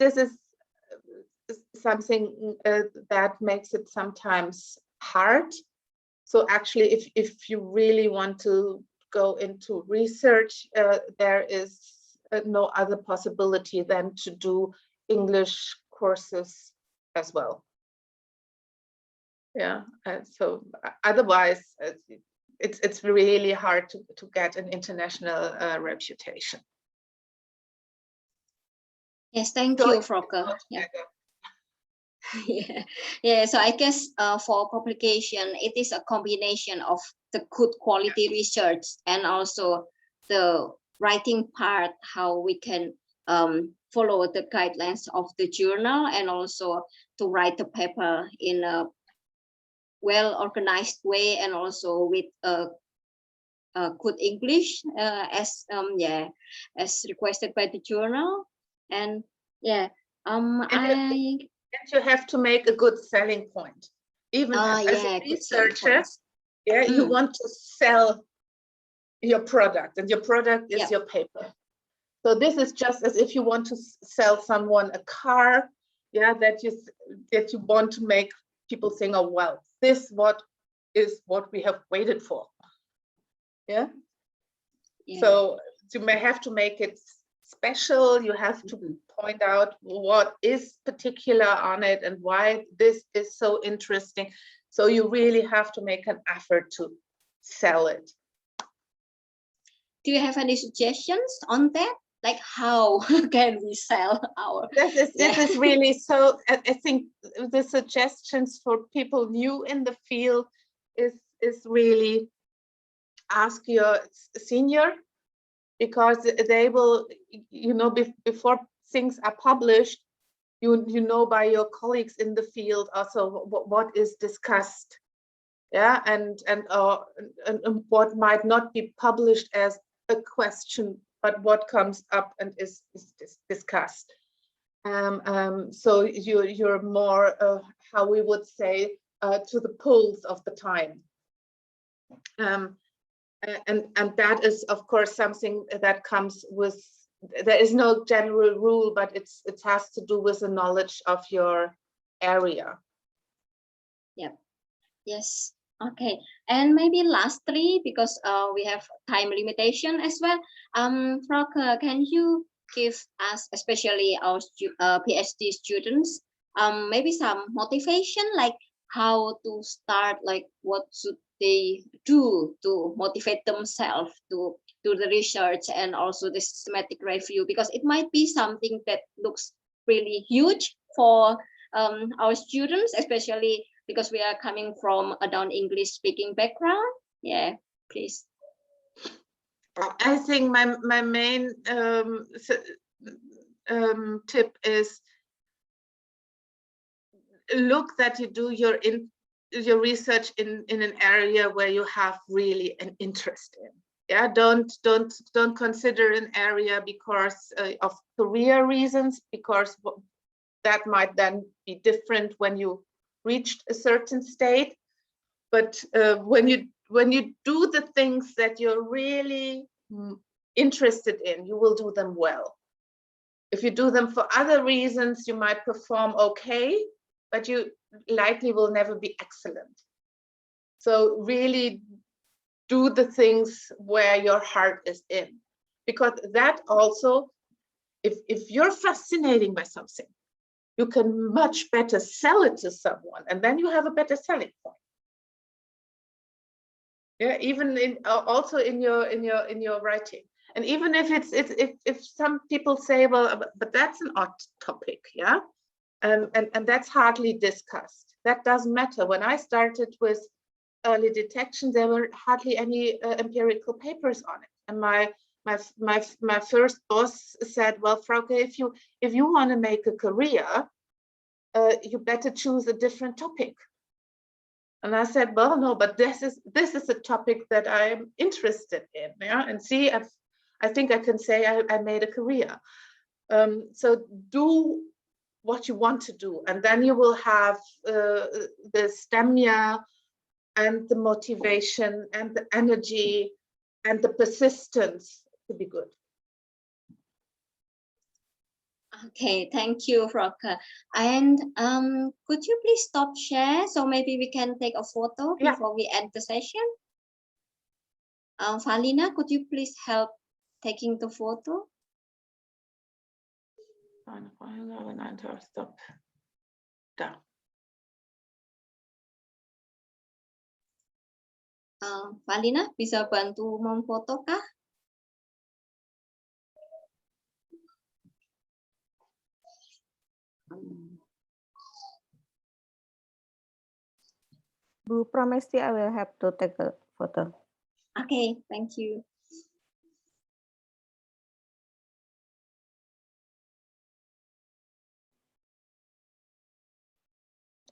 something that makes it sometimes hard. So actually, if you really want to go into research, there is no other possibility than to do English courses as well. Yeah, so otherwise it's really hard to get an international reputation. Yes, thank you, Frauke. Yeah. Yeah. So I guess for publication, it is a combination of the good quality research and also the writing part, how we can follow the guidelines of the journal, and also to write the paper in a well-organized way, and also with good English as requested by the journal. And yeah, and you have to make a good selling point. Even as a researcher, you want to sell your product, and your product is your paper. So this is just as if you want to sell someone a car, that you want to make people think, oh well, this is what we have waited for. Yeah. So you may have to make it special. You have to point out what is particular on it and why this is so interesting. So you really have to make an effort to sell it. Do you have any suggestions on that? Like how can we sell our? This is really so. I think the suggestions for people new in the field is really ask your senior, because they will, before things are published, you know by your colleagues in the field also what is discussed, and what might not be published as a question, but what comes up and is discussed. So you're more, how we would say, to the pulse of the time. And that is, of course, something that comes with, there is no general rule, but it has to do with the knowledge of your area. Yep. Yes. Okay. And maybe lastly, because we have time limitation as well, Frauke, can you give us, especially our PhD students, maybe some motivation, like how to start, like what should they do to motivate themselves to do the research and also the systematic review, because it might be something that looks really huge for our students, especially because we are coming from a non-English speaking background. Yeah, please. I think my main tip is look that you do your research in an area where you have really an interest in. Yeah, don't consider an area because of career reasons, because that might then be different when you reached a certain state. But when you do the things that you're really interested in, you will do them well. If you do them for other reasons, you might perform okay, but you likely will never be excellent. So really do the things where your heart is in, because that also, if you're fascinated by something, you can much better sell it to someone, and then you have a better selling point. Yeah, even in also in your writing, and even if if some people say, well, but that's an odd topic, yeah, and that's hardly discussed. That doesn't matter. When I started with early detection, there were hardly any empirical papers on it, and my first boss said, well, Frauke, if you want to make a career, you better choose a different topic. And I said, well, no, but this is a topic that I'm interested in, yeah. And see, I think I can say I made a career. So do what you want to do, and then you will have the stamina and the motivation and the energy and the persistence to be good. Okay, thank you, Frauke. And could you please stop share so maybe we can take a photo before we end the session? Valina, could you please help taking the photo? Stop. Down. Valina, bisa bantu memfoto kah? Bu Pramesti, I will have to take a photo. Okay, thank you.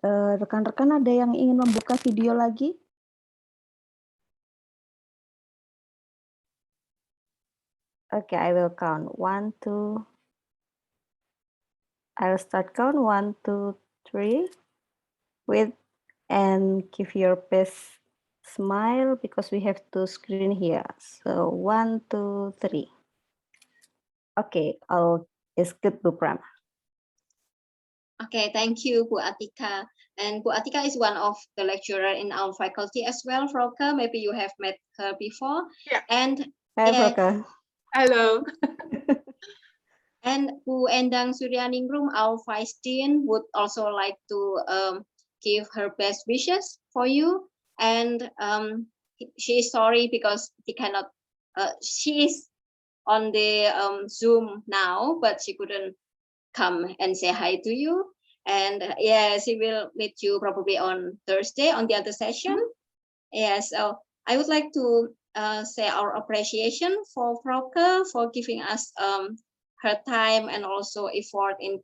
Rekan-rekan ada yang ingin membuka video lagi? Okay, I will count. 1, 2. I'll start count 1, 2, 3. Wait and give your best smile because we have to screen here. So 1, 2, 3. Okay, all is good, Bu Pram. Okay, thank you, Bu Atika. And Bu Atika is one of the lecturer in our faculty as well, Frauke. Maybe you have met her before. Yeah. And Hi, Frauke. Hello. And Bu Endang Suryaningrum, our Vice Dean, would also like to give her best wishes for you. And she is sorry because she cannot, she is on the Zoom now, but she couldn't come and say hi to you. And yeah, she will meet you probably on Thursday on the other session. Yeah, so I would like to say our appreciation for Frauke for giving us her time and also effort in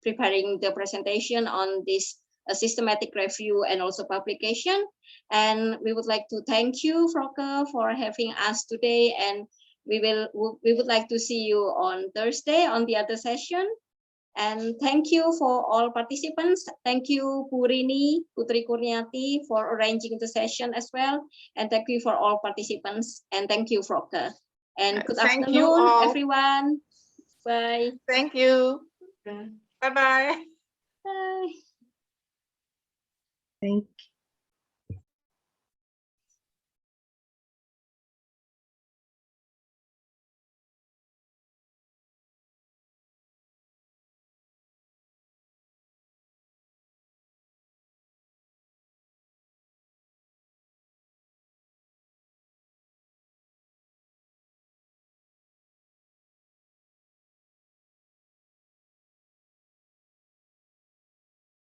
preparing the presentation on this systematic review and also publication. And we would like to thank you, Frauke, for having us today. And we would like to see you on Thursday on the other session. And thank you for all participants. Thank you, Purini, Putri Kurniati, for arranging the session as well. And thank you for all participants. And thank you, Frauke. And good afternoon, everyone. Bye. Thank you. Bye-bye. Bye. Thank you.